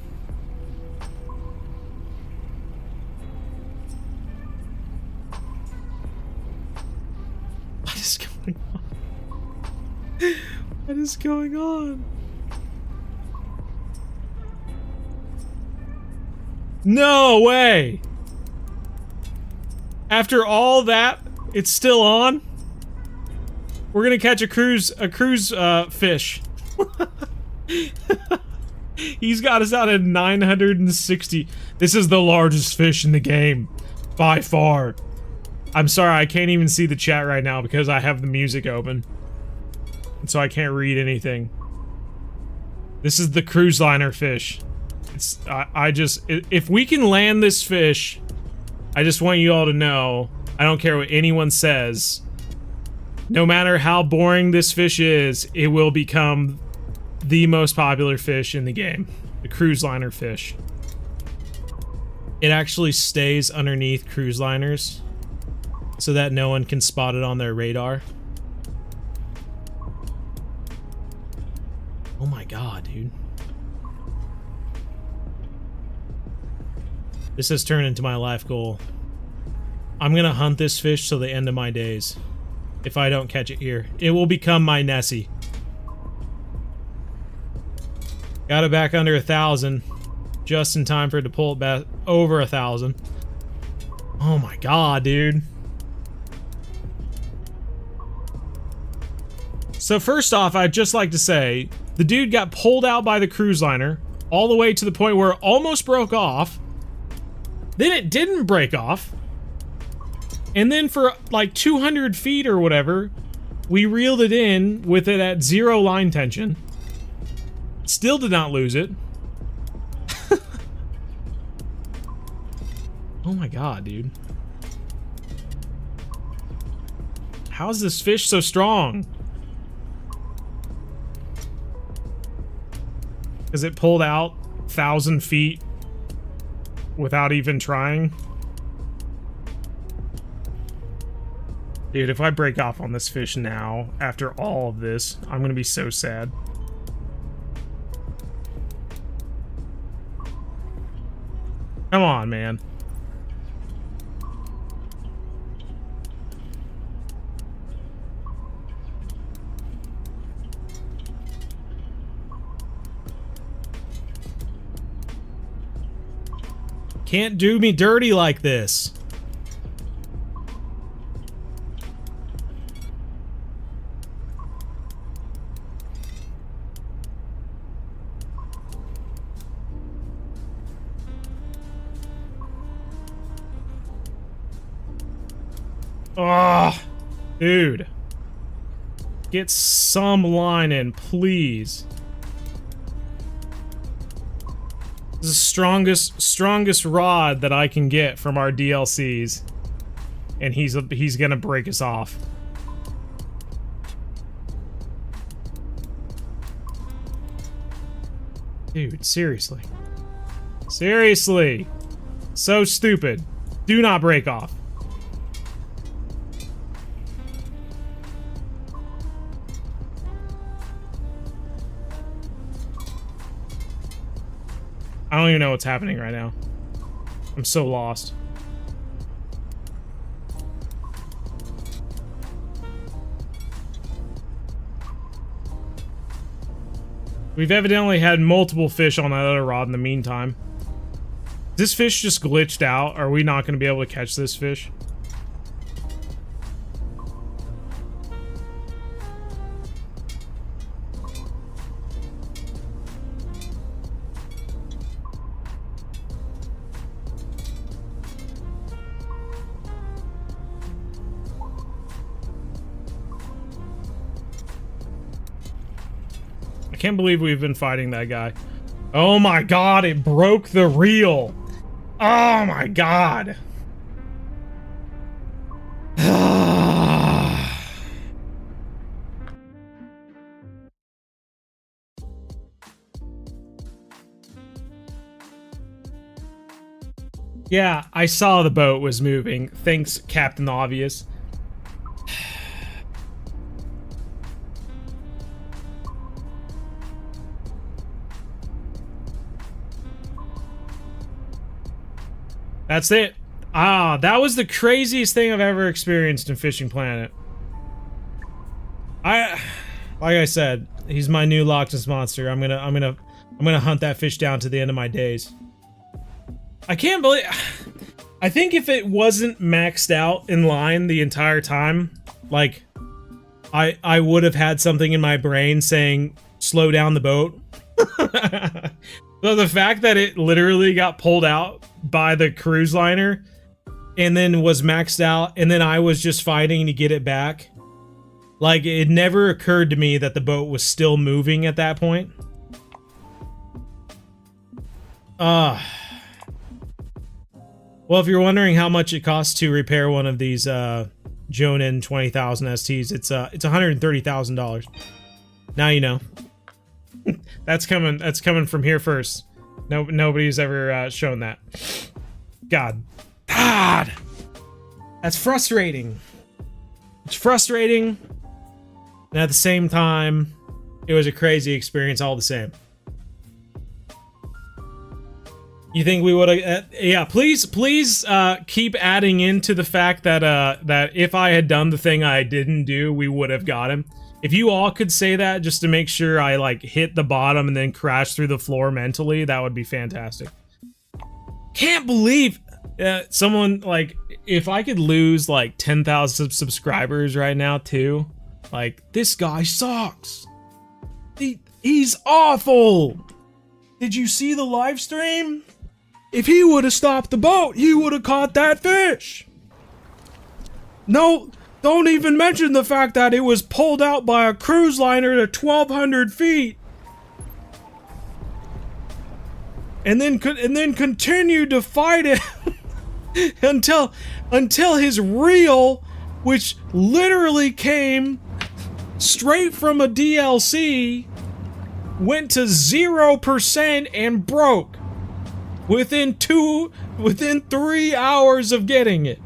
What is going on? What is going on? No way! After all that, it's still on? We're gonna catch a cruise fish. He's got us out at 960. This is the largest fish in the game. By far. I'm sorry, I can't even see the chat right now because I have the music open. And so I can't read anything. This is the cruise liner fish. It's, if we can land this fish, I just want you all to know, I don't care what anyone says, no matter how boring this fish is, it will become the most popular fish in the game. The cruise liner fish. It actually stays underneath cruise liners so that no one can spot it on their radar. Oh my god, dude. This has turned into my life goal. I'm gonna hunt this fish till the end of my days. If I don't catch it here. It will become my Nessie. Got it back under 1,000. Just in time for it to pull it back over 1,000. Oh my god, dude. So first off, I'd just like to say, the dude got pulled out by the cruise liner, all the way to the point where it almost broke off. Then it didn't break off. And then for like 200 feet or whatever, we reeled it in with it at 0 line tension. Still did not lose it. Oh my god, dude. How's this fish so strong? Is it pulled out 1,000 feet without even trying? Dude, if I break off on this fish now, after all of this, I'm gonna be so sad. Come on, man. Can't do me dirty like this. Oh, dude. Get some line in, please. This is the strongest rod that I can get from our DLCs. And he's gonna break us off. Dude, seriously. Seriously. So stupid. Do not break off. I don't even know what's happening right now. I'm so lost. We've evidently had multiple fish on that other rod in the meantime. This fish just glitched out. Are we not going to be able to catch this fish? I can't believe we've been fighting that guy. Oh my god, it broke the reel. Oh my god. Yeah, I saw the boat was moving. Thanks, Captain Obvious. That's it. Ah, that was the craziest thing I've ever experienced in Fishing Planet. Like I said, he's my new Loch Ness monster. I'm gonna hunt that fish down to the end of my days. I can't believe. I think if it wasn't maxed out in line the entire time, like, I would have had something in my brain saying, slow down the boat. So the fact that it literally got pulled out by the cruise liner and then was maxed out and then I was just fighting to get it back. Like, it never occurred to me that the boat was still moving at that point. Well, if you're wondering how much it costs to repair one of these Jonin 20,000 STs, it's $130,000. Now you know. That's coming from here first. Nobody's ever shown that. God. That's frustrating. It's frustrating. And at the same time, it was a crazy experience all the same. You think we would have... yeah, please keep adding into the fact that that if I had done the thing I didn't do, we would have got him. If you all could say that just to make sure I, like, hit the bottom and then crash through the floor mentally, that would be fantastic. Can't believe someone, like, if I could lose, like, 10,000 subscribers right now, too. Like, this guy sucks. He's awful. Did you see the live stream? If he would have stopped the boat, he would have caught that fish. No, don't even mention the fact that it was pulled out by a cruise liner to 1,200 feet. And then continued to fight it. until his reel, which literally came straight from a DLC, went to 0% and broke within 3 hours of getting it.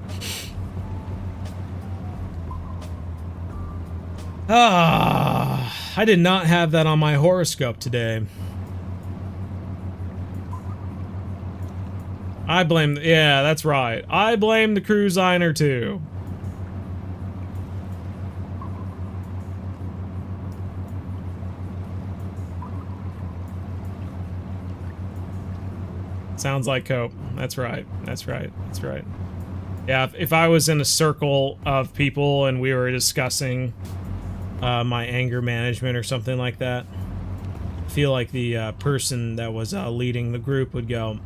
I did not have that on my horoscope today. I blame, yeah, that's right. I blame the cruise liner too. Sounds like cope. That's right. That's right. That's right. Yeah, if I was in a circle of people and we were discussing my anger management or something like that, I feel like the person that was leading the group would go,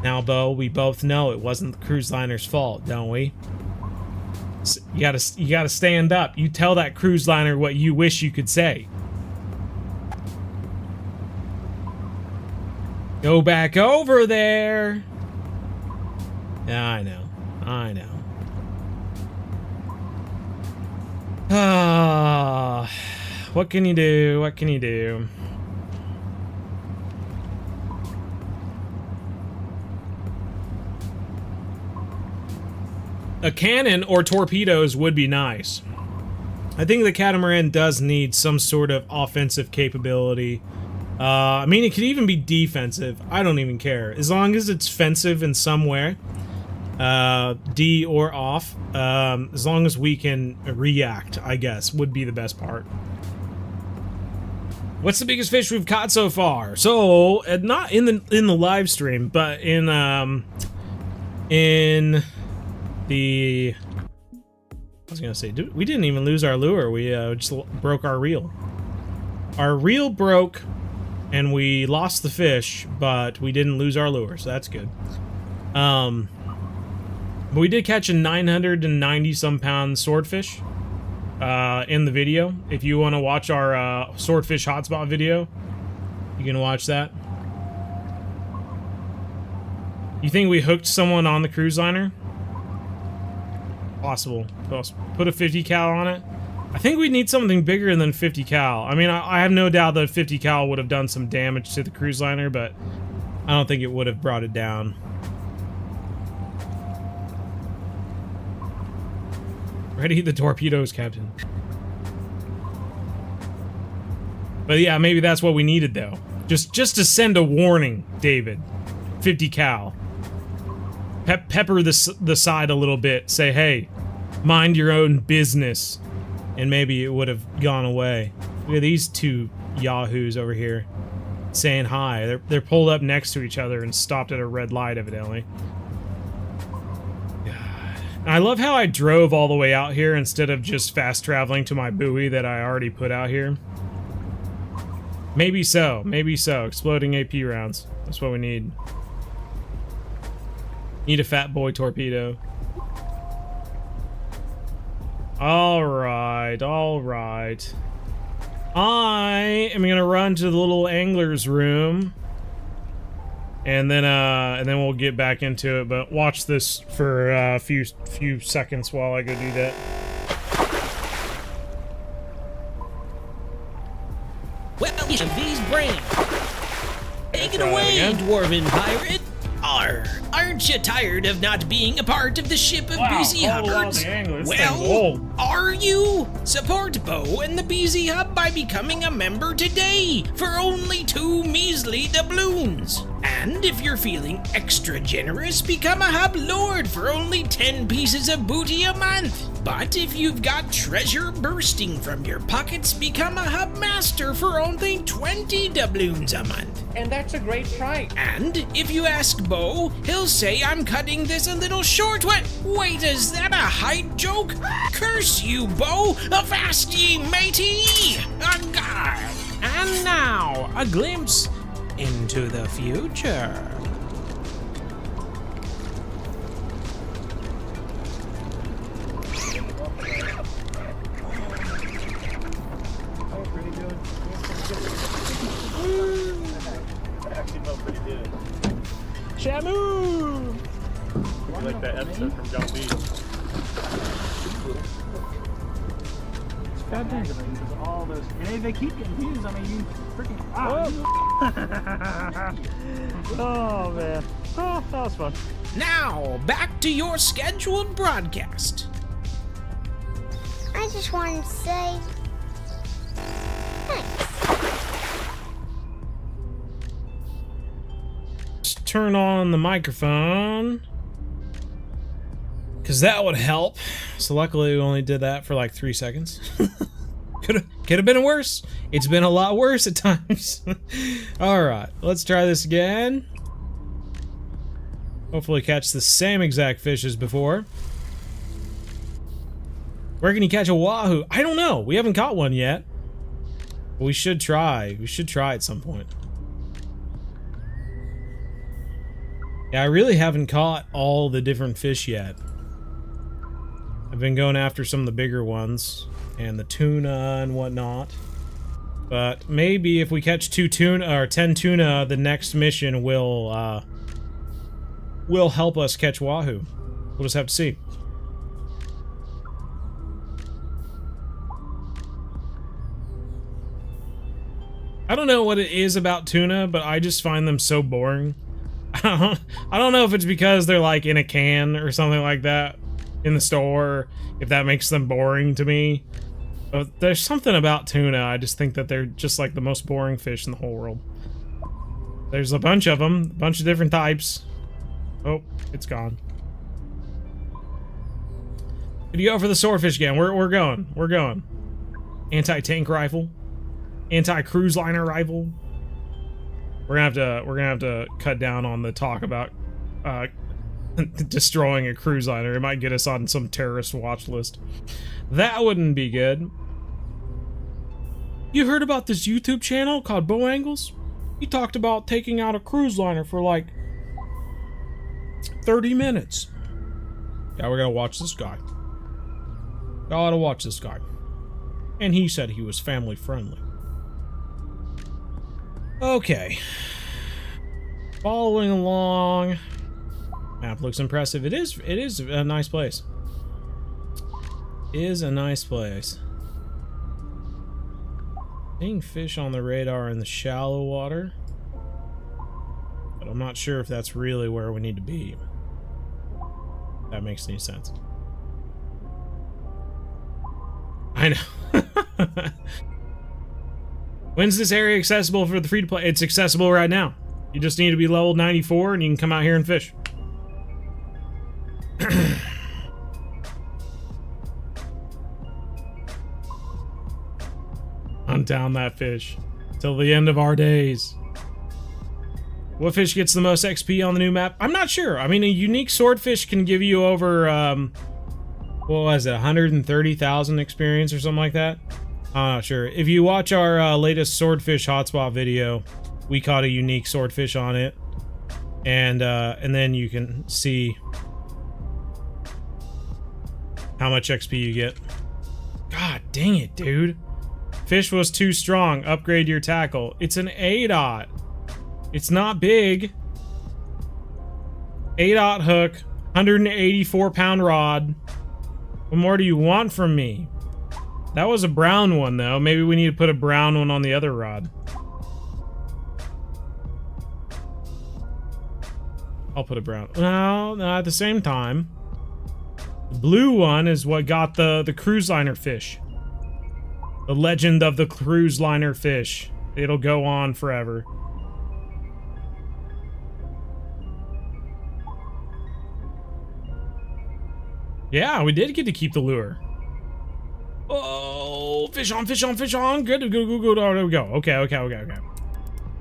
"Now, Bo, we both know it wasn't the cruise liner's fault, don't we? You gotta stand up. You tell that cruise liner what you wish you could say. Go back over there." Yeah, I know. I know. Ah, what can you do? What can you do? A cannon or torpedoes would be nice. I think the Catamaran does need some sort of offensive capability. I mean, it could even be defensive. I don't even care. As long as it's offensive in some way. D or off. As long as we can react, I guess, would be the best part. What's the biggest fish we've caught so far? So, not in the live stream, but in the... I was gonna say, dude, we didn't even lose our lure. We just broke our reel. Our reel broke, and we lost the fish, but we didn't lose our lure, so that's good. But we did catch a 990-some pound swordfish in the video. If you want to watch our swordfish hotspot video, you can watch that. You think we hooked someone on the cruise liner? Possible. Put a 50 cal on it. I think we need something bigger than 50 cal. I mean, I have no doubt that 50 cal would have done some damage to the cruise liner, but I don't think it would have brought it down. Ready the torpedoes, Captain. But yeah, maybe that's what we needed, though. Just to send a warning, David. 50 cal. Pepper the side a little bit. Say, hey, mind your own business. And maybe it would have gone away. Look at these two yahoos over here saying hi. They're pulled up next to each other and stopped at a red light, evidently. I love how I drove all the way out here instead of just fast traveling to my buoy that I already put out here. Maybe so. Maybe so. Exploding AP rounds. That's what we need. Need a fat boy torpedo. Alright, alright. I am gonna run to the little angler's room. And then we'll get back into it, but watch this for a few seconds while I go do that. Well, you have these brains. Take it away, dwarven pirate. Arr, aren't you tired of not being a part of the ship of BZ Hubbards? Well, are you? Support Bo and the BZ Hub by becoming a member today for only 2 measly doubloons. And if you're feeling extra generous, become a Hub Lord for only 10 pieces of booty a month. But if you've got treasure bursting from your pockets, become a Hub Master for only 20 doubloons a month. And that's a great price. And if you ask Bo, he'll say I'm cutting this a little short. What? Wait, is that a height joke? Curse you, Bo! Avast ye, matey! And now, a glimpse into the future. Shamu! like that episode from John Beach. God dang it, because all those, and they keep getting views. I mean, you freaking. Oh man, oh, that was fun. Now, back to your scheduled broadcast. I just wanted to say thanks. Let's turn on the microphone, because that would help. So luckily we only did that for like 3 seconds. could have been worse. It's been a lot worse at times. Alright, let's try this again. Hopefully catch the same exact fish as before. Where can you catch a wahoo? I don't know. We haven't caught one yet. But we should try. We should try at some point. Yeah, I really haven't caught all the different fish yet. I've been going after some of the bigger ones and the tuna and whatnot. But maybe if we catch 2 tuna or 10 tuna, the next mission will help us catch wahoo. We'll just have to see. I don't know what it is about tuna, but I just find them so boring. I don't know if it's because they're like in a can or something like that in the store, if that makes them boring to me. But there's something about tuna, I just think that they're just like the most boring fish in the whole world. There's a bunch of them, a bunch of different types. Oh, it's gone. Did you go for the swordfish again? We're going. Anti-tank rifle. Anti-cruise liner rifle. We're gonna have to cut down on the talk about destroying a cruise liner. It might get us on some terrorist watch list. That wouldn't be good. You heard about this YouTube channel called Bow Angles? He talked about taking out a cruise liner for like 30 minutes. Yeah, we're gonna watch this guy. Gotta watch this guy. And he said he was family friendly. Okay. Following along. Map looks impressive. It is a nice place. It is a nice place. Seeing fish on the radar in the shallow water. But I'm not sure if that's really where we need to be. If that makes any sense. I know. When's this area accessible for the free-to-play? It's accessible right now. You just need to be level 94 and you can come out here and fish. Hunt down that fish. Till the end of our days. What fish gets the most XP on the new map? I'm not sure. I mean, a unique swordfish can give you over, what was it, 130,000 experience or something like that? I'm not sure. If you watch our latest swordfish hotspot video, we caught a unique swordfish on it, and then you can see how much XP you get. God dang it, dude! Fish was too strong. Upgrade your tackle. It's an A-dot. It's not big. A-dot hook, 184-pound rod. What more do you want from me? That was a brown one, though. Maybe we need to put a brown one on the other rod. I'll put a brown. No, at the same time. The blue one is what got the cruise liner fish. The legend of the cruise liner fish. It'll go on forever. Yeah, we did get to keep the lure. Oh, fish on, fish on, fish on. Good, good, good, good. Oh, there we go. Okay.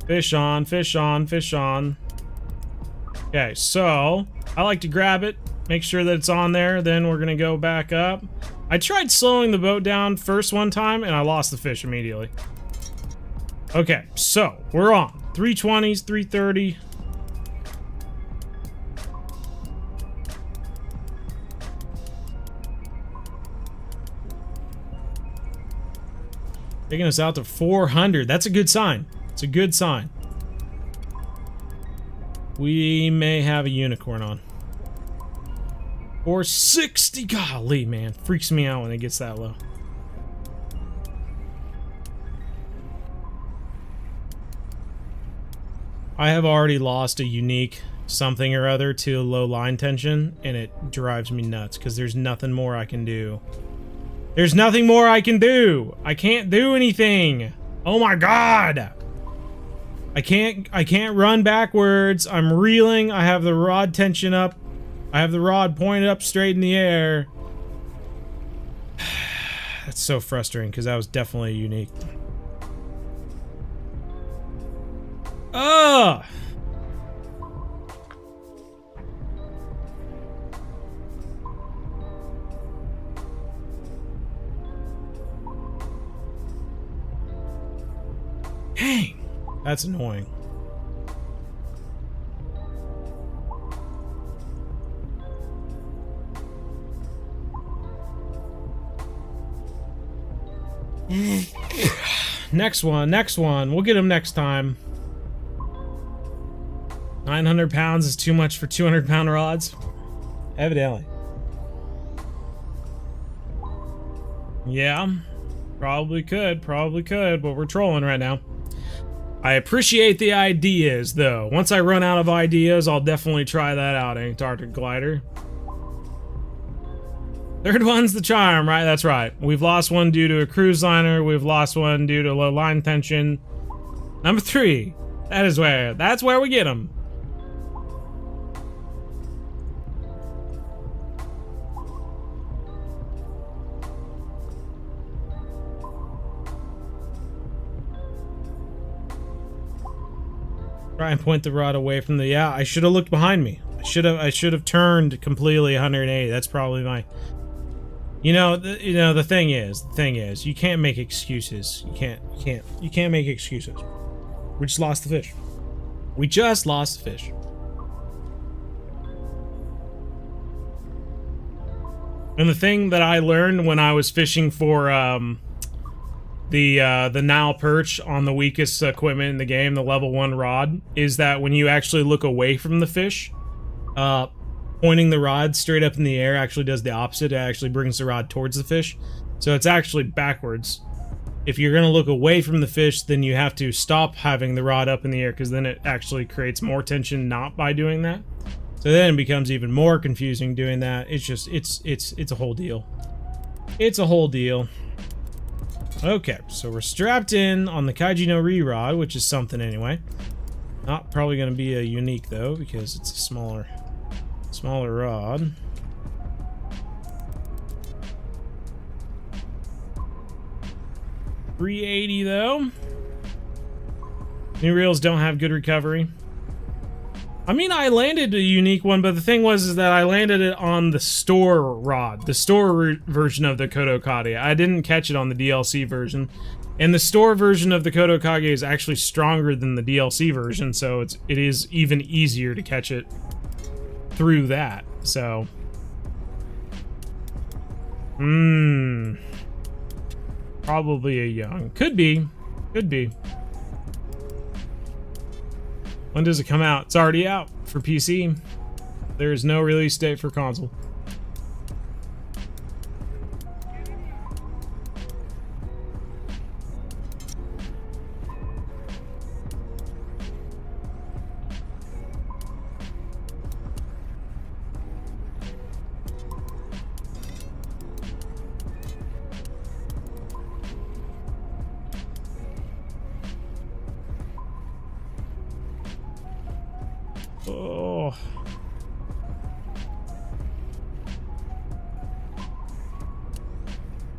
Fish on, fish on, fish on. Okay, so I like to grab it, make sure that it's on there, then we're gonna go back up. I tried slowing the boat down first one time and I lost the fish immediately. Okay, so we're on 320s, 330. Taking us out to 400. That's a good sign. It's a good sign. We may have a unicorn on. Or 60. Golly, man. Freaks me out when it gets that low. I have already lost a unique something or other to low line tension, and it drives me nuts because there's nothing more I can do. There's nothing more I can do. I can't do anything. Oh my god. I can't run backwards. I'm reeling. I have the rod tension up. I have the rod pointed up straight in the air. That's so frustrating because that was definitely unique. Ugh! Dang! That's annoying. Next one. We'll get him next time. 900 pounds is too much for 200-pound rods? Evidently. Yeah, probably could, but we're trolling right now. I appreciate the ideas, though. Once I run out of ideas, I'll definitely try that out, Antarctic Glider. Third one's the charm, right? That's right. We've lost one due to a cruise liner. We've lost one due to low line tension. Number 3. That's where we get them. Try and point the rod away from the... Yeah, I should have looked behind me. I should have turned completely 180. That's probably my... the thing is, you can't make excuses. You can't make excuses. We just lost the fish. We just lost the fish. And the thing that I learned when I was fishing for the Nile perch on the weakest equipment in the game, the level 1 rod, is that when you actually look away from the fish, pointing the rod straight up in the air actually does the opposite. It actually brings the rod towards the fish. So it's actually backwards. If you're going to look away from the fish, then you have to stop having the rod up in the air, because then it actually creates more tension not by doing that. So then it becomes even more confusing doing that. It's just, it's a whole deal. It's a whole deal. Okay, so we're strapped in on the Kaiji no Ri rod, which is something anyway. Not probably going to be a unique though, because it's a smaller rod. $380 though. New reels don't have good recovery. I mean, I landed a unique one, but the thing is that I landed it on the store rod, the store version of the Kodokage. I didn't catch it on the DLC version. And the store version of the Kodokage is actually stronger than the DLC version, so it is even easier to catch it through that. So, probably a young. Could be. When does it come out? It's already out for PC. There is no release date for console. Oh.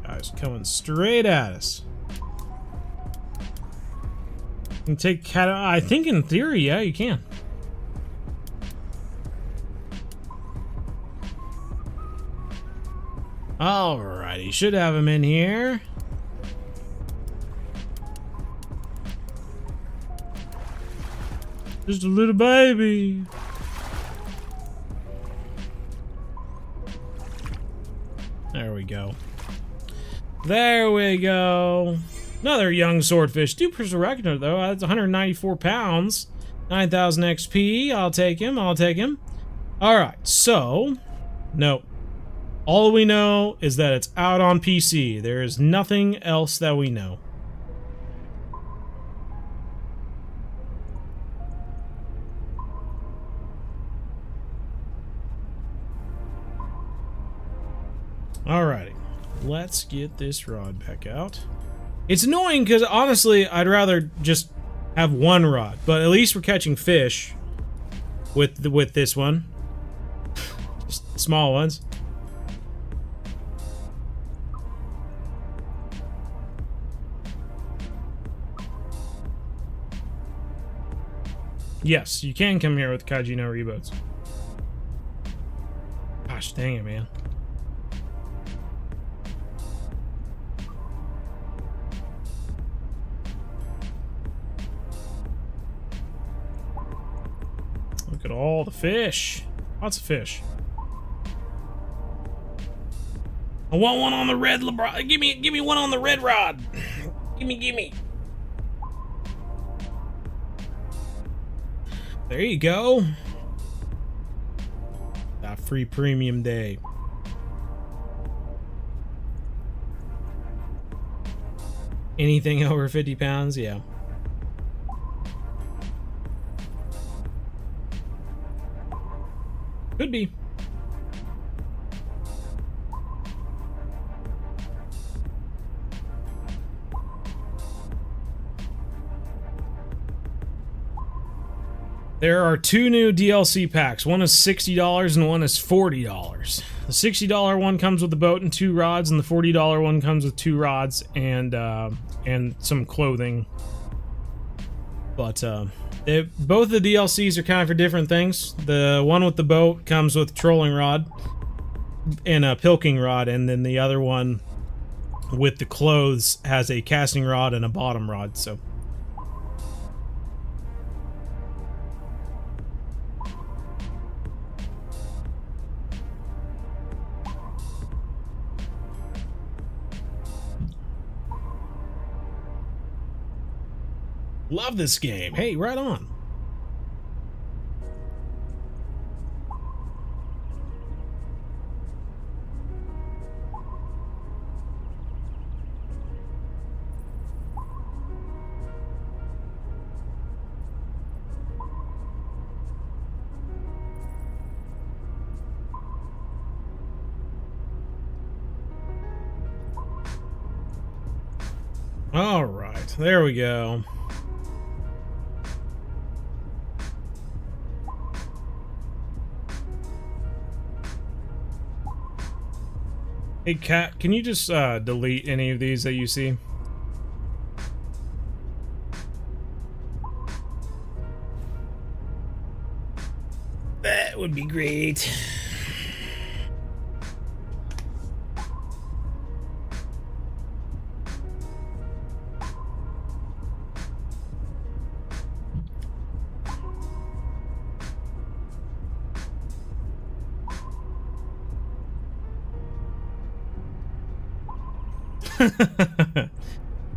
Guys coming straight at us. You can take cat. I think in theory, yeah, you can. Alrighty, should have him in here. Just a little baby. There we go. There we go. Another young swordfish. Duper's reckoner though. That's 194 pounds. 9,000 XP. I'll take him. Alright, so. Nope. All we know is that it's out on PC. There is nothing else that we know. Alrighty, let's get this rod back out. It's annoying because honestly, I'd rather just have one rod, but at least we're catching fish with this one. Just small ones. Yes, you can come here with Kaiji no reboats. Gosh dang it, man. Look at all the fish. Lots of fish. I want one on the red LeBron. Give me one on the red rod. Gimme. There you go. That free premium day. Anything over 50 pounds? Yeah. Could be. There are two new DLC packs. One is $60 and one is $40. The $60 one comes with a boat and 2 rods, and the $40 one comes with 2 rods and some clothing. But both the DLCs are kind of for different things. The one with the boat comes with a trolling rod and a pilking rod, and then the other one with the clothes has a casting rod and a bottom rod. So. Love this game. Hey, right on. All right, there we go. Hey, Cat, can you just delete any of these that you see? That would be great.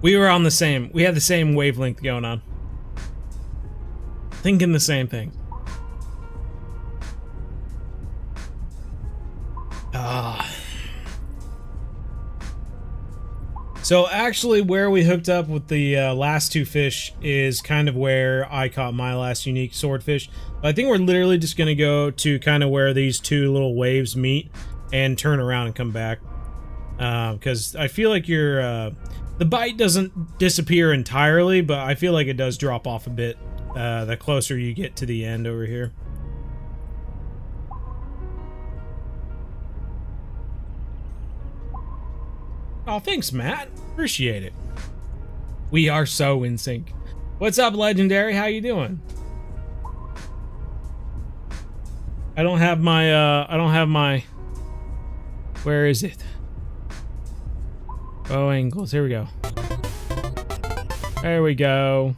We had the same wavelength going on. Thinking the same thing. So actually where we hooked up with the last 2 fish is kind of where I caught my last unique swordfish. But I think we're literally just going to go to kind of where these 2 little waves meet and turn around and come back. Because I feel like the bite doesn't disappear entirely, but I feel like it does drop off a bit the closer you get to the end over here. Oh, thanks, Matt. Appreciate it. We are so in sync. What's up, Legendary? How you doing? I don't have my, where is it? Oh, angles. Here we go. There we go.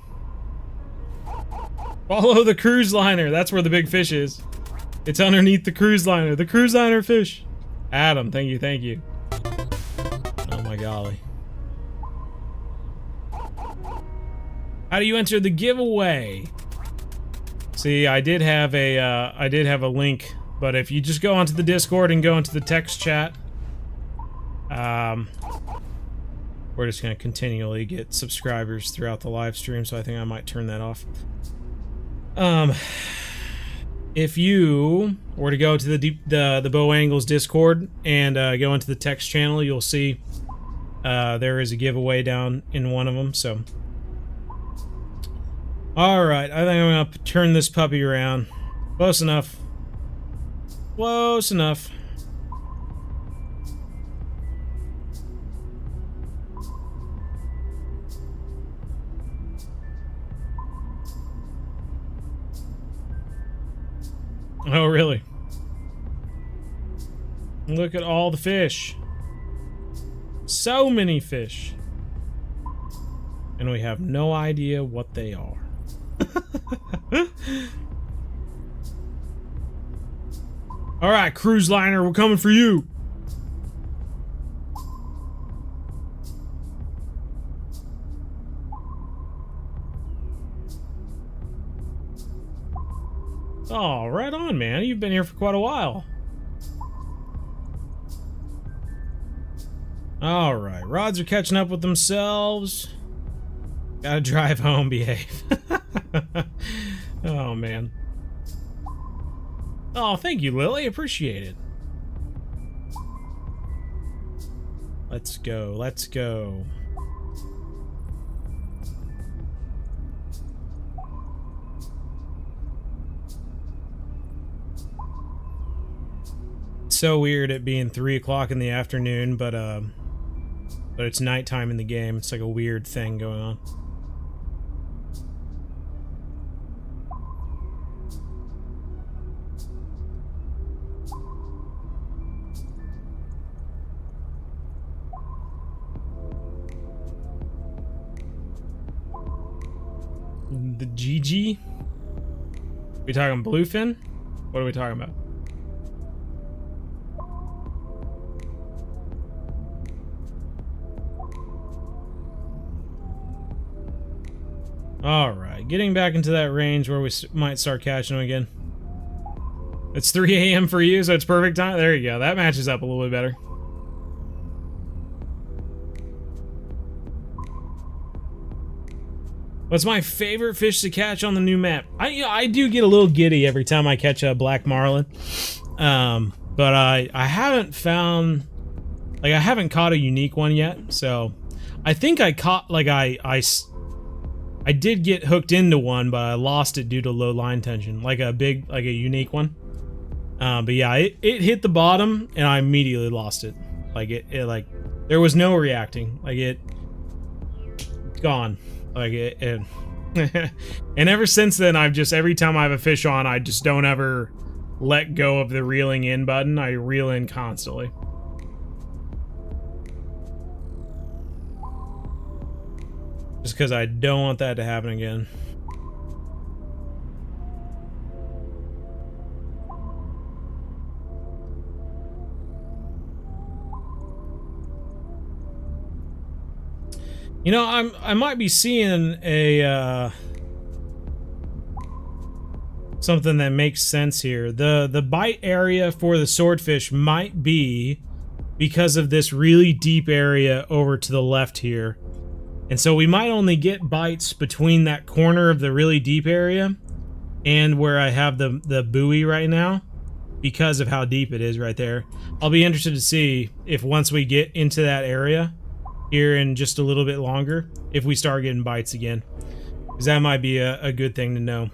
Follow the cruise liner. That's where the big fish is. It's underneath the cruise liner. The cruise liner fish. Adam, thank you, thank you. Oh my golly. How do you enter the giveaway? See, I did have a link But if you just go onto the Discord and go into the text chat, we're just going to continually get subscribers throughout the live stream, so I think I might turn that off. If you were to go to the Bow Angles Discord and go into the text channel, you'll see there is a giveaway down in one of them, so... Alright, I think I'm going to turn this puppy around. Close enough. Close enough. Oh, really? Look at all the fish. So many fish. And we have no idea what they are. Alright, cruise liner, we're coming for you. Oh, right on, man. You've been here for quite a while. Alright, rods are catching up with themselves. Gotta drive home, behave. Oh, man. Oh, thank you, Lily. Appreciate it. Let's go. Let's go. It's so weird it being 3 o'clock in the afternoon, but it's nighttime in the game. It's like a weird thing going on. The GG? We talking bluefin? What are we talking about? Alright, getting back into that range where we might start catching them again. It's 3 a.m. for you, so it's perfect time. There you go. That matches up a little bit better. What's my favorite fish to catch on the new map? I do get a little giddy every time I catch a black marlin. But I haven't found... Like, I haven't caught a unique one yet, so... I think I caught, like, I did get hooked into one, but I lost it due to low line tension. Like a unique one. But yeah, it hit the bottom, and I immediately lost it. Like, like, there was no reacting. Like, it's gone. Like, and ever since then, I've just, every time I have a fish on, I just don't ever let go of the reeling in button. I reel in constantly. Just because I don't want that to happen again. You know, I might be seeing a something that makes sense here. The bite area for the swordfish might be because of this really deep area over to the left here. And so we might only get bites between that corner of the really deep area and where I have the buoy right now because of how deep it is right there. I'll be interested to see if once we get into that area here in just a little bit longer, if we start getting bites again. Because that might be a good thing to know.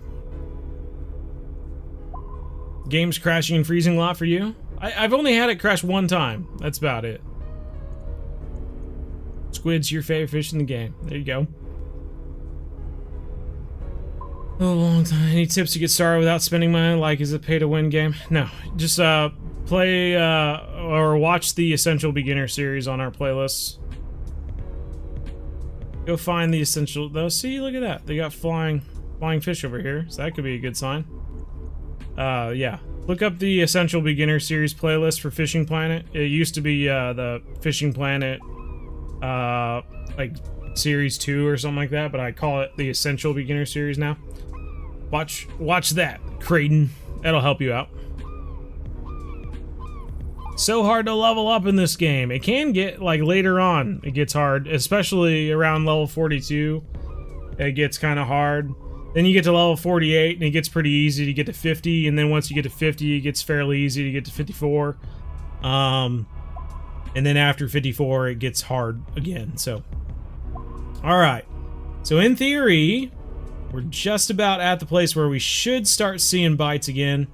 Game's crashing and freezing a lot for you? I've only had it crash one time. That's about it. Squid's your favorite fish in the game. There you go. A long time. Any tips to get started without spending money? Like, is it pay-to-win game? No. Just play or watch the Essential Beginner series on our playlists. Go find the Essential... Though, see, look at that. They got flying fish over here, so that could be a good sign. Yeah. Look up the Essential Beginner series playlist for Fishing Planet. It used to be the Fishing Planet... like series 2 or something like that, but I call it the Essential Beginner series now. Watch that, Creighton. That'll help you out. So hard to level up in this game. It can get, like, later on, it gets hard, especially around level 42. It gets kind of hard. Then you get to level 48, and it gets pretty easy to get to 50, and then once you get to 50, it gets fairly easy to get to 54. And then after 54, it gets hard again, so. Alright. So in theory, we're just about at the place where we should start seeing bites again.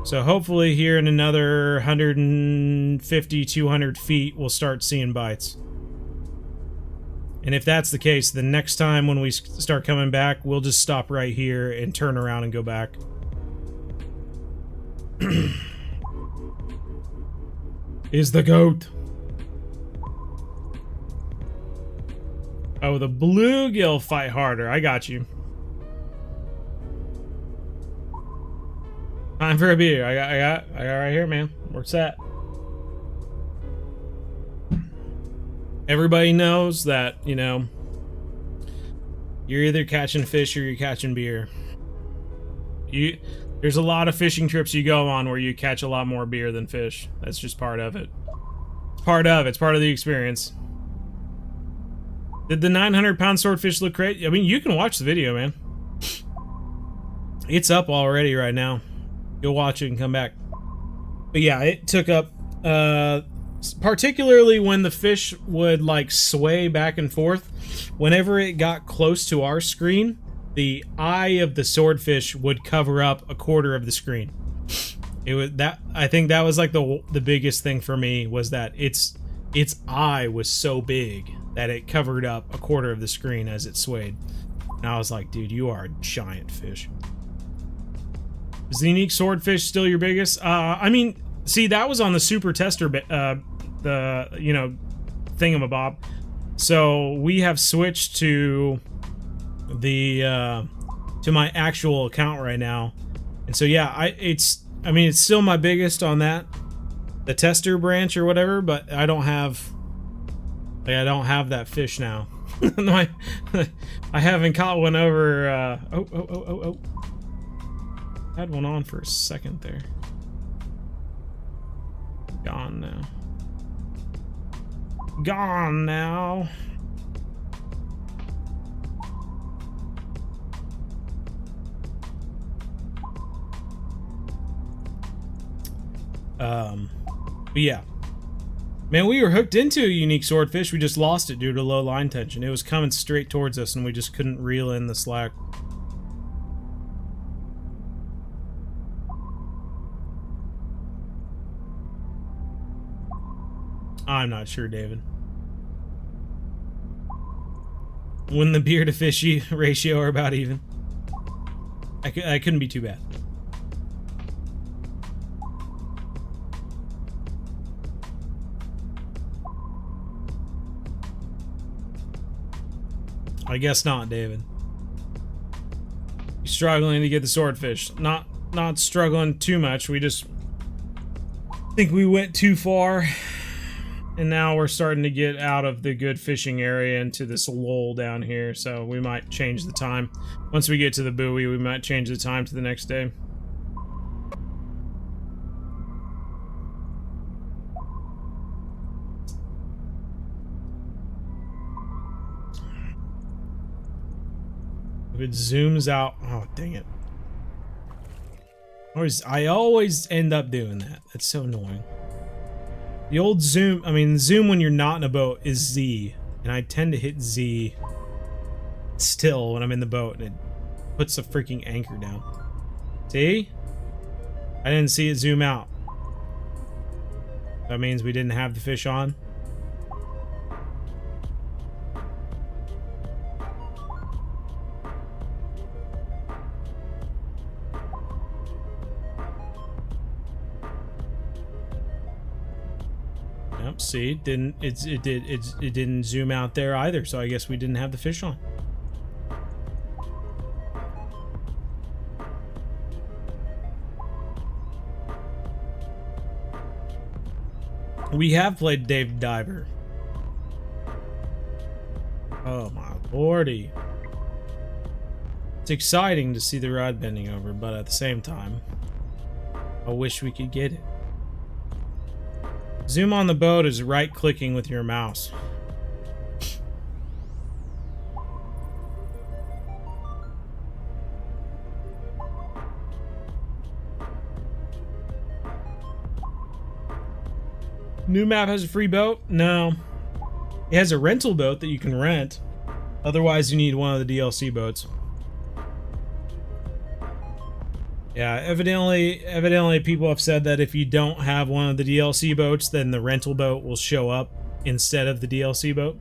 So hopefully here in another 150, 200 feet, we'll start seeing bites. And if that's the case, the next time when we start coming back, we'll just stop right here and turn around and go back. Is the goat. Oh, the bluegill fight harder. I got you. Time for a beer. I got right here, man. Where's that? Everybody knows that, you know, you're either catching fish or you're catching beer. There's a lot of fishing trips you go on where you catch a lot more beer than fish. That's just part of it. It's part of the experience. Did the 900-pound swordfish look great? I mean, you can watch the video, man. It's up already right now. Go watch it and come back. But yeah, it took up, particularly when the fish would like sway back and forth. Whenever it got close to our screen, the eye of the swordfish would cover up a quarter of the screen. It was that. I think that was like the biggest thing for me, was that its eye was so big that it covered up a quarter of the screen as it swayed. And I was like, dude, you are a giant fish. Is the unique swordfish still your biggest? I mean, see, that was on the super tester, the, you know, thingamabob. So we have switched to the, to my actual account right now. And so, yeah, it's still my biggest on that, the tester branch or whatever, but I don't have that fish now. I haven't caught one over, oh. Had one on for a second there. Gone now. Gone now. But yeah. Man, we were hooked into a unique swordfish. We just lost it due to low line tension. It was coming straight towards us and we just couldn't reel in the slack. I'm not sure, David. When the beer to fishy ratio are about even. I couldn't be too bad. I guess not, David. You're struggling to get the swordfish. Not struggling too much. We just think we went too far. And now we're starting to get out of the good fishing area into this lull down here, so we might change the time. Once we get to the buoy, we might change the time to the next day. If it zooms out, oh dang it. I always end up doing that. That's so annoying. The old zoom, zoom when you're not in a boat is Z, and I tend to hit Z still when I'm in the boat, and it puts the freaking anchor down. See? I didn't see it zoom out. That means we didn't have the fish on. See, it didn't zoom out there either, so I guess we didn't have the fish on. We have played Dave Diver. Oh my lordy. It's exciting to see the rod bending over, but at the same time, I wish we could get it. Zoom on the boat is right-clicking with your mouse. New map has a free boat? No. It has a rental boat that you can rent. Otherwise, you need one of the DLC boats. Yeah, evidently people have said that if you don't have one of the DLC boats, then the rental boat will show up instead of the DLC boat.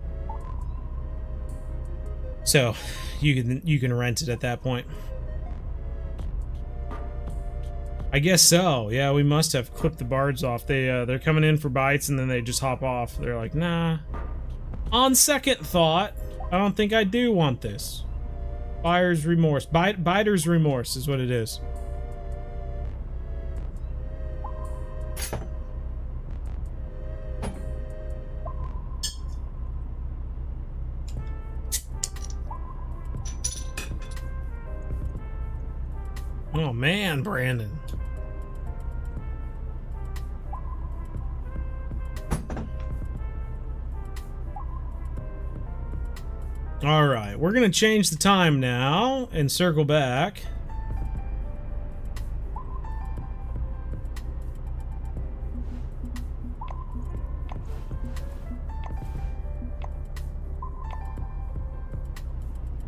So, you can rent it at that point. I guess so. Yeah, we must have clipped the bards off. They're coming in for bites and then they just hop off. They're like, nah. On second thought, I don't think I do want this. Buyer's remorse. Biter's remorse is what it is. Oh man, Brandon. All right, we're gonna change the time now and circle back.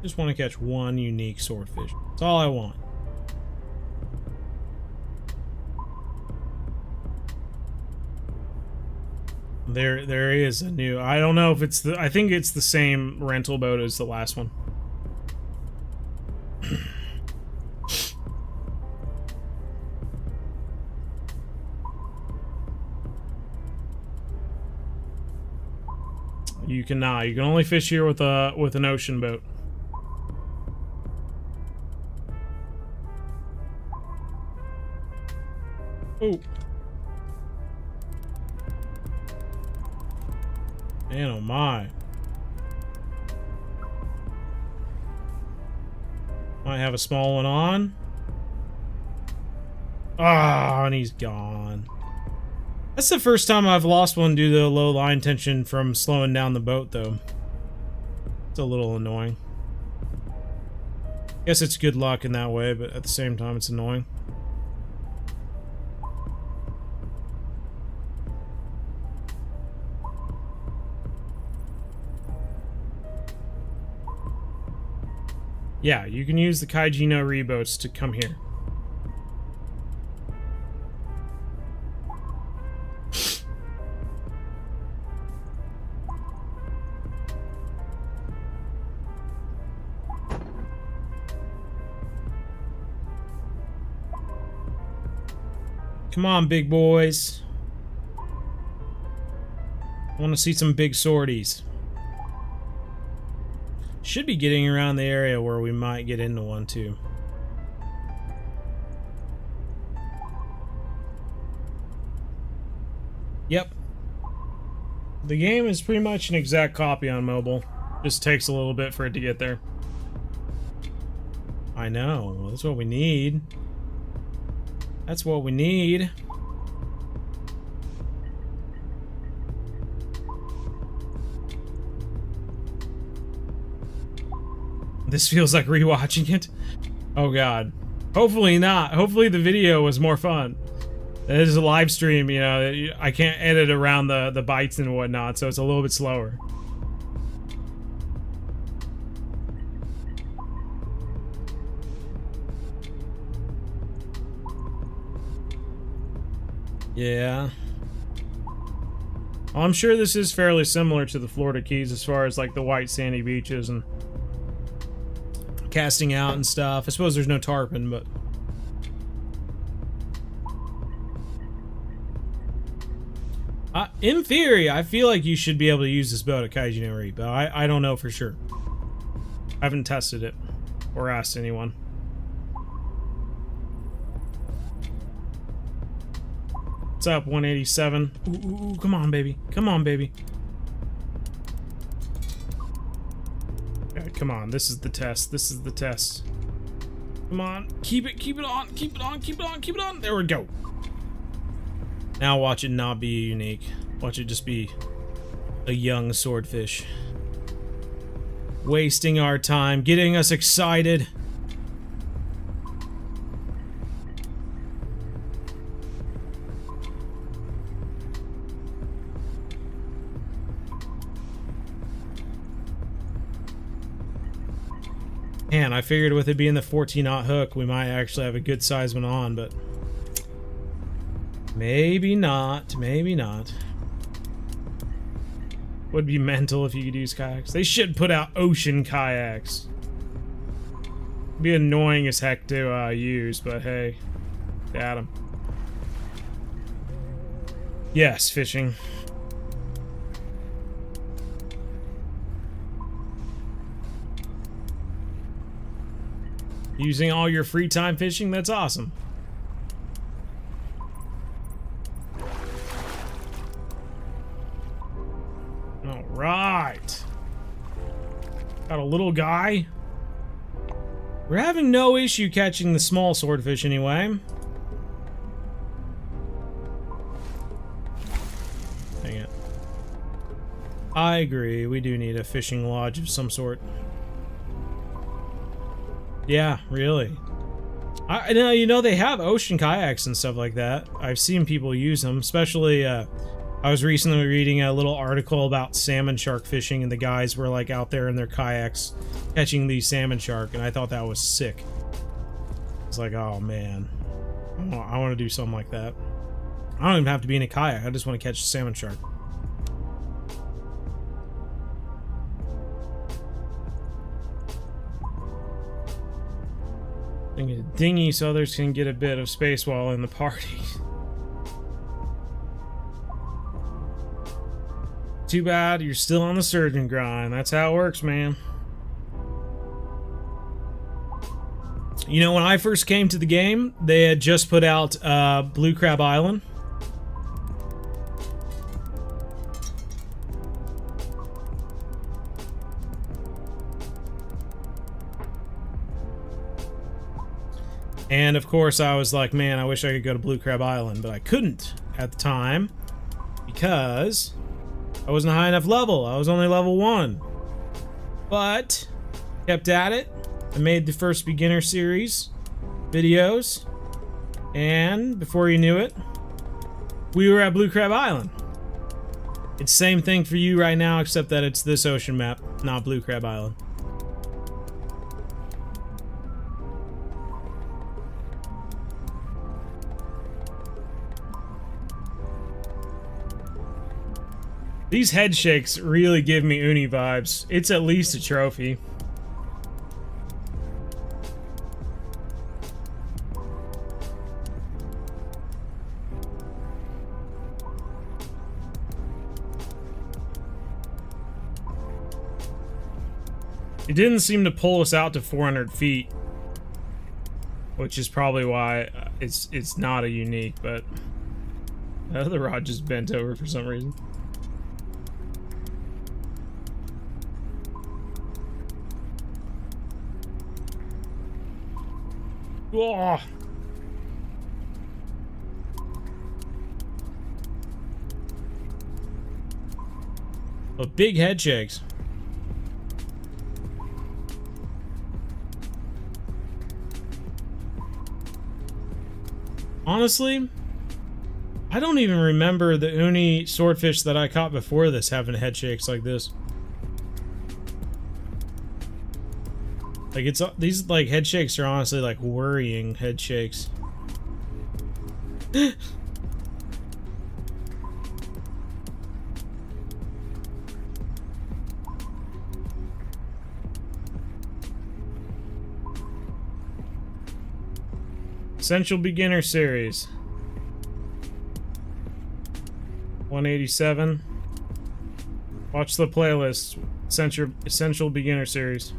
Just want to catch one unique swordfish. That's all I want. There is a new. I don't know if it's the. I think it's the same rental boat as the last one. You cannot. You can only fish here with an ocean boat. Oh. Man, oh my. Might have a small one on. Ah, and he's gone. That's the first time I've lost one due to low line tension from slowing down the boat, though. It's a little annoying. Guess it's good luck in that way, but at the same time, it's annoying. Yeah, you can use the Kaiji no reboats to come here. Come on, big boys. I want to see some big swordies. Should be getting around the area where we might get into one too. Yep. The game is pretty much an exact copy on mobile. Just takes a little bit for it to get there. I know. That's what we need. That's what we need. This feels like rewatching it. Oh god. Hopefully not. Hopefully the video was more fun. It is a live stream, you know. I can't edit around the bites and whatnot, so it's a little bit slower. Yeah. Well, I'm sure this is fairly similar to the Florida Keys as far as like the white sandy beaches and casting out and stuff. I suppose there's no tarpon, but in theory, I feel like you should be able to use this boat at Kaiji no Ri, but I don't know for sure. I haven't tested it or asked anyone. What's up, 187? Ooh, come on, baby. Come on, baby. Come on, this is the test. This is the test. Come on, keep it on, keep it on, keep it on, keep it on. There we go. Now watch it not be unique. Watch it just be a young swordfish. Wasting our time, getting us excited. Man, I figured with it being the 14-aught hook, we might actually have a good size one on, but maybe not. Maybe not. Would be mental if you could use kayaks. They should put out ocean kayaks. Be annoying as heck to use, but hey, got 'em. Yes, fishing. Using all your free time fishing? That's awesome. Alright. Got a little guy. We're having no issue catching the small swordfish anyway. Dang it. I agree, we do need a fishing lodge of some sort. Yeah, really. I know, you know, they have ocean kayaks and stuff like that. I've seen people use them, especially, I was recently reading a little article about salmon shark fishing, and the guys were, like, out there in their kayaks catching these salmon shark, and I thought that was sick. It's like, oh, man. I want to do something like that. I don't even have to be in a kayak. I just want to catch a salmon shark. And get a dinghy so others can get a bit of space while in the party. Too bad you're still on the surgeon grind. That's how it works, man. You know, when I first came to the game, they had just put out Blue Crab Island. And of course I was like, man, I wish I could go to Blue Crab Island, but I couldn't at the time because I wasn't a high enough level. I was only level 1. But kept at it. I made the first beginner series videos, and before you knew it, we were at Blue Crab Island. It's the same thing for you right now, except that it's this ocean map, not Blue Crab Island. These head shakes really give me Uni vibes. It's at least a trophy. It didn't seem to pull us out to 400 feet, which is probably why it's not a unique, but the other rod just bent over for some reason. Oh. Oh, big head shakes. Honestly, I don't even remember the uni swordfish that I caught before this having head shakes like this. Like, it's these like head shakes are honestly like worrying head shakes. Essential Beginner Series 187. Watch the playlist. Essential Beginner Series.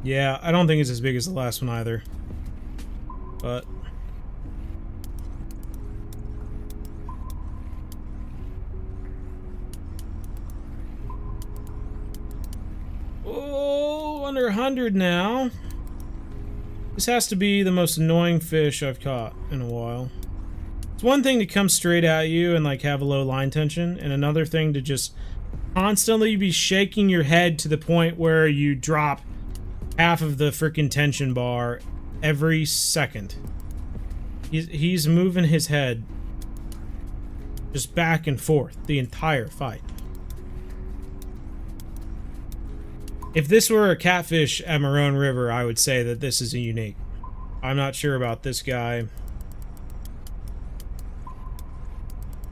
Yeah, I don't think it's as big as the last one either. But 200 now. This has to be the most annoying fish I've caught in a while. It's one thing to come straight at you and like have a low line tension, and another thing to just constantly be shaking your head to the point where you drop half of the freaking tension bar every second. He's moving his head just back and forth the entire fight. If this were a catfish at Marone River, I would say that this is a unique. I'm not sure about this guy.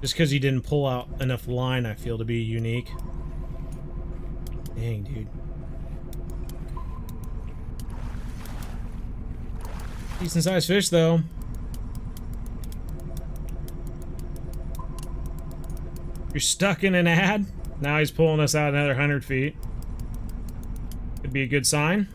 Just because he didn't pull out enough line, I feel, to be unique. Dang, dude. Decent sized fish, though. You're stuck in an ad? Now he's pulling us out another 100 feet. Could be a good sign.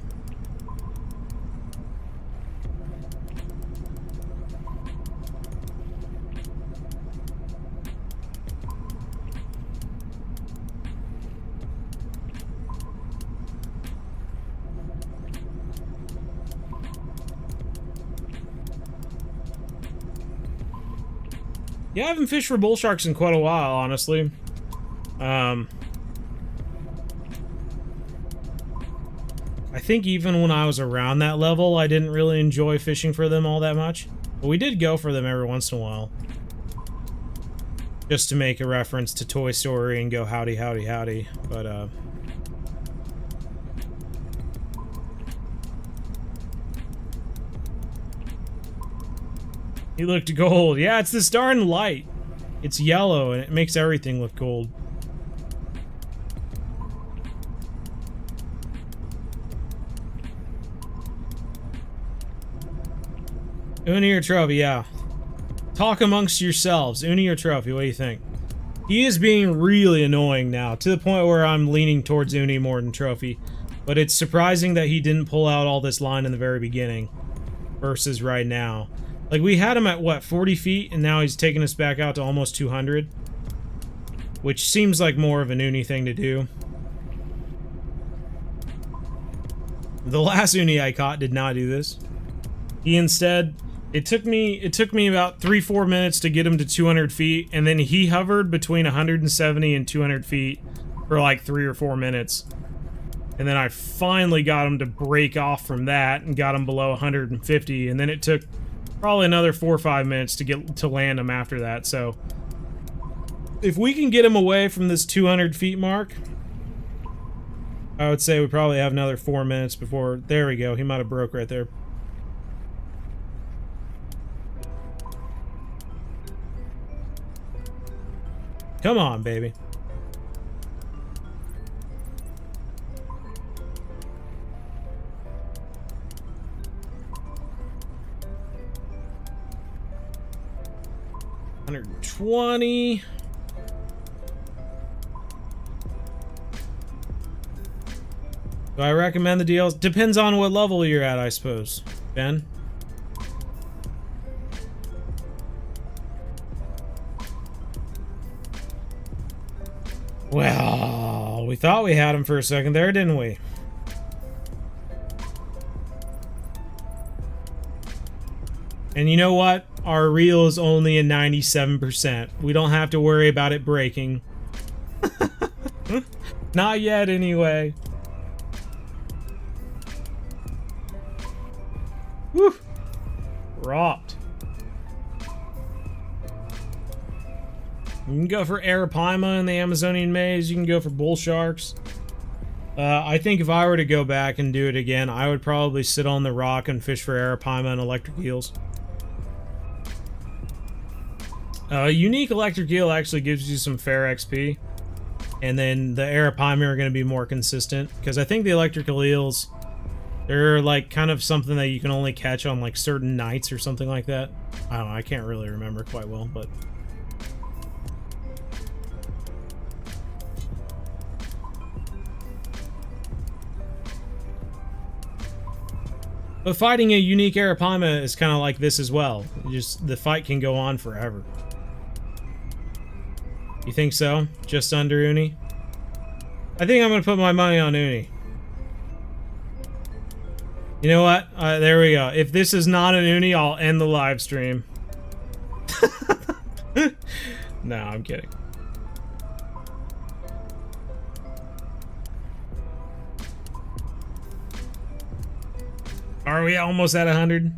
Yeah, I haven't fished for bull sharks in quite a while, honestly. I think even when I was around that level, I didn't really enjoy fishing for them all that much. But we did go for them every once in a while. Just to make a reference to Toy Story and go howdy, howdy, howdy. But, he looked gold. Yeah, it's this darn light. It's yellow, and it makes everything look gold. Uni or trophy, yeah. Talk amongst yourselves. Uni or trophy, what do you think? He is being really annoying now, to the point where I'm leaning towards Uni more than trophy. But it's surprising that he didn't pull out all this line in the very beginning versus right now. Like, we had him at, what, 40 feet, and now he's taking us back out to almost 200. Which seems like more of an Uni thing to do. The last Uni I caught did not do this. He instead... It took me about 3-4 minutes to get him to 200 feet, and then he hovered between 170 and 200 feet for like 3 or 4 minutes. And then I finally got him to break off from that and got him below 150, and then it took probably another 4 or 5 minutes to get to land him after that. So if we can get him away from this 200 feet mark, I would say we probably have another 4 minutes before... There we go, he might have broke right there. Come on, baby. $120. Do I recommend the deals? Depends on what level you're at, I suppose. Ben? Well, we thought we had him for a second there, didn't we? And you know what? Our reel is only a 97%. We don't have to worry about it breaking. Not yet, anyway. Whew. Rocked. You can go for arapaima in the Amazonian maze. You can go for bull sharks. I think if I were to go back and do it again, I would probably sit on the rock and fish for arapaima and electric eels. Unique electric eel actually gives you some fair XP. And then the arapaima are going to be more consistent. Because I think the electrical eels, they're like kind of something that you can only catch on like certain nights or something like that. I don't know, I can't really remember quite well, but... But fighting a unique arapaima is kind of like this as well. Just the fight can go on forever. You think so? Just under Uni? I think I'm going to put my money on Uni. You know what? There we go. If this is not an uni, I'll end the live stream. No, I'm kidding. Are we almost at 100?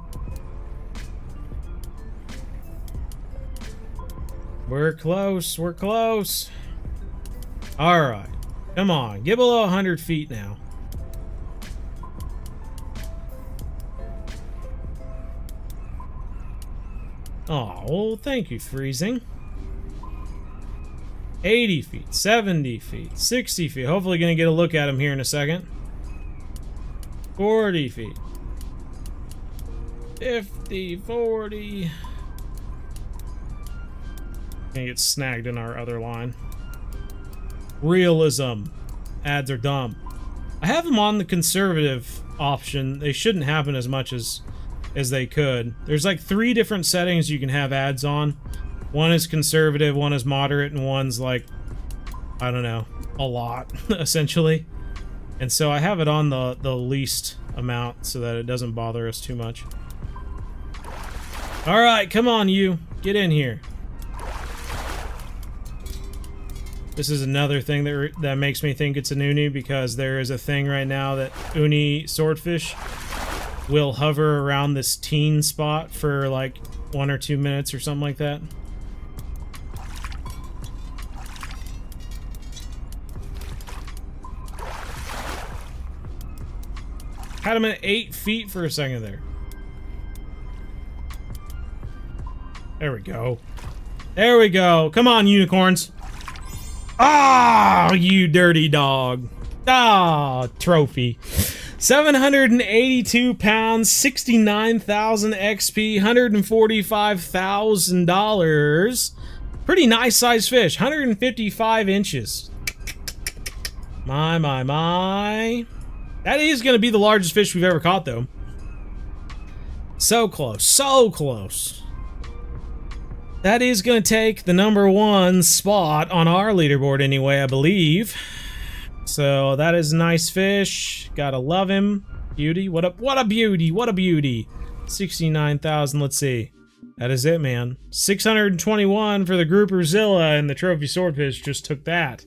We're close. We're close. All right. Come on. Get below 100 feet now. Oh, well, thank you, freezing. 80 feet, 70 feet, 60 feet. Hopefully gonna get a look at him here in a second. 40 feet. 50, 40. Gonna get snagged in our other line. Realism. Ads are dumb. I have them on the conservative option. They shouldn't happen as much as they could. There's like 3 different settings you can have ads on. One is conservative, one is moderate, and one's like, I don't know, a lot, essentially. And so I have it on the least amount so that it doesn't bother us too much. Alright, come on you. Get in here. This is another thing that makes me think it's an uni, because there is a thing right now that uni swordfish will hover around this teen spot for like 1 or 2 minutes or something like that. Had him at 8 feet for a second there. There we go. There we go. Come on, unicorns. Ah, you dirty dog. Ah, trophy. 782 pounds, 69,000 XP, $145,000. Pretty nice sized fish. 155 inches. My, my, my. That is going to be the largest fish we've ever caught, though. So close. So close. That is going to take the #1 spot on our leaderboard anyway, I believe. So that is a nice fish. Gotta love him. Beauty. What a beauty. What a beauty. 69,000. Let's see. That is it, man. 621 for the Grouperzilla, and the trophy swordfish just took that.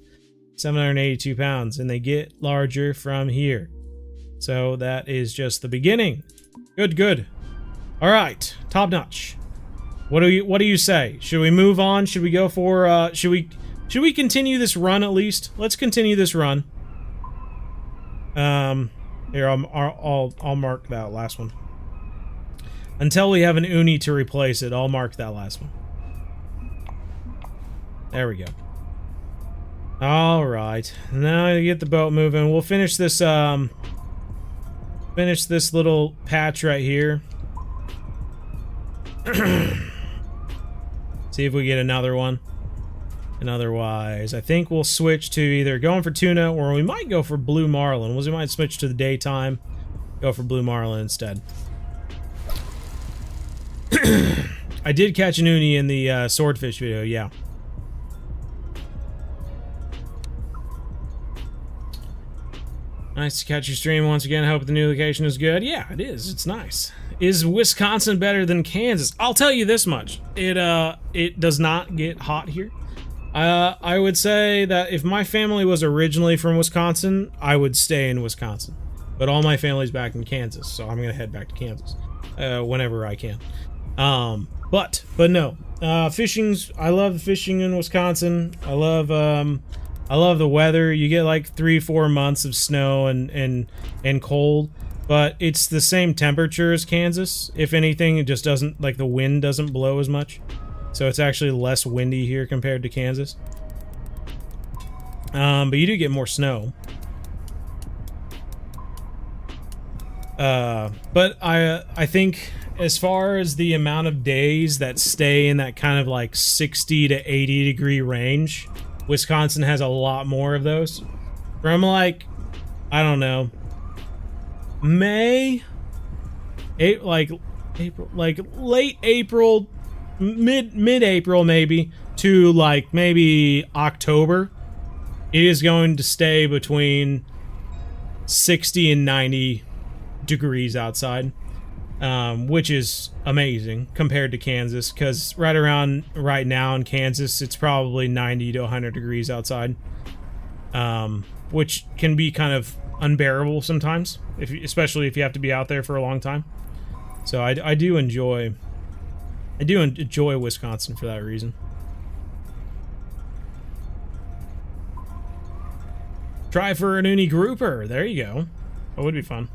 782 pounds, and they get larger from here. So that is just the beginning. Good, good. All right, top notch. What do you say? Should we move on? Should we go for should we continue this run at least? Let's continue this run. Here I'll mark that last one. Until we have an uni to replace it, I'll mark that last one. There we go. All right, now you get the boat moving. We'll finish this little patch right here. See if we get another one. And otherwise, I think we'll switch to either going for tuna, or we might go for blue marlin. We might switch to the daytime, go for blue marlin instead. I did catch an uni in the swordfish video, yeah. Nice to catch your stream once again. I hope the new location is good. Yeah, it is. It's nice. Is Wisconsin better than Kansas? I'll tell you this much. It does not get hot here. I would say that if my family was originally from Wisconsin, I would stay in Wisconsin. But all my family's back in Kansas, so I'm gonna head back to Kansas whenever I can. But no. Fishing's. I love fishing in Wisconsin. I love the weather. You get like 3-4 months of snow and cold, but it's the same temperature as Kansas. If anything, it just doesn't, like, the wind doesn't blow as much. So it's actually less windy here compared to Kansas. But you do get more snow. But I think as far as the amount of days that stay in that kind of like 60 to 80 degree range, Wisconsin has a lot more of those. From like, I don't know, May, April, like late April, mid-April maybe, to like maybe October, it is going to stay between 60 and 90 degrees outside, which is amazing compared to Kansas, because right now in Kansas it's probably 90 to 100 degrees outside, which can be kind of unbearable sometimes, especially if you have to be out there for a long time. So I do enjoy Wisconsin for that reason. Try for an uni grouper. There you go. That would be fun.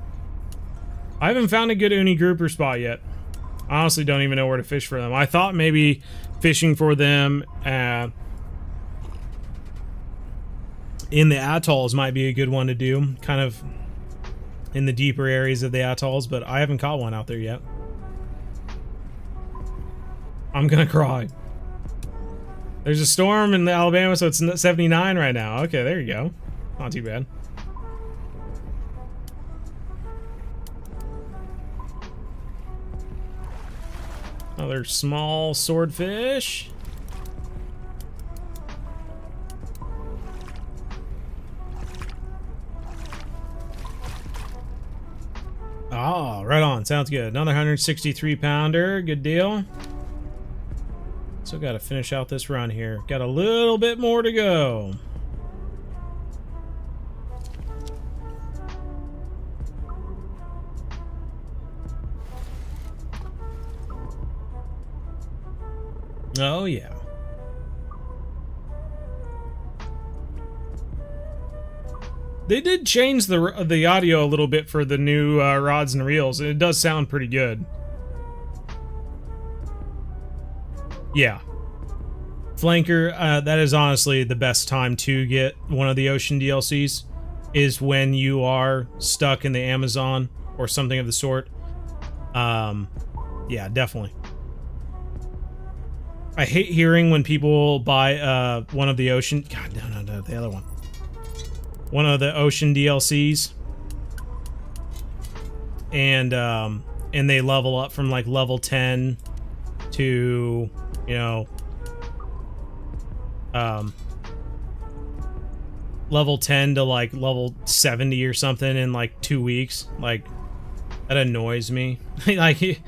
I haven't found a good uni grouper spot yet. I honestly don't even know where to fish for them. I thought maybe fishing for them in the atolls might be a good one to do, kind of in the deeper areas of the atolls, but I haven't caught one out there yet. I'm gonna cry. There's a storm in Alabama, so it's 79 right now. Okay, there you go. Not too bad. Another small swordfish. Oh, right on. Sounds good. Another 163 pounder. Good deal. Still got to finish out this run here. Got a little bit more to go. Oh, yeah. They did change the audio a little bit for the new rods and reels. It does sound pretty good. Yeah. Flanker, that is honestly the best time to get one of the Ocean DLCs, is when you are stuck in the Amazon or something of the sort. Yeah, definitely. I hate hearing when people buy one of the Ocean... God, no, the other one. One of the Ocean DLCs. And they level up from like level 10 to, you know, level 10 to like level 70 or something in like 2 weeks. Like, that annoys me. Like,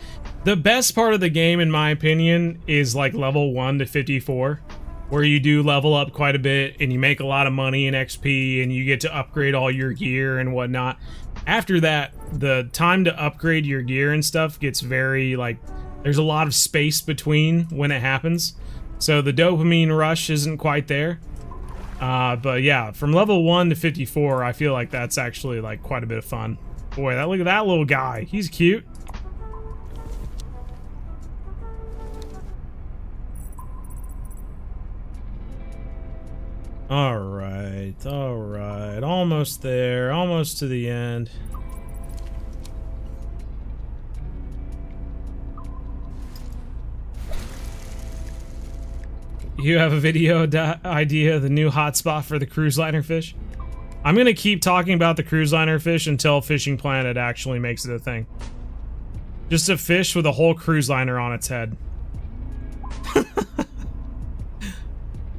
the best part of the game, in my opinion, is like level 1 to 54, where you do level up quite a bit and you make a lot of money in XP and you get to upgrade all your gear and whatnot. After that, the time to upgrade your gear and stuff gets very, like, there's a lot of space between when it happens. So the dopamine rush isn't quite there. But yeah, from level 1 to 54, I feel like that's actually like quite a bit of fun. Boy, look at that little guy. He's cute. Alright, almost there, almost to the end. You have a video idea of the new hotspot for the cruise liner fish? I'm gonna keep talking about the cruise liner fish until Fishing Planet actually makes it a thing. Just a fish with a whole cruise liner on its head.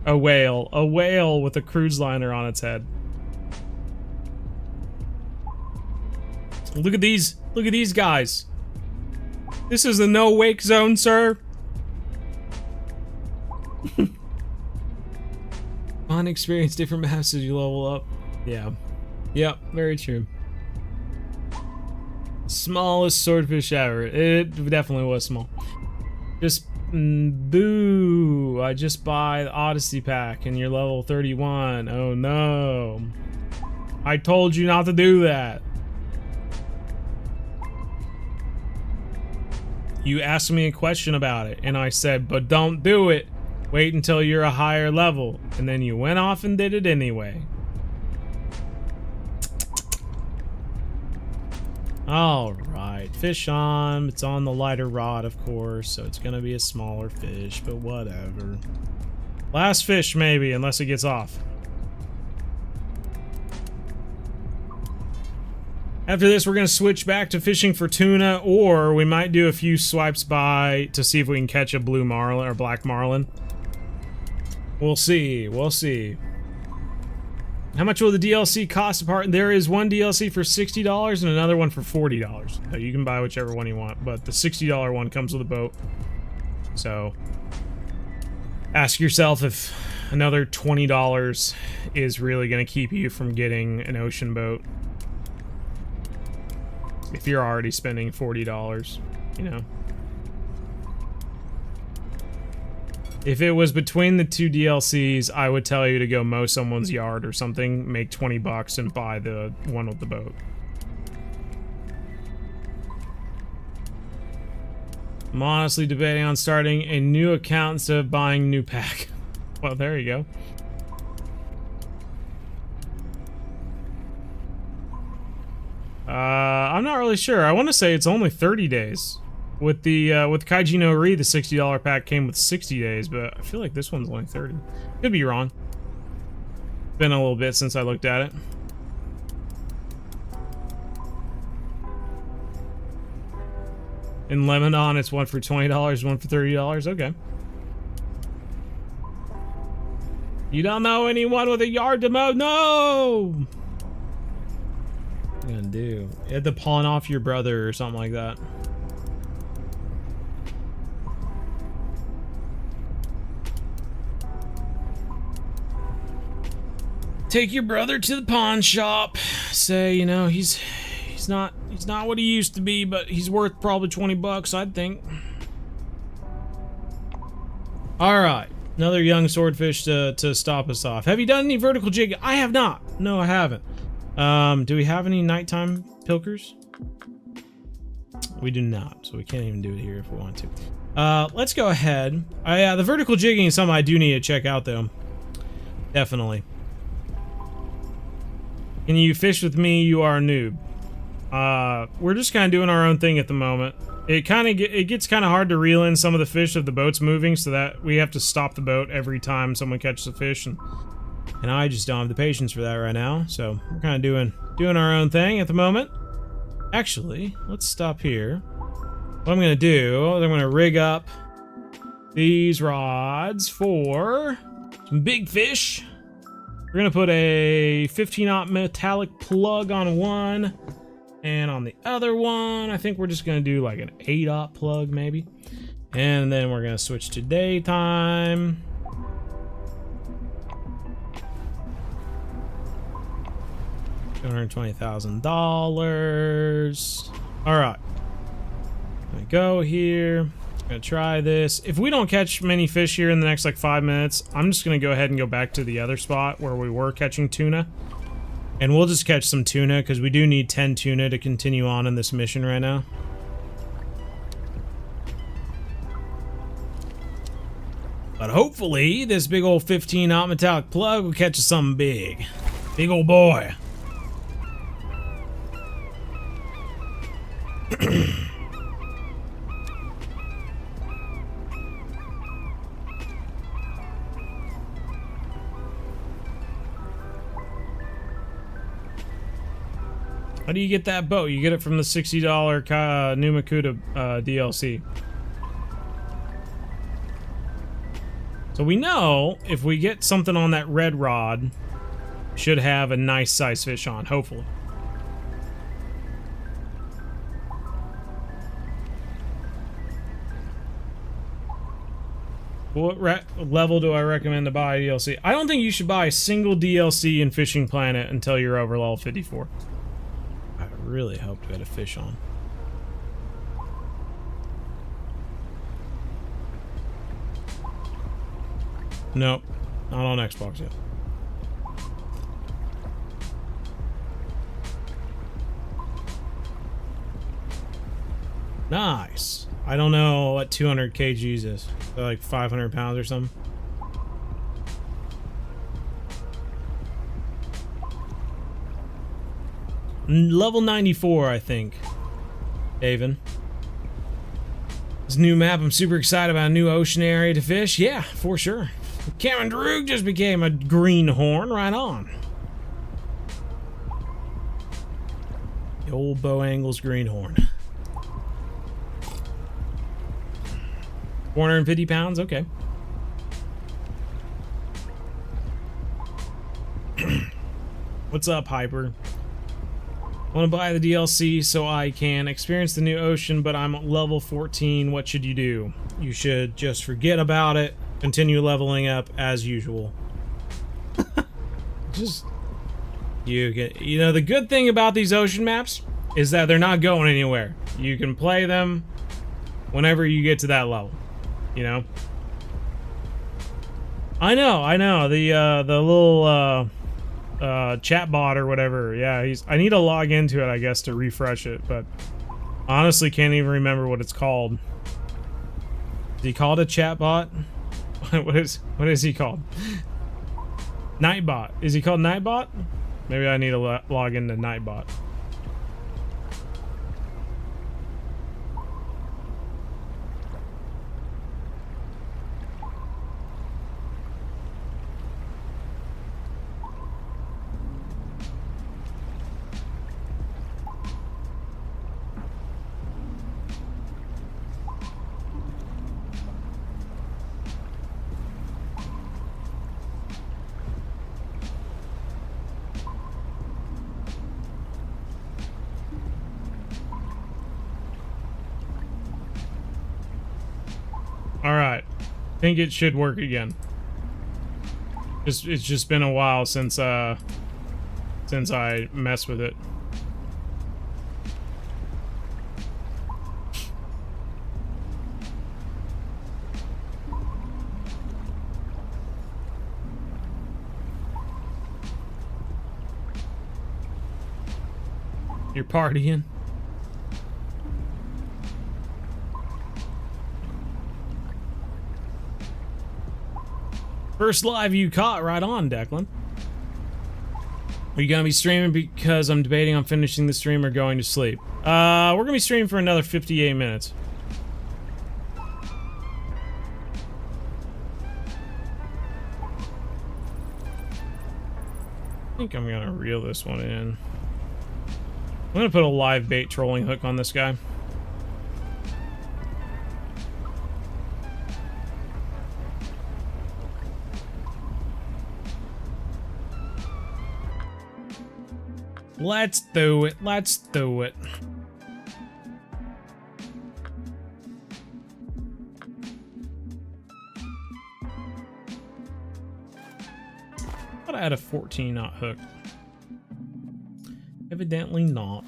A whale with a cruise liner on its head. Look at these guys. This is the no wake zone, sir. Fun experience, different maps as you level up. Yeah. Yep, very true. Smallest swordfish ever. It definitely was small. Just boo. I just buy the Odyssey pack and you're level 31. Oh no. I told you not to do that. You asked me a question about it and I said, but don't do it. Wait until you're a higher level. And then you went off and did it anyway. Alright, fish on. It's on the lighter rod, of course, so it's gonna be a smaller fish, but whatever. Last fish, maybe, unless it gets off. After this, we're gonna switch back to fishing for tuna, or we might do a few swipes by to see if we can catch a blue marlin or black marlin. We'll see, we'll see. How much will the DLC cost apart? There is one DLC for $60 and another one for $40. So you can buy whichever one you want, but the $60 one comes with a boat. So ask yourself if another $20 is really going to keep you from getting an ocean boat. If you're already spending $40, you know. If it was between the two DLCs, I would tell you to go mow someone's yard or something, make 20 bucks and buy the one with the boat. I'm honestly debating on starting a new account instead of buying new pack. Well, there you go. I'm not really sure. I want to say it's only 30 days. With the with Kaiji no Ri, the $60 pack came with 60 days, but I feel like this one's only 30. Could be wrong. Been a little bit since I looked at it. In Lebanon, it's one for $20, one for $30. Okay. You don't know anyone with a yard to mow? No! What are you gonna do? You had to pawn off your brother or something like that. Take your brother to the pawn shop. Say, you know, he's not what he used to be, but he's worth probably 20 bucks, I'd think. All right, another young swordfish to stop us off. Have you done any vertical jigging? I have not. No, I haven't. Do we have any nighttime pilkers? We do not, so we can't even do it here if we want to. Let's go ahead. Yeah, the vertical jigging is something I do need to check out, though. Definitely. Can you fish with me? You are a noob. We're just kind of doing our own thing at the moment. It gets kind of hard to reel in some of the fish if the boat's moving, so that we have to stop the boat every time someone catches a fish, and I just don't have the patience for that right now. So we're kind of doing our own thing at the moment. Actually, let's stop here. What I'm gonna do, I'm gonna rig up these rods for some big fish. We're gonna put a 15-aught metallic plug on one, and on the other one, I think we're just gonna do like an 8-aught plug maybe. And then we're gonna switch to daytime. $220,000. All right, I'm gonna go here. Gonna try this. If we don't catch many fish here in the next like 5 minutes, I'm just gonna go ahead and go back to the other spot where we were catching tuna, and we'll just catch some tuna because we do need 10 tuna to continue on in this mission right now. But hopefully this big old 15-aught metallic plug will catch us something big. Big old boy. How do you get that boat? You get it from the $60 Nooma Kuda DLC. So we know if we get something on that red rod, should have a nice size fish on, hopefully. What level do I recommend to buy a DLC? I don't think you should buy a single DLC in Fishing Planet until you're over level 54. I really hope to get a fish on. Nope, not on Xbox yet. Nice. I don't know what 200 kgs is. Like 500 pounds or something. Level 94, I think. Haven. This new map, I'm super excited about a new ocean area to fish. Yeah, for sure. Cameron Droog just became a greenhorn. Right on. The old Bow Angles greenhorn. 450 pounds? Okay. What's up, Hyper? Want to buy the DLC so I can experience the new ocean, but I'm level 14. What should you do? You should just forget about it. Continue leveling up as usual. Just you know, the good thing about these ocean maps is that they're not going anywhere. You can play them whenever you get to that level. You know. I know. The little chat bot or whatever. Yeah, I need to log into it, I guess, to refresh it, but honestly can't even remember what it's called. Is he called a chat bot? What is he called? Nightbot. Is he called Nightbot? Maybe I need to log into Nightbot. Alright. I think it should work again. It's just been a while since I messed with it. You're partying? First live you caught, right on, Declan. Are you gonna be streaming? Because I'm debating on finishing the stream or going to sleep. We're gonna be streaming for another 58 minutes. I think I'm gonna reel this one in. I'm gonna put a live bait trolling hook on this guy. Let's do it. Let's do it. I thought I had a 14-knot hook. Evidently not.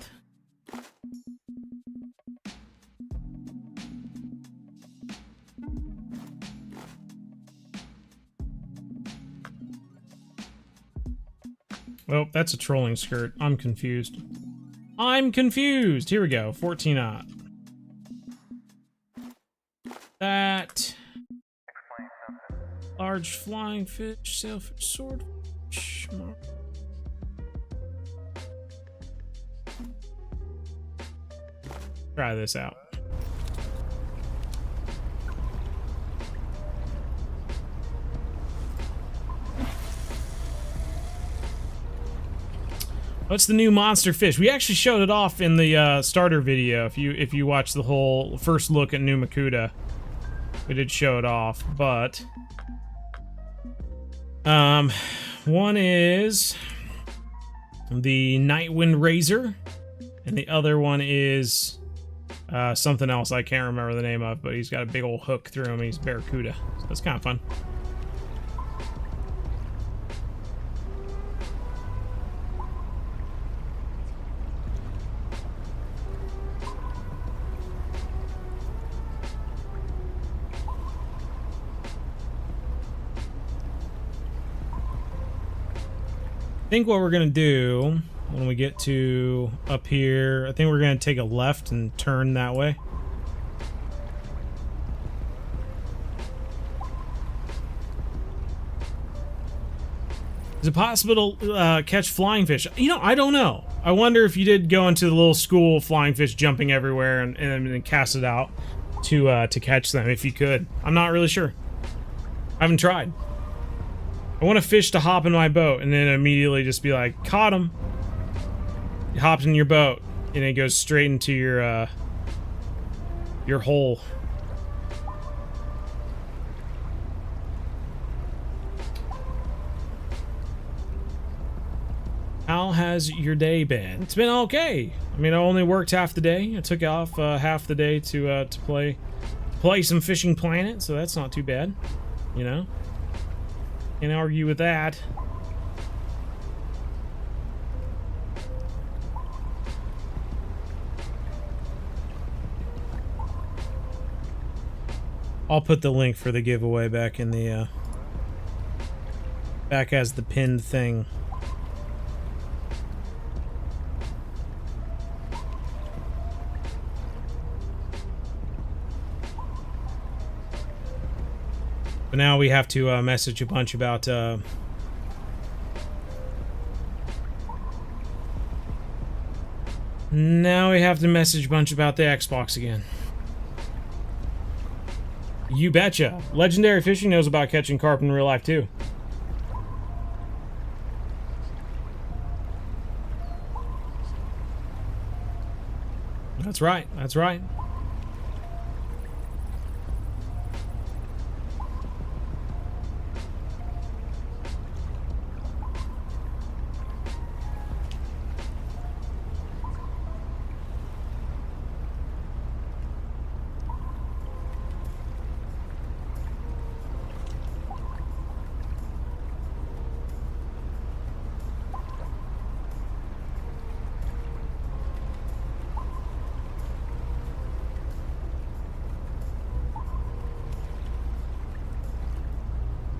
Well, that's a trolling skirt. I'm confused. I'm confused! Here we go. 14-knot. That. Large flying fish, sailfish, swordfish. Try this out. What's the new monster fish? We actually showed it off in the starter video. If you watch the whole first look at Nooma Kuda, we did show it off. But one is the Nightwind Razor, and the other one is something else I can't remember the name of. But he's got a big old hook through him. He's barracuda, so that's kind of fun. I think what we're gonna do when we get to up here, I think we're gonna take a left and turn that way. Is it possible to catch flying fish? You know, I don't know. I wonder if you did go into the little school flying fish jumping everywhere and then cast it out to catch them, if you could. I'm not really sure. I haven't tried. I want a fish to hop in my boat and then immediately just be like, caught him. It hops in your boat and it goes straight into your hole. How how has your day been? It's been okay. I mean, I only worked half the day. I took off half the day to play some Fishing Planet, so that's not too bad. You know? Can't argue with that. I'll put the link for the giveaway back in the back as the pinned thing. But now we have to message a bunch about now we have to message a bunch about the Xbox again. You betcha. Legendary Fishing knows about catching carp in real life too. That's right. That's right.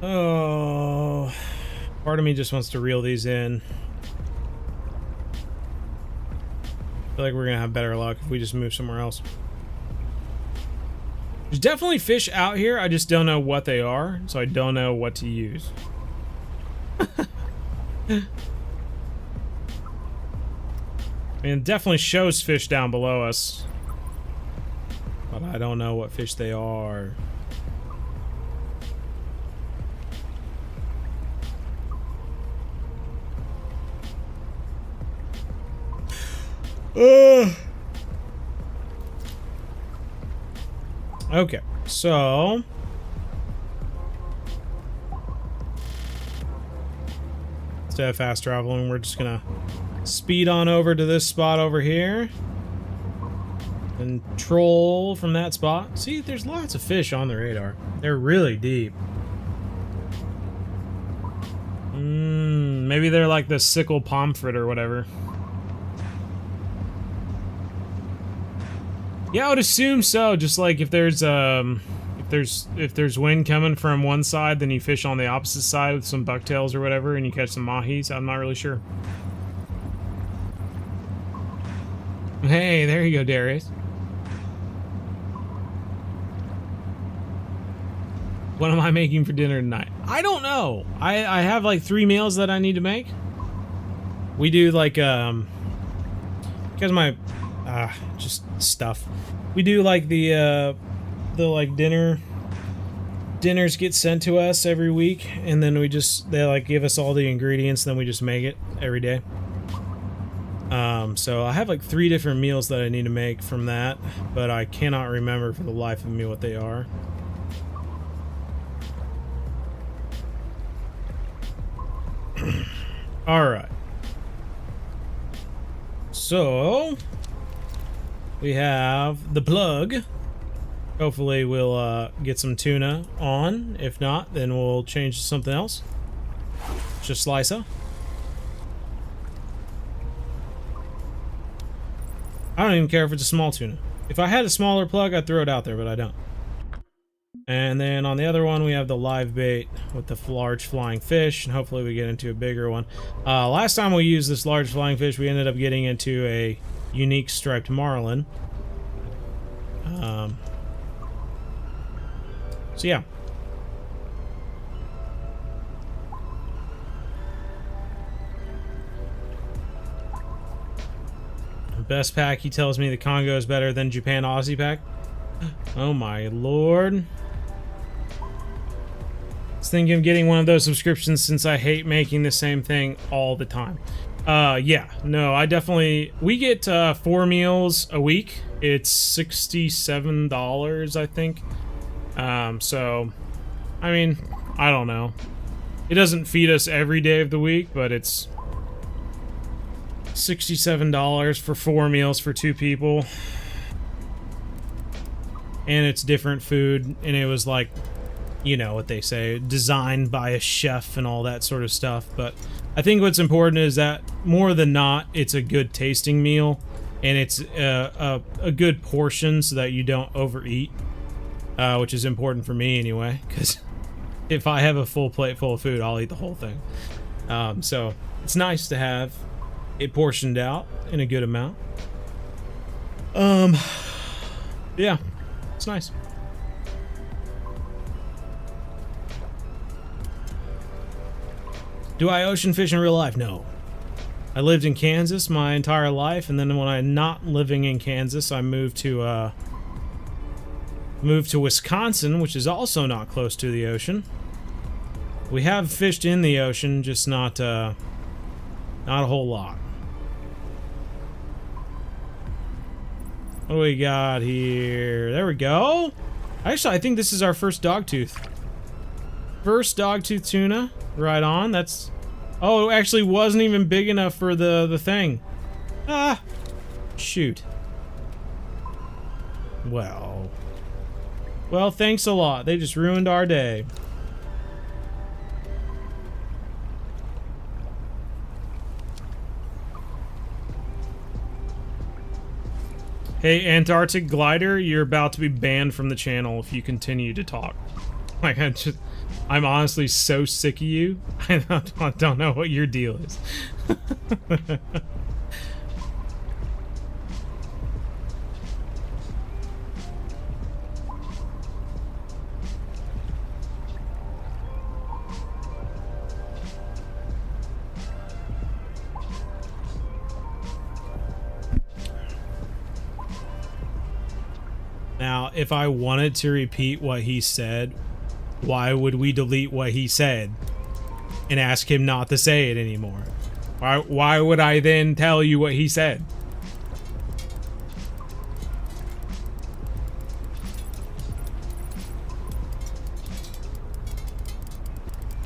Oh, part of me just wants to reel these in. I feel like we're gonna have better luck if we just move somewhere else. There's definitely fish out here, I just don't know what they are, so I don't know what to use. I mean, it definitely shows fish down below us, but I don't know what fish they are. Okay, so instead of fast traveling, we're just gonna speed on over to this spot over here and troll from that spot. See, there's lots of fish on the radar. They're really deep. Maybe they're like the sickle pomfret or whatever. Yeah, I would assume so. Just like if there's wind coming from one side, then you fish on the opposite side with some bucktails or whatever, and you catch some mahis. I'm not really sure. Hey, there you go, Darius. What am I making for dinner tonight? I don't know. I have like 3 meals that I need to make. We do like because my just stuff. We do like the like dinners get sent to us every week, and then they like give us all the ingredients, then we just make it every day. So I have like 3 different meals that I need to make from that, but I cannot remember for the life of me what they are. All right. So we have the plug. Hopefully we'll get some tuna on. If not, then we'll change to something else. Just slicer. I don't even care if it's a small tuna. If I had a smaller plug, I'd throw it out there, but I don't. And then on the other one, we have the live bait with the large flying fish, and hopefully we get into a bigger one. Last time we used this large flying fish, we ended up getting into a unique striped marlin. So yeah. Best pack, he tells me the Congo is better than Japan Aussie pack. Oh my lord. I was thinking of getting one of those subscriptions since I hate making the same thing all the time. Yeah, no, I definitely... We get 4 meals a week. It's $67, I think. So, I mean, I don't know. It doesn't feed us every day of the week, but it's $67 for 4 meals for 2 people. And it's different food, and it was like, you know what they say, designed by a chef and all that sort of stuff. But I think what's important is that more than not, it's a good tasting meal, and it's a good portion so that you don't overeat, which is important for me anyway, because if I have a full plate full of food, I'll eat the whole thing. So it's nice to have it portioned out in a good amount. Yeah, it's nice. Do I ocean fish in real life? No. I lived in Kansas my entire life, and then when I'm not living in Kansas, I moved to Wisconsin, which is also not close to the ocean. We have fished in the ocean, just not a whole lot. What do we got here? There we go. Actually, I think this is our first dogtooth. First dogtooth tuna. Right on. That's... Oh, it actually wasn't even big enough for the thing. Ah! Shoot. Well, thanks a lot. They just ruined our day. Hey, Antarctic Glider, you're about to be banned from the channel if you continue to talk. Like, I'm honestly so sick of you. I don't know what your deal is. Now, if I wanted to repeat what he said, why would we delete what he said and ask him not to say it anymore? Why would I then tell you what he said?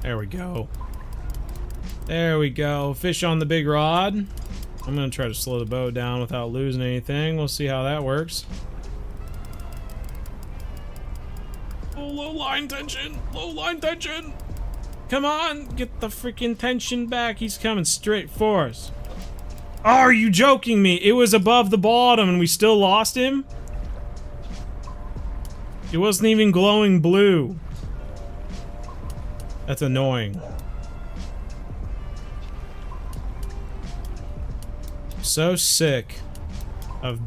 There we go. There we go. Fish on the big rod. I'm gonna try to slow the boat down without losing anything. We'll see how that works. Oh, low line tension! Low line tension! Come on! Get the freaking tension back. He's coming straight for us. Oh, are you joking me? It was above the bottom and we still lost him? It wasn't even glowing blue. That's annoying. So sick of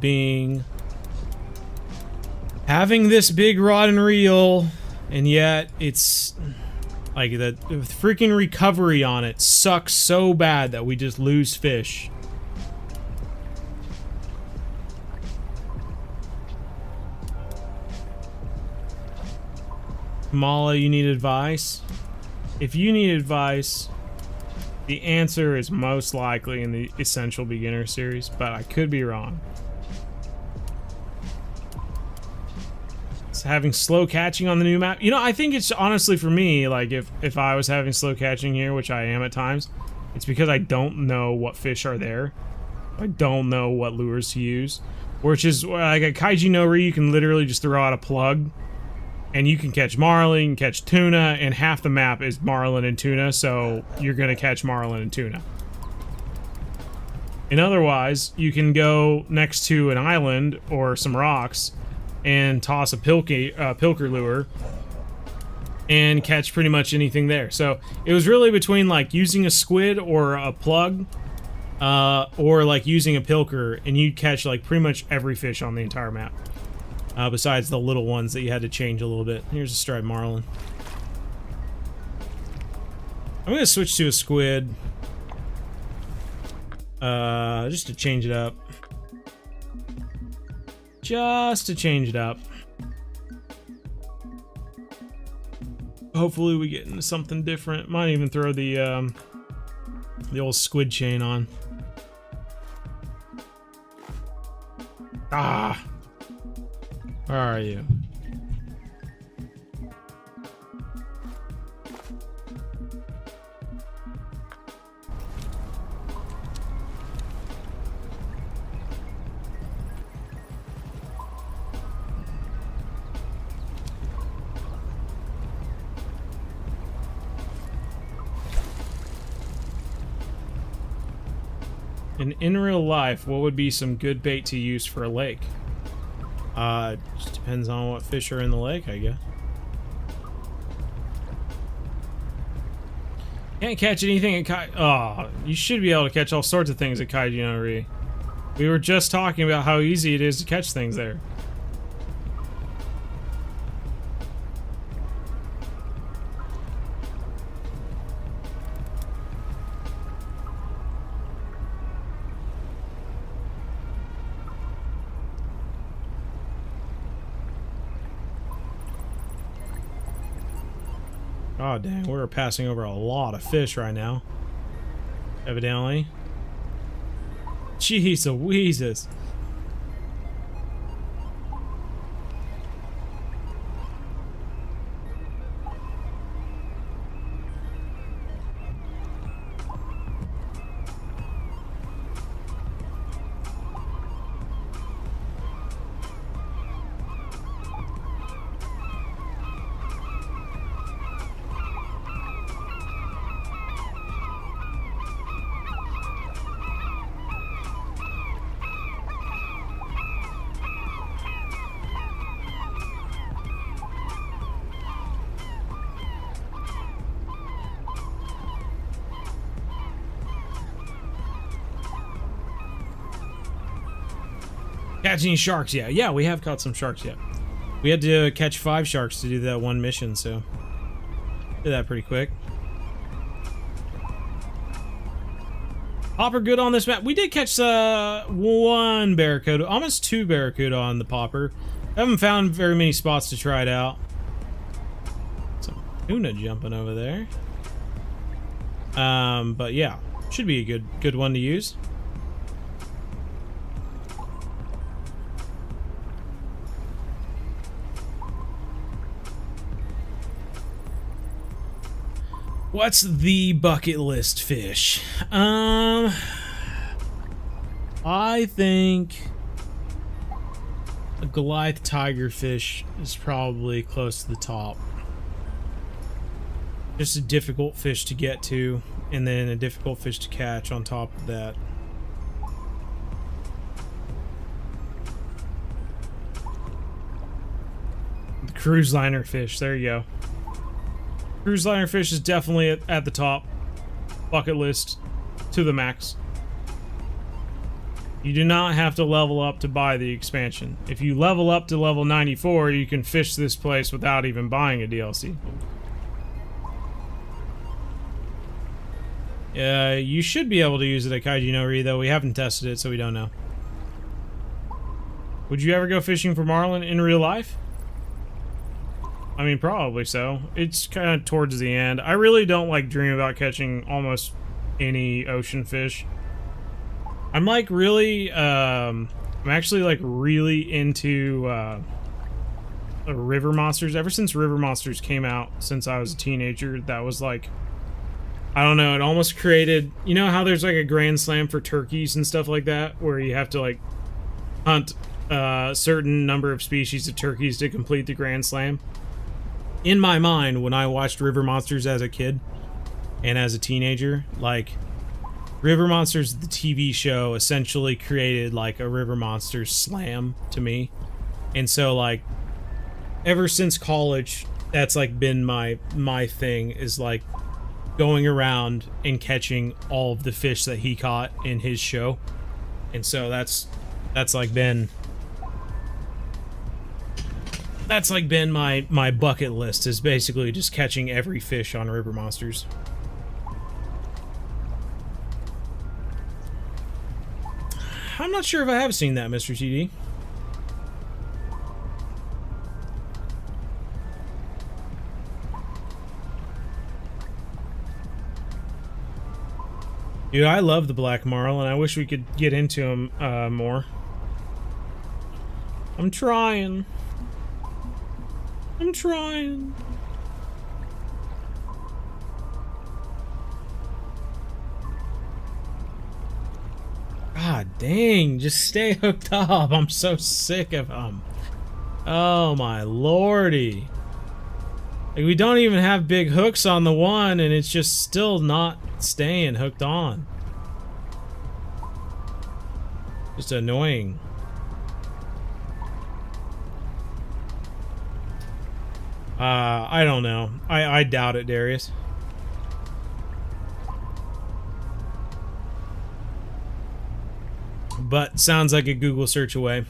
having this big rod and reel, and yet it's like the freaking recovery on it sucks so bad that we just lose fish. Mala, you need advice? If you need advice, the answer is most likely in the Essential Beginner series, but I could be wrong. It's having slow catching on the new map. You know, I think it's honestly for me, like if I was having slow catching here, which I am at times, it's because I don't know what fish are there. I don't know what lures to use. Which is like a Kaiji Nori, you can literally just throw out a plug and you can catch marlin, you can catch tuna, and half the map is marlin and tuna, so you're gonna catch marlin and tuna. And otherwise, you can go next to an island or some rocks and toss a pilker lure and catch pretty much anything there. So it was really between like using a squid or a plug, or like using a pilker, and you'd catch like pretty much every fish on the entire map. Besides the little ones that you had to change a little bit. Here's a striped marlin. I'm gonna switch to a squid. Just to change it up. Just to change it up. Hopefully we get into something different. Might even throw the old squid chain on. Ah! Where are you? In real life, what would be some good bait to use for a lake? Just depends on what fish are in the lake, I guess. Can't catch anything at Kai. Oh, you should be able to catch all sorts of things at Kaiji no Ri. We were just talking about how easy it is to catch things there. Oh dang, we're passing over a lot of fish right now. Evidently. Jeez Louises. Catch any sharks yet? Yeah, we have caught some sharks yet. We had to catch 5 sharks to do that one mission, so did that pretty quick. Popper good on this map. We did catch 1 barracuda, almost 2 barracuda on the popper. Haven't found very many spots to try it out. Some tuna jumping over there. But yeah, should be a good one to use. What's the bucket list fish? I think a Goliath tigerfish is probably close to the top. Just a difficult fish to get to, and then a difficult fish to catch on top of that. The cruise liner fish, there you go. Cruise liner fish is definitely at the top. Bucket list to the max. You do not have to level up to buy the expansion. If you level up to level 94, you can fish this place without even buying a DLC. You should be able to use it at Kaiji no Ri, though we haven't tested it, so we don't know. Would you ever go fishing for marlin in real life? I mean, probably so. It's kind of towards the end. I really don't like dream about catching almost any ocean fish. I'm like really, I'm actually like really into river monsters. Ever since river monsters came out, since I was a teenager, that was like, I don't know, it almost created, you know how there's like a grand slam for turkeys and stuff like that, where you have to like hunt a certain number of species of turkeys to complete the grand slam? In my mind, when I watched River Monsters as a kid and as a teenager, like, River Monsters, the TV show, essentially created like a River Monsters slam to me. And so like, ever since college, that's like been my thing, is like going around and catching all of the fish that he caught in his show. And so that's like been my bucket list, is basically just catching every fish on River Monsters. I'm not sure if I have seen that, Mr. TD. Dude, I love the black marlin. I wish we could get into him more. I'm trying. I'm trying. God dang, just stay hooked up. I'm so sick of them. Oh my lordy. Like, we don't even have big hooks on the one, and it's just still not staying hooked on. Just annoying. I don't know. I doubt it, Darius. But sounds like a Google search away.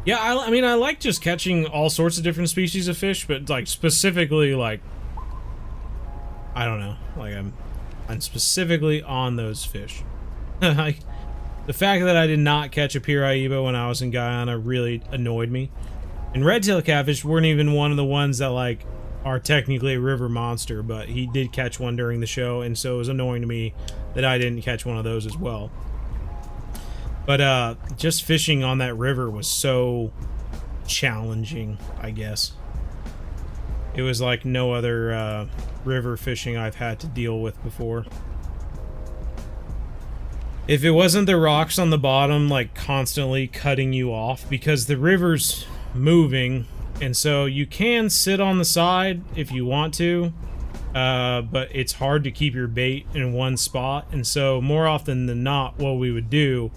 Yeah, I mean, I like just catching all sorts of different species of fish, but like specifically, like, I don't know, like I'm specifically on those fish. Like, the fact that I did not catch a piraiba when I was in Guyana really annoyed me. And red-tailed catfish weren't even one of the ones that like are technically a river monster, but he did catch one during the show, and so it was annoying to me that I didn't catch one of those as well. But just fishing on that river was so challenging, I guess. It was like no other river fishing I've had to deal with before. If it wasn't the rocks on the bottom like constantly cutting you off, because the river's moving, and so you can sit on the side if you want to, but it's hard to keep your bait in one spot, and so more often than not what we would do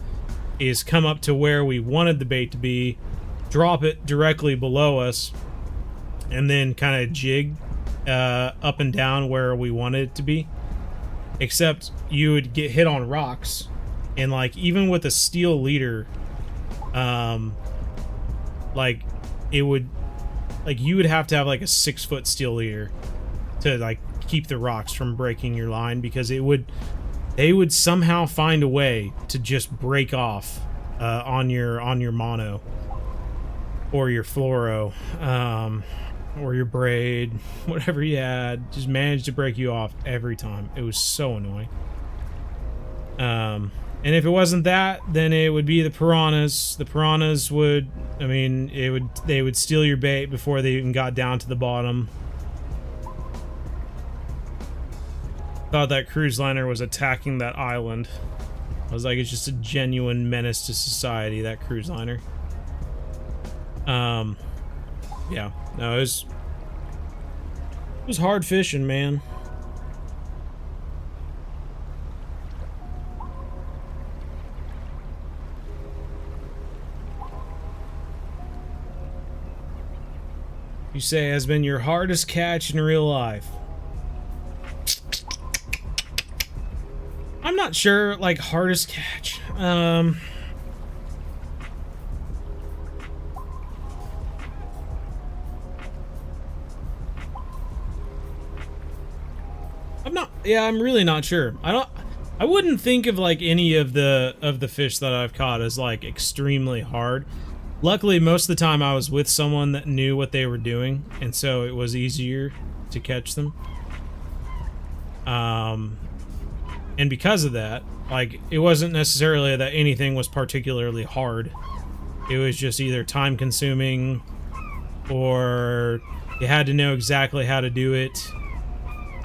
is come up to where we wanted the bait to be, drop it directly below us, and then kind of jig up and down where we wanted it to be. Except you would get hit on rocks, and like even with a steel leader, like it would, like you would have to have like a 6-foot steel leader to like keep the rocks from breaking your line, because it would, they would somehow find a way to just break off on your mono or your fluoro or your braid, whatever you had, just managed to break you off every time. It was so annoying. And if it wasn't that, then it would be the piranhas. The piranhas would, I mean, they would steal your bait before they even got down to the bottom. Thought that cruise liner was attacking that island. I was like, it's just a genuine menace to society, that cruise liner. Yeah, no, it was hard fishing, man. You say has been your hardest catch in real life? I'm not sure, like, hardest catch. I'm not, yeah, I'm really not sure. I wouldn't think of like any of the fish that I've caught as like extremely hard. Luckily, most of the time I was with someone that knew what they were doing, and so it was easier to catch them. And because of that, like, it wasn't necessarily that anything was particularly hard. It was just either time-consuming, or you had to know exactly how to do it.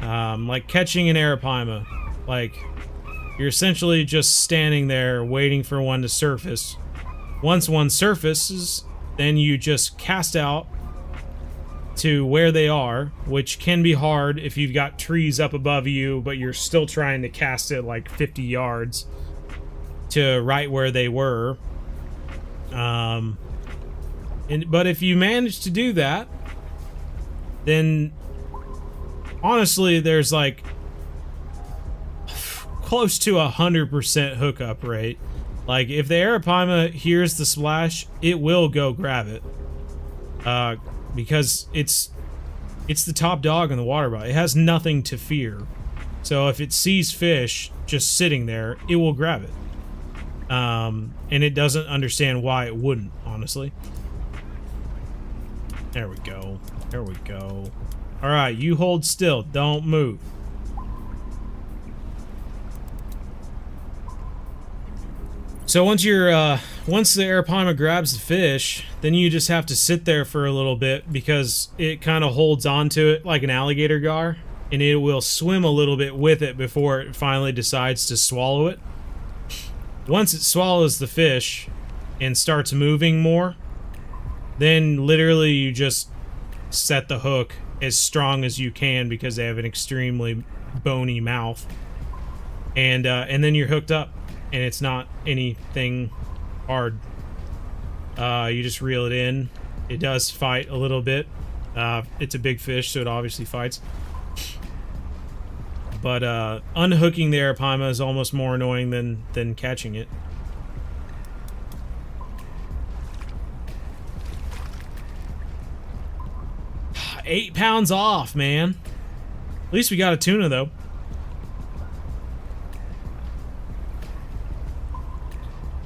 Like catching an arapaima. Like, you're essentially just standing there waiting for one to surface. Once one surfaces, then you just cast out to where they are, which can be hard if you've got trees up above you, but you're still trying to cast it like 50 yards to right where they were. But if you manage to do that, then honestly, there's like close to 100% hookup rate. Like, if the arapaima hears the splash, it will go grab it. Because it's the top dog in the water body. It has nothing to fear. So if it sees fish just sitting there, it will grab it. And it doesn't understand why it wouldn't, honestly. There we go. There we go. Alright, you hold still. Don't move. So once the arapaima grabs the fish, then you just have to sit there for a little bit, because it kind of holds onto it like an alligator gar, and it will swim a little bit with it before it finally decides to swallow it. once it swallows the fish and starts moving more, then literally you just set the hook as strong as you can because they have an extremely bony mouth, and then you're hooked up, and it's not anything hard. You just reel it in. It does fight a little bit. It's a big fish, so it obviously fights. But unhooking the arapaima is almost more annoying than catching it. £8 off, man. At least we got a tuna, though.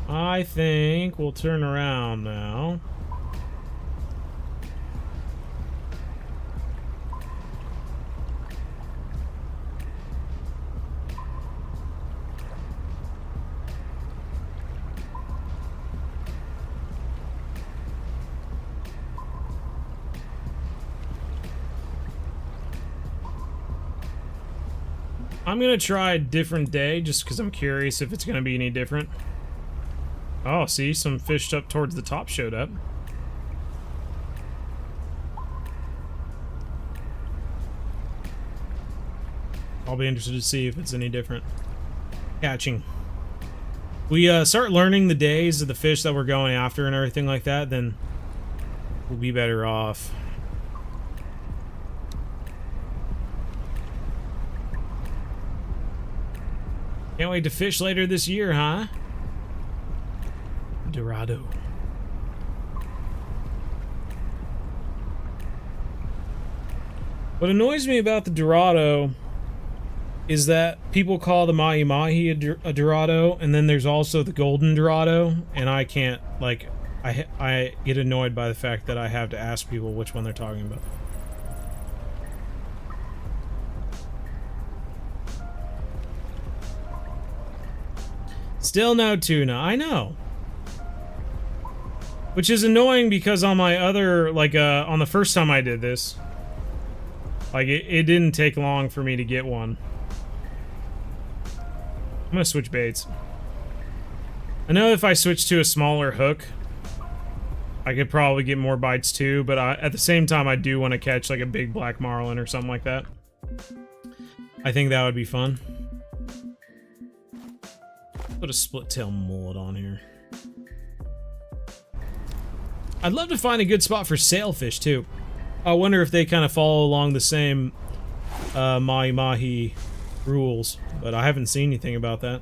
I think we'll turn around now. I'm gonna try a different day just because I'm curious if it's gonna be any different. Oh, see, some fish up towards the top showed up. I'll be interested to see if it's any different. Catching. We start learning the days of the fish that we're going after and everything like that, then we'll be better off. Can't wait to fish later this year, huh? Dorado. What annoys me about the Dorado is that people call the Mahi Mahi a Dorado, and then there's also the Golden Dorado, and I can't, like, I get annoyed by the fact that I have to ask people which one they're talking about. Still no tuna, I know. Which is annoying because on my other, like, on the first time I did this, like, it didn't take long for me to get one. I'm gonna switch baits. I know if I switch to a smaller hook, I could probably get more bites too, but at the same time, I do want to catch, like, a big black marlin or something like that. I think that would be fun. Put a split tail mullet on here. I'd love to find a good spot for sailfish too. I wonder if they kind of follow along the same Mahi Mahi rules, but I haven't seen anything about that.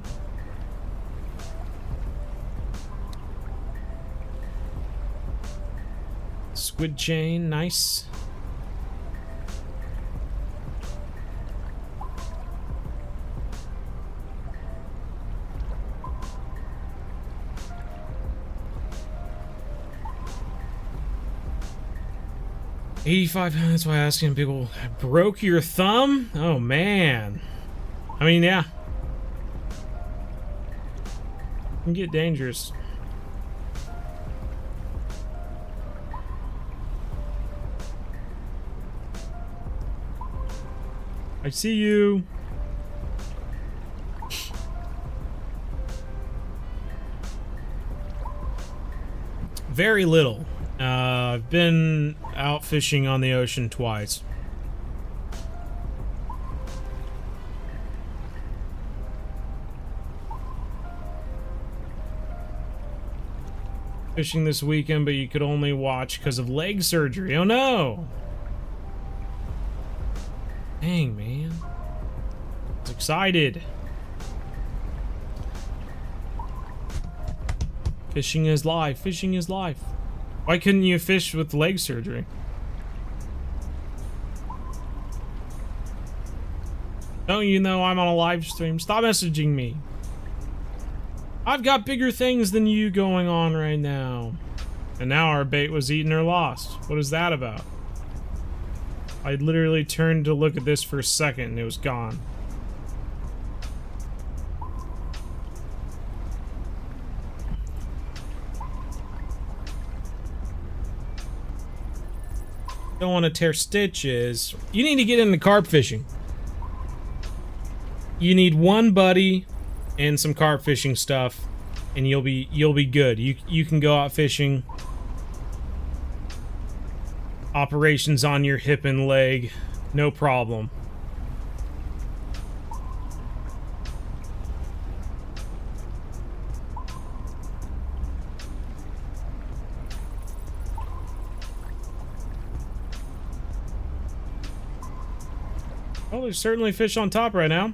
Squid chain, nice. $85, that's why asking people, broke your thumb? Oh man. I mean, yeah. It can get dangerous. I see you. Very little. I've been out fishing on the ocean twice. Fishing this weekend, but you could only watch because of leg surgery. Oh no! Dang, man. I was excited. Fishing is life. Fishing is life. Why couldn't you fish with leg surgery? Don't you know I'm on a live stream? Stop messaging me. I've got bigger things than you going on right now. And now our bait was eaten or lost. What is that about? I literally turned to look at this for a second and it was gone. Don't want to tear stitches. You need to get into carp fishing. You need one buddy and some carp fishing stuff, and you'll be good. You can go out fishing. Operations on your hip and leg, no problem. Oh, there's certainly fish on top right now.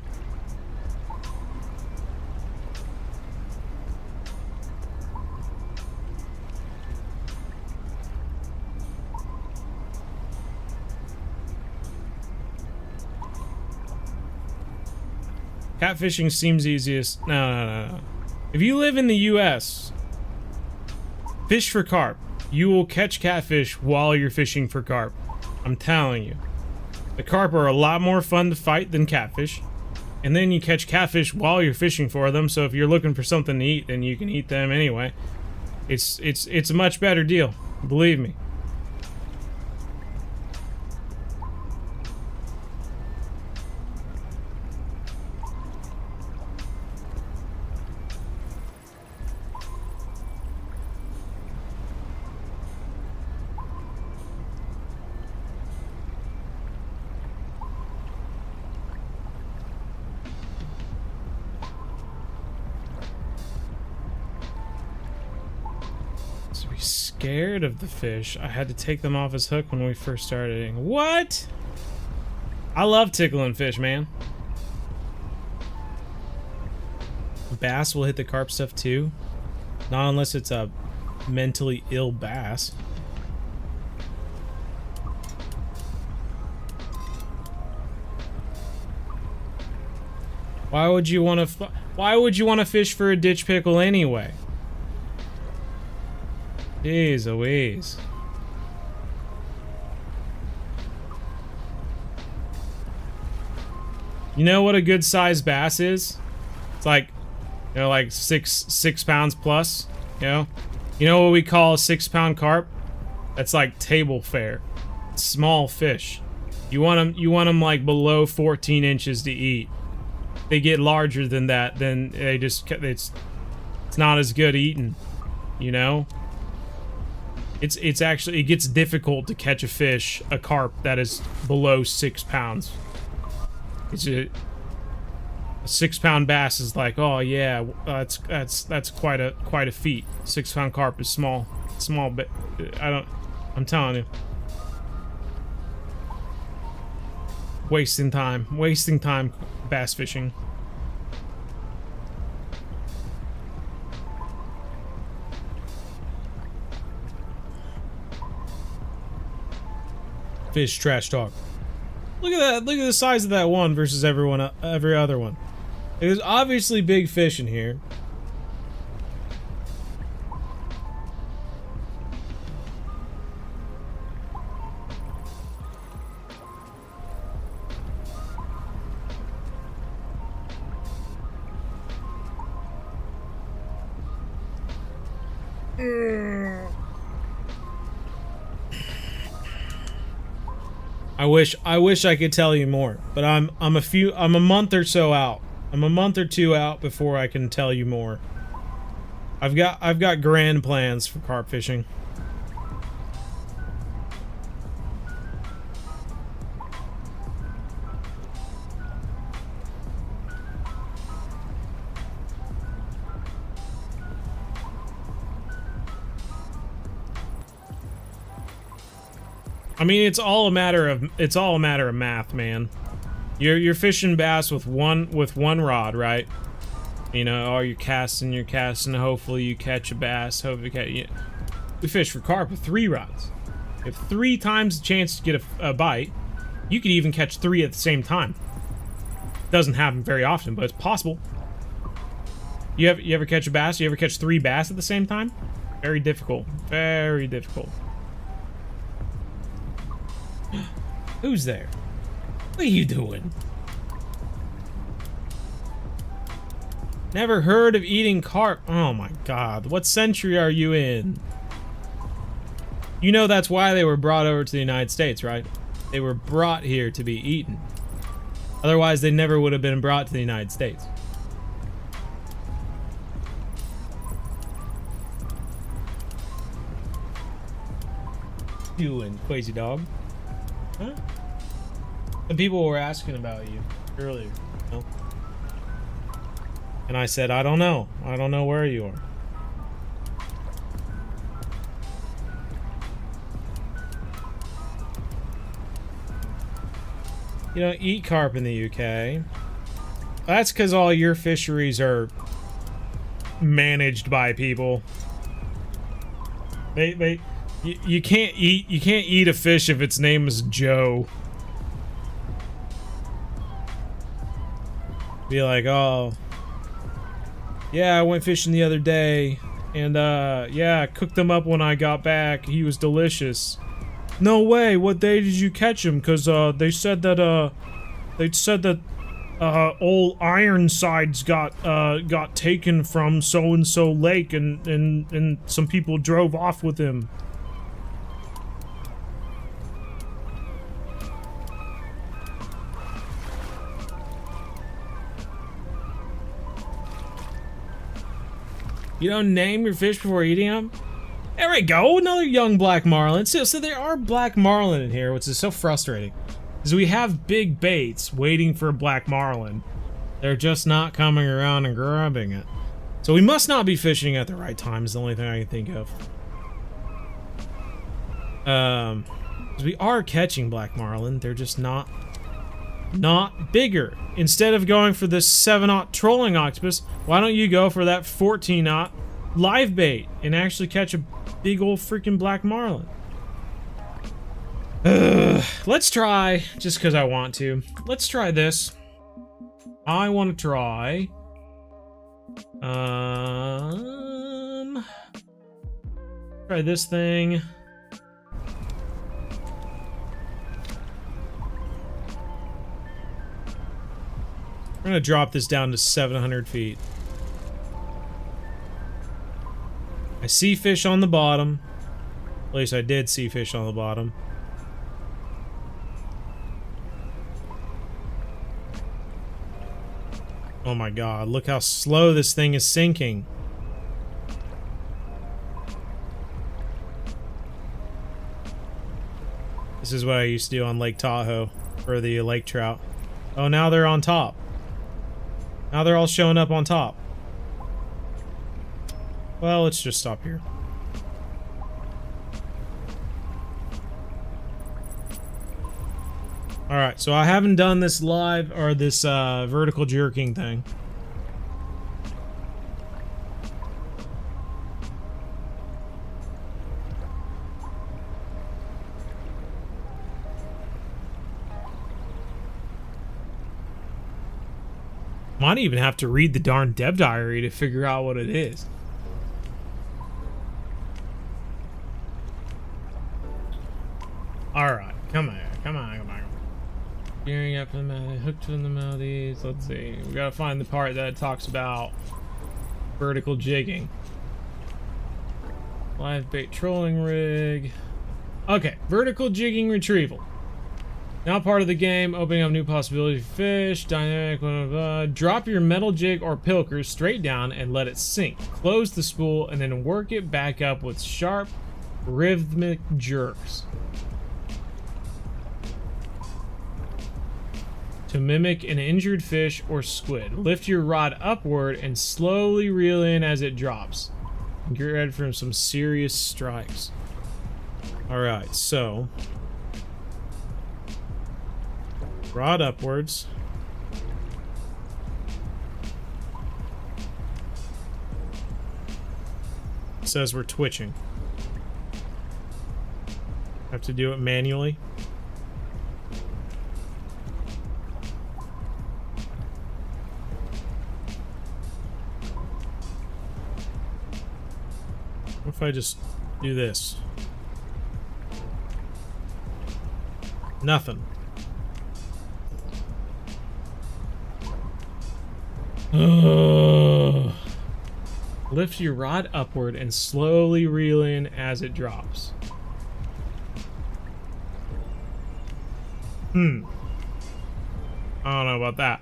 Catfishing seems easiest. No. If you live in the US, fish for carp. You will catch catfish while you're fishing for carp. I'm telling you. The carp are a lot more fun to fight than catfish. And then you catch catfish while you're fishing for them, so if you're looking for something to eat, then you can eat them anyway. It's a much better deal, believe me. Scared of the fish. I had to take them off his hook when we first started eating. What? I love tickling fish, man. Bass will hit the carp stuff too. Not unless it's a mentally ill bass. Why would you want to fish for a ditch pickle anyway? Jeez Louise. You know what a good sized bass is? It's like, you know, like six pounds plus. You know what we call a 6-pound carp? That's like table fare. It's small fish. You want them like below 14 inches to eat. They get larger than that, then they just it's not as good eating. You know. It's actually, it gets difficult to catch a carp that is below 6 pounds. It's a 6-pound bass is like, oh yeah, that's quite a feat. 6-pound carp is small, but I'm telling you, wasting time bass fishing. Fish trash talk. Look at that. Look at the size of that one versus every other one. There's obviously big fish in here. I wish I could tell you more, but I'm a month or so out. I'm a month or two out before I can tell you more. I've got grand plans for carp fishing. I mean, it's all a matter of math, man. You're fishing bass with one rod, right? You know, or you're casting. Hopefully, you catch a bass. We fish for carp with 3 rods. You have 3 times the chance to get a bite. You could even catch 3 at the same time. Doesn't happen very often, but it's possible. You ever catch a bass? You ever catch 3 bass at the same time? Very difficult. Very difficult. Who's there? What are you doing? Never heard of eating carp. Oh my god. What century are you in? You know that's why they were brought over to the United States, right? They were brought here to be eaten. Otherwise, they never would have been brought to the United States. doing, Crazy Dog? Huh? The people were asking about you earlier. No? And I said, I don't know. I don't know where you are. You don't eat carp in the UK. That's because all your fisheries are managed by people. You can't eat a fish if its name is Joe. Be like, oh, yeah, I went fishing the other day, and yeah, I cooked them up when I got back. He was delicious. No way. What day did you catch him? Cause they said that old Ironsides got taken from so and so lake, and some people drove off with him. You don't name your fish before eating them? There we go, another young black marlin. So there are black marlin in here, which is so frustrating. Because we have big baits waiting for a black marlin. They're just not coming around and grabbing it. So we must not be fishing at the right time is the only thing I can think of. 'Cause we are catching black marlin, they're just not bigger. Instead of going for this 7/0 trolling octopus, why don't you go for that 14/0 live bait and actually catch a big old freaking black marlin? Let's try, just because I want to. Let's try this. I want to try. Try this thing. I'm gonna drop this down to 700 feet. I see fish on the bottom. At least I did see fish on the bottom. Oh my god, look how slow this thing is sinking. This is what I used to do on Lake Tahoe for the lake trout. Oh, now they're on top. Now they're all showing up on top. Well, let's just stop here. Alright, so I haven't done this live, or this vertical jerking thing. Might even have to read the darn dev diary to figure out what it is. Alright, come on. Gearing up to the mouth, hooked from the mouthies. Let's see. We gotta find the part that talks about vertical jigging. Live bait trolling rig. Okay, vertical jigging retrieval. Now part of the game, opening up new possibilities for fish, dynamic, blah, blah, blah. Drop your metal jig or pilker straight down and let it sink. Close the spool and then work it back up with sharp, rhythmic jerks. To mimic an injured fish or squid. Lift your rod upward and slowly reel in as it drops. Get ready for some serious strikes. Alright, so... rod upwards. It says we're twitching. Have to do it manually. What if I just do this? Nothing. Lift your rod upward and slowly reel in as it drops. I don't know about that.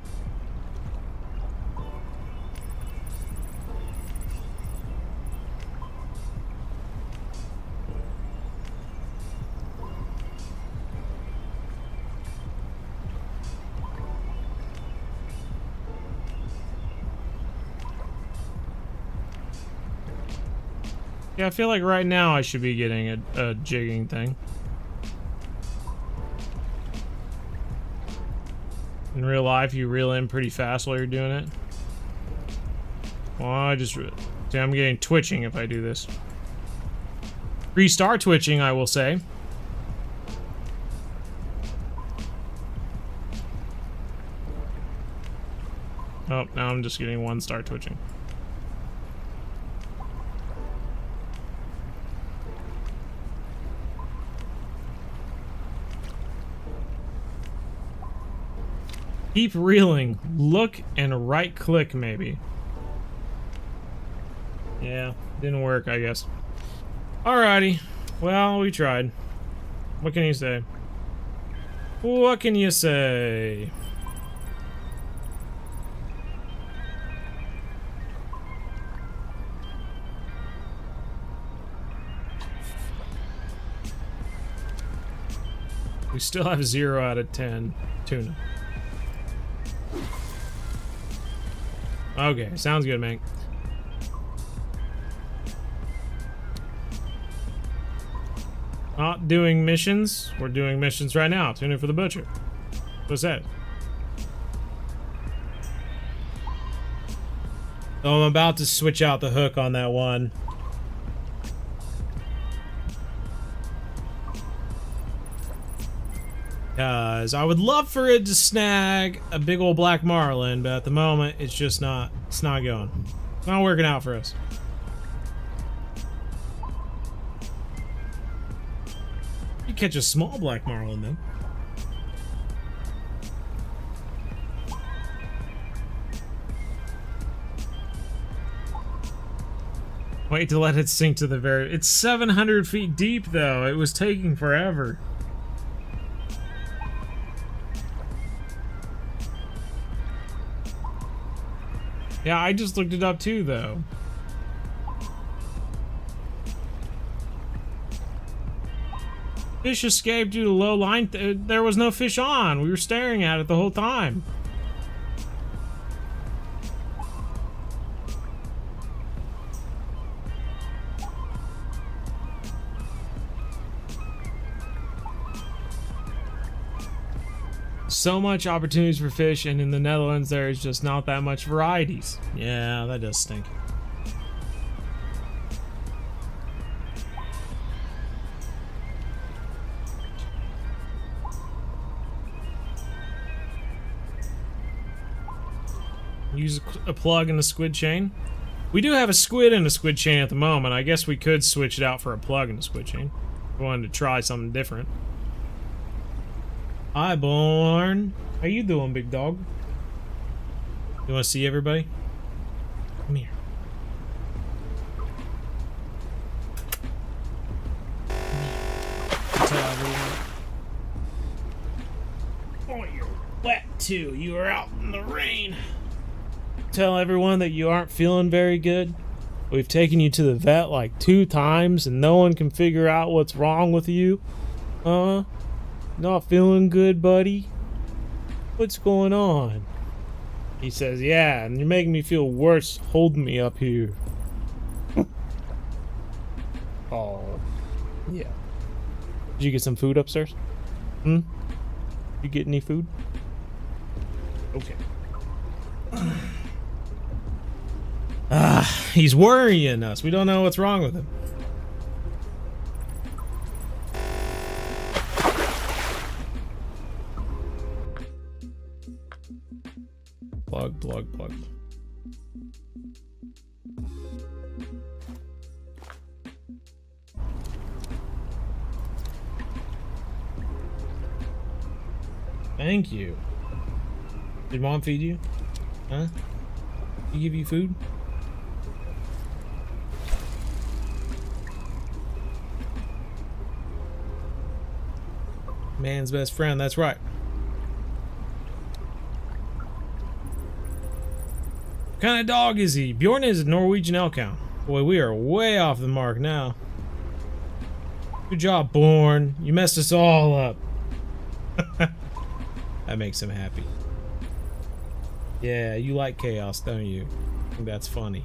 Yeah, I feel like right now I should be getting a jigging thing. In real life, you reel in pretty fast while you're doing it. Well, I'm getting twitching if I do this. 3-star twitching, I will say. Oh, now I'm just getting 1-star twitching. Keep reeling. Look and right click maybe. Yeah, didn't work, I guess. Alrighty. Well, we tried. What can you say? What can you say? We still have 0 out of 10 tuna. Okay, sounds good, man. Not doing missions. We're doing missions right now. Tune in for the butcher. What's that? Oh, I'm about to switch out the hook on that one. Because I would love for it to snag a big old black marlin, but at the moment it's just not, it's not going. It's not working out for us. You catch a small black marlin then. Wait to let it sink to the very... It's 700 feet deep though. It was taking forever. Yeah, I just looked it up too, though. Fish escaped due to low line. There was no fish on. We were staring at it the whole time. So much opportunities for fish, and in the Netherlands there is just not that much varieties. Yeah, that does stink. Use a plug in the squid chain. We do have a squid in a squid chain at the moment. I guess we could switch it out for a plug in the squid chain. We wanted to try something different. Hi, Born. How you doing, big dog? You want to see everybody? Come here. Tell everyone. Oh, you're wet too. You were out in the rain. Tell everyone that you aren't feeling very good. We've taken you to the vet like 2 times and no one can figure out what's wrong with you. Not feeling good, buddy? What's going on? He says, yeah, and you're making me feel worse holding me up here. Oh, yeah. Did you get some food upstairs? You get any food? Okay. He's worrying us. We don't know what's wrong with him. Plug. Thank you. Did Mom feed you? Huh? Did give you food? Man's best friend, that's right. What kind of dog is he? Bjorn is a Norwegian Elkhound. Boy, we are way off the mark now. Good job, Born. You messed us all up. That makes him happy. Yeah, you like chaos, don't you? I think that's funny.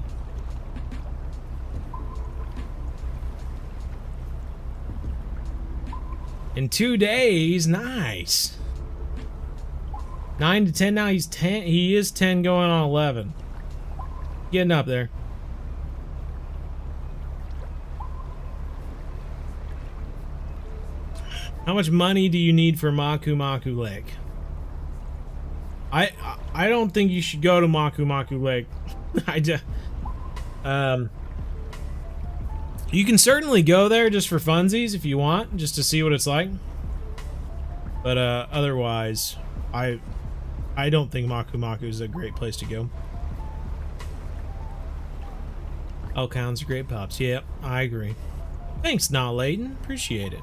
In 2 days, nice. 9 to 10 now. He's 10. He is 10 going on 11. Getting up there. How much money do you need for Maku Maku Lake? I don't think you should go to Maku Maku Lake. You can certainly go there just for funsies if you want, just to see what it's like. But otherwise, I don't think Maku Maku is a great place to go. All kinds of great pops. Yep, I agree. Thanks, Not Layton. Appreciate it.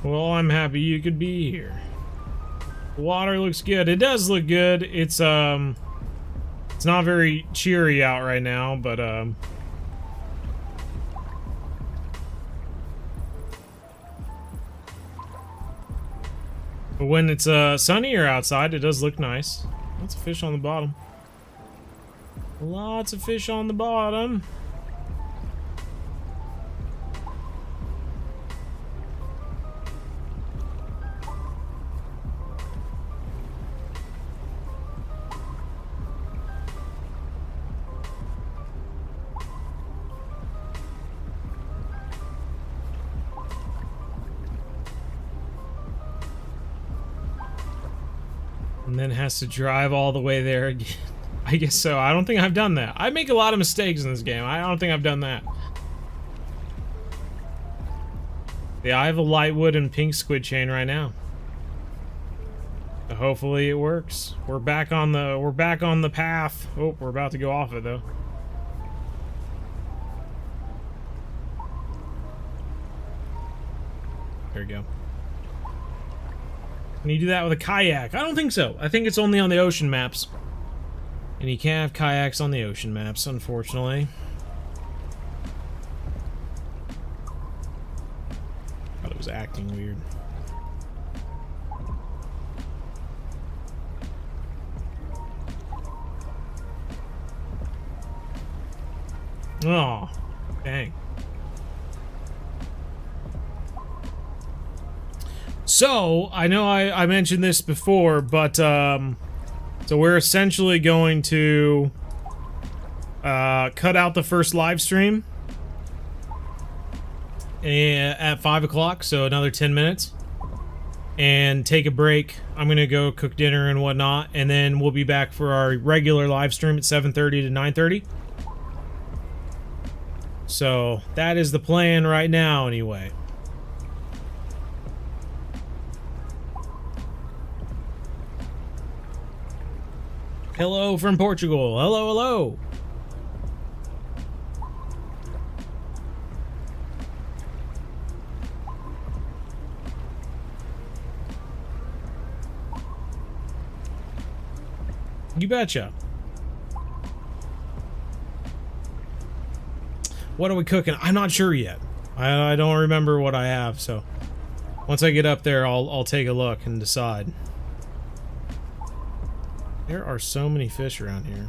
Well, I'm happy you could be here. The water looks good. It does look good. It's not very cheery out right now, but when it's sunnier outside, it does look nice. Lots of fish on the bottom. Lots of fish on the bottom. And then has to drive all the way there again. I guess so. I don't think I've done that. I make a lot of mistakes in this game. I don't think I've done that. Yeah, I have a lightwood and pink squid chain right now. So hopefully it works. We're back on the path. Oh, we're about to go off it though. There we go. Can you do that with a kayak? I don't think so. I think it's only on the ocean maps. And you can't have kayaks on the ocean maps, unfortunately. Thought it was acting weird. Oh, dang. So, I know I mentioned this before, but, so we're essentially going to, cut out the first live stream at 5 o'clock, so another 10 minutes, and take a break. I'm gonna go cook dinner and whatnot, and then we'll be back for our regular live stream at 7:30 to 9:30. So, that is the plan right now, anyway. Hello from Portugal. Hello, hello. You betcha. What are we cooking? I'm not sure yet. I don't remember what I have, so once I get up there, I'll take a look and decide. There are so many fish around here.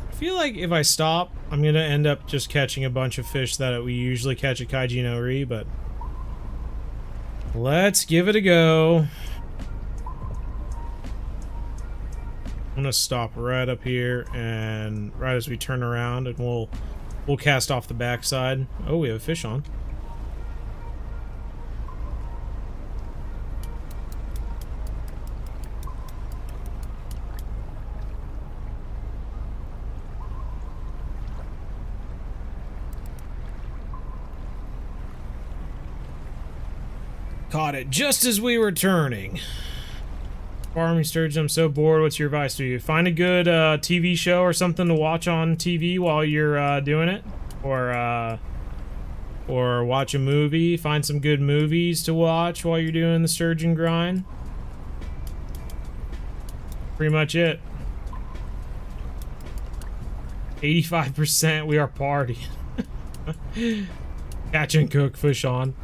I feel like if I stop, I'm gonna end up just catching a bunch of fish that we usually catch at Kaiji no Ri, but let's give it a go. I'm gonna stop right up here, and right as we turn around, and we'll cast off the backside. Oh, we have a fish on. Caught it just as we were turning. Farming sturgeon, I'm so bored. What's your advice to you? Find a good TV show or something to watch on TV while you're doing it, or watch a movie. Find some good movies to watch while you're doing the sturgeon grind. Pretty much it. 85%. We are partying. Catch and cook, fish on.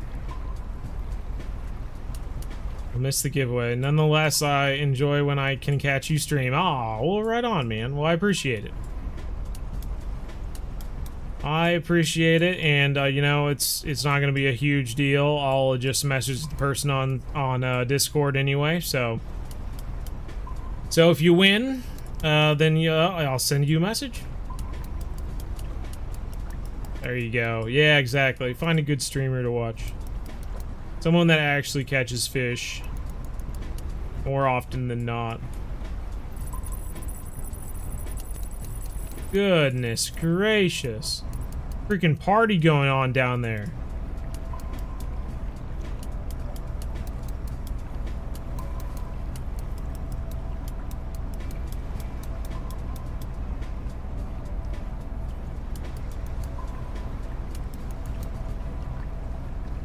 I missed the giveaway. Nonetheless, I enjoy when I can catch you stream. Aw, well, right on, man. Well, I appreciate it. I appreciate it, and you know, it's not gonna be a huge deal. I'll just message the person on Discord anyway. So if you win, then I'll send you a message. There you go. Yeah, exactly. Find a good streamer to watch. Someone that actually catches fish more often than not. Goodness gracious. Freaking party going on down there.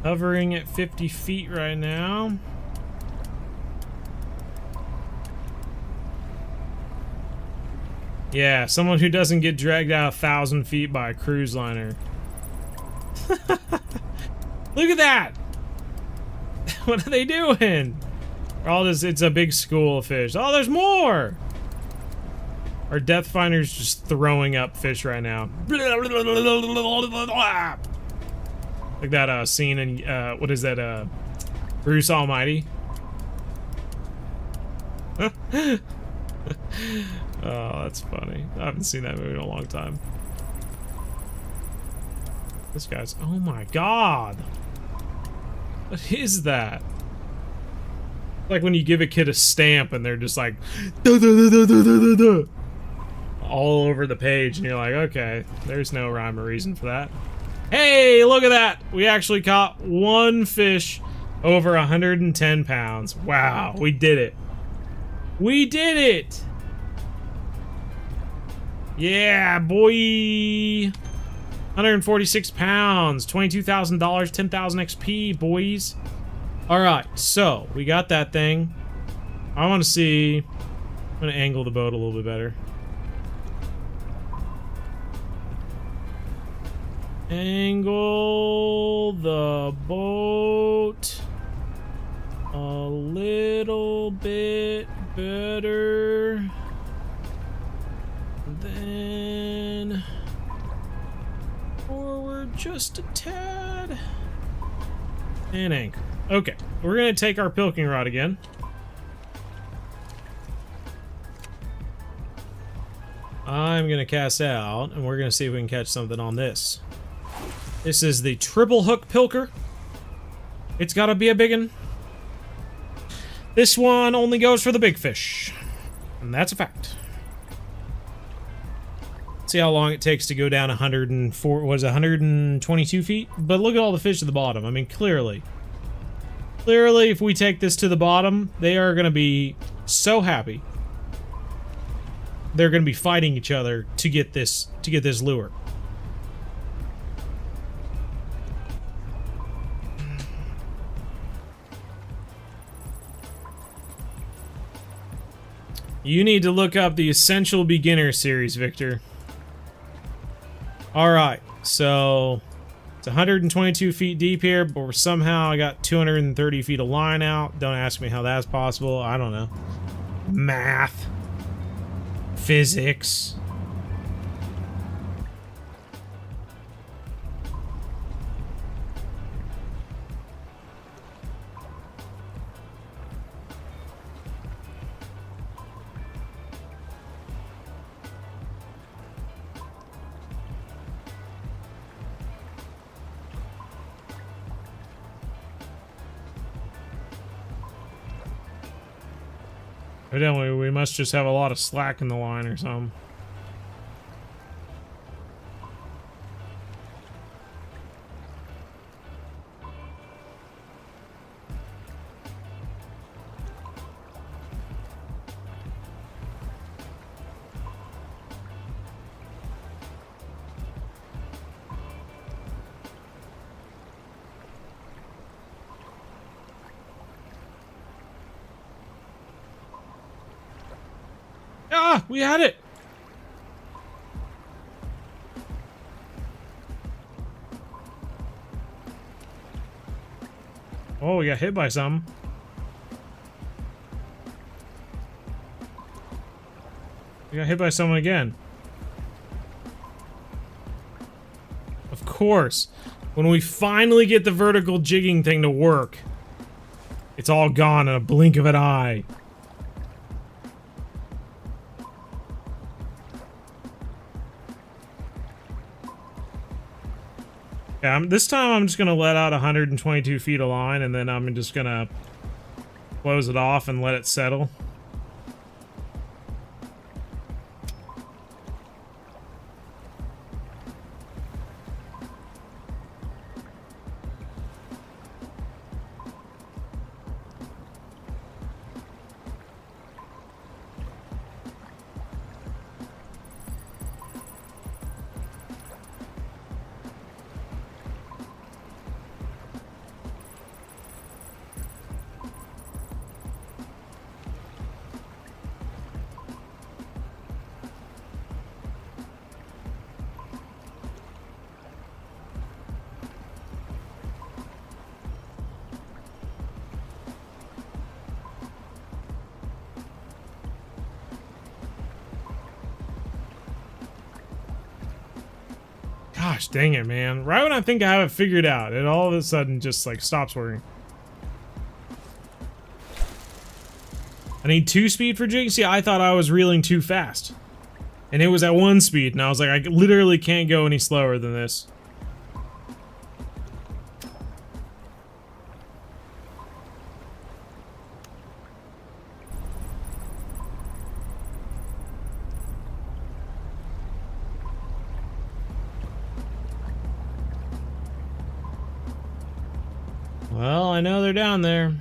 Hovering at 50 feet right now. Yeah, someone who doesn't get dragged out 1,000 feet by a cruise liner. Look at that! What are they doing? All this, it's a big school of fish. Oh, there's more! Our Death Finder's just throwing up fish right now. Like that scene in what is that, Bruce Almighty? Oh, that's funny. I haven't seen that movie in a long time. This guy's, oh my god! What is that? Like when you give a kid a stamp and they're just like duh, duh, duh, duh, duh, duh, duh, all over the page, and you're like, okay, there's no rhyme or reason for that. Hey, look at that! We actually caught one fish over 110 pounds. Wow, we did it. We did it! Yeah, boy! 146 pounds, $22,000, 10,000 XP, boys. Alright, so, we got that thing. I want to see... I'm going to angle the boat a little bit better. Angle the boat a little bit better. Then forward just a tad. And anchor. Okay, we're gonna take our pilking rod again. I'm gonna cast out, and we're gonna see if we can catch something on this. This is the triple hook pilker. It's gotta be a big one. This one only goes for the big fish. And that's a fact. See how long it takes to go down 104, what is it, 122 feet? But look at all the fish at the bottom. I mean, clearly, if we take this to the bottom, they are gonna be so happy. They're gonna be fighting each other to get this lure. You need to look up the Essential Beginner series, Victor. Alright, so it's 122 feet deep here, but somehow I got 230 feet of line out. Don't ask me how that's possible. I don't know. Math. Physics. Evidently, we must just have a lot of slack in the line or something. Ah, we had it! Oh, we got hit by something. We got hit by someone again. Of course. When we finally get the vertical jigging thing to work, it's all gone in a blink of an eye. Yeah, this time I'm just gonna let out 122 feet of line, and then I'm just gonna close it off and let it settle. Gosh dang it, man. Right when I think I have it figured out, it all of a sudden just like stops working. I need 2 speed for jigging. See, I thought I was reeling too fast. And it was at 1 speed, and I was like, I literally can't go any slower than this. Well, I know they're down there.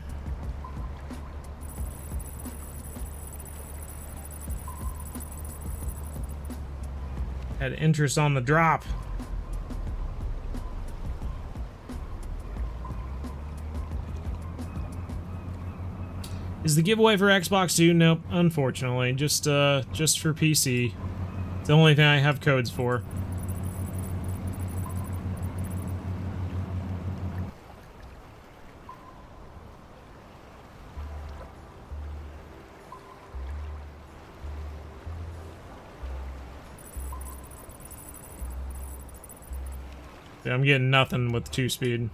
Had interest on the drop. Is the giveaway for Xbox 2? Nope, unfortunately. Just for PC. It's the only thing I have codes for. Yeah, I'm getting nothing with 2 speed.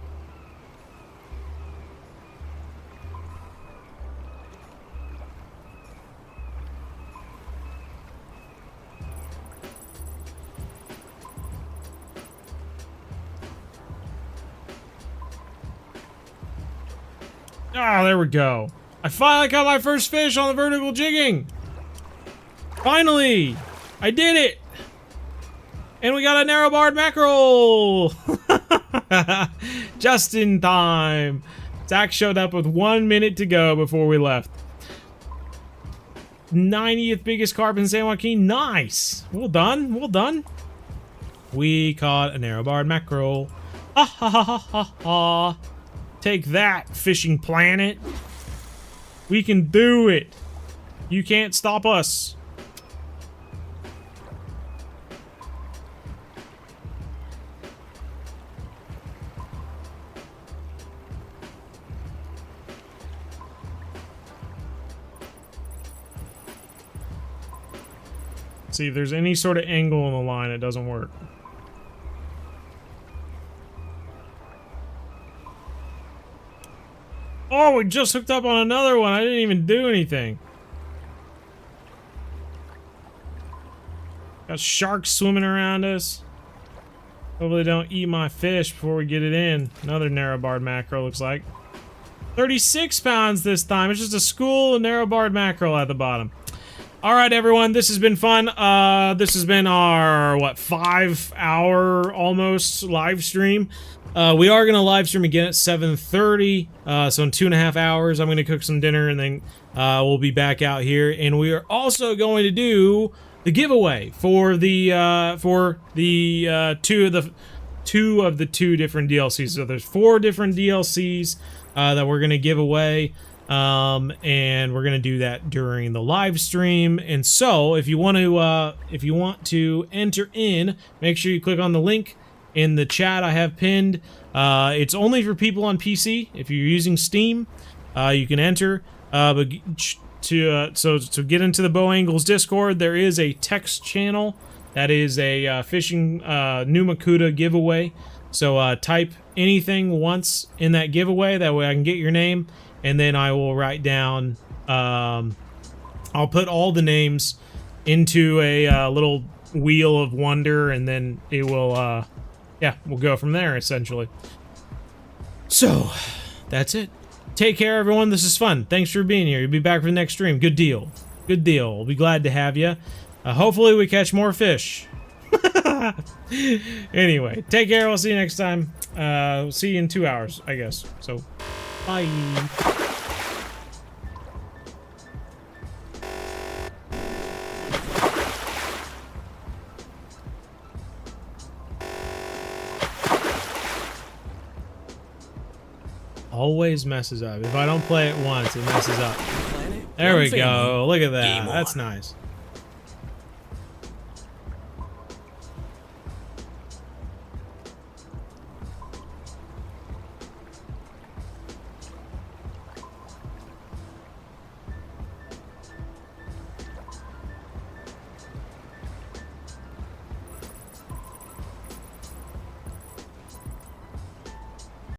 Ah, there we go. I finally got my first fish on the vertical jigging. Finally, I did it. And we got a narrow-barred mackerel! Just in time. Zach showed up with 1 minute to go before we left. 90th biggest carp in San Joaquin. Nice! Well done, well done. We caught a narrow-barred mackerel. Ha ha ha ha ha ha. Take that, fishing planet. We can do it. You can't stop us. See, if there's any sort of angle on the line, it doesn't work. Oh, we just hooked up on another one. I didn't even do anything. Got sharks swimming around us. Hopefully they don't eat my fish before we get it in. Another narrow-barred mackerel, looks like. 36 pounds this time. It's just a school of narrow-barred mackerel at the bottom. Alright everyone, this has been fun. This has been our, what, 5-hour almost live stream. We are going to live stream again at 7:30, so in 2.5 hours I'm going to cook some dinner and then we'll be back out here. And we are also going to do the giveaway for the two of the 2 different DLCs. So there's 4 different DLCs that we're going to give away. And we're gonna do that during the live stream. And so if you want to enter in, make sure you click on the link in the chat I have pinned. It's only for people on PC. If you're using Steam, you can enter. But to get into the Bow Angles Discord, there is a text channel that is a fishing Nooma Kuda giveaway. So type anything once in that giveaway. That way I can get your name, and then I will write down. I'll put all the names into a little wheel of wonder, and then it will. Yeah, we'll go from there essentially. So that's it. Take care, everyone. This is fun. Thanks for being here. You'll be back for the next stream. Good deal. Good deal. We'll be glad to have you. Hopefully we catch more fish. Anyway, take care. We'll see you next time. See you in 2 hours, I guess. So, bye. Always messes up. If I don't play it once, it messes up. There we go. Look at that. That's nice.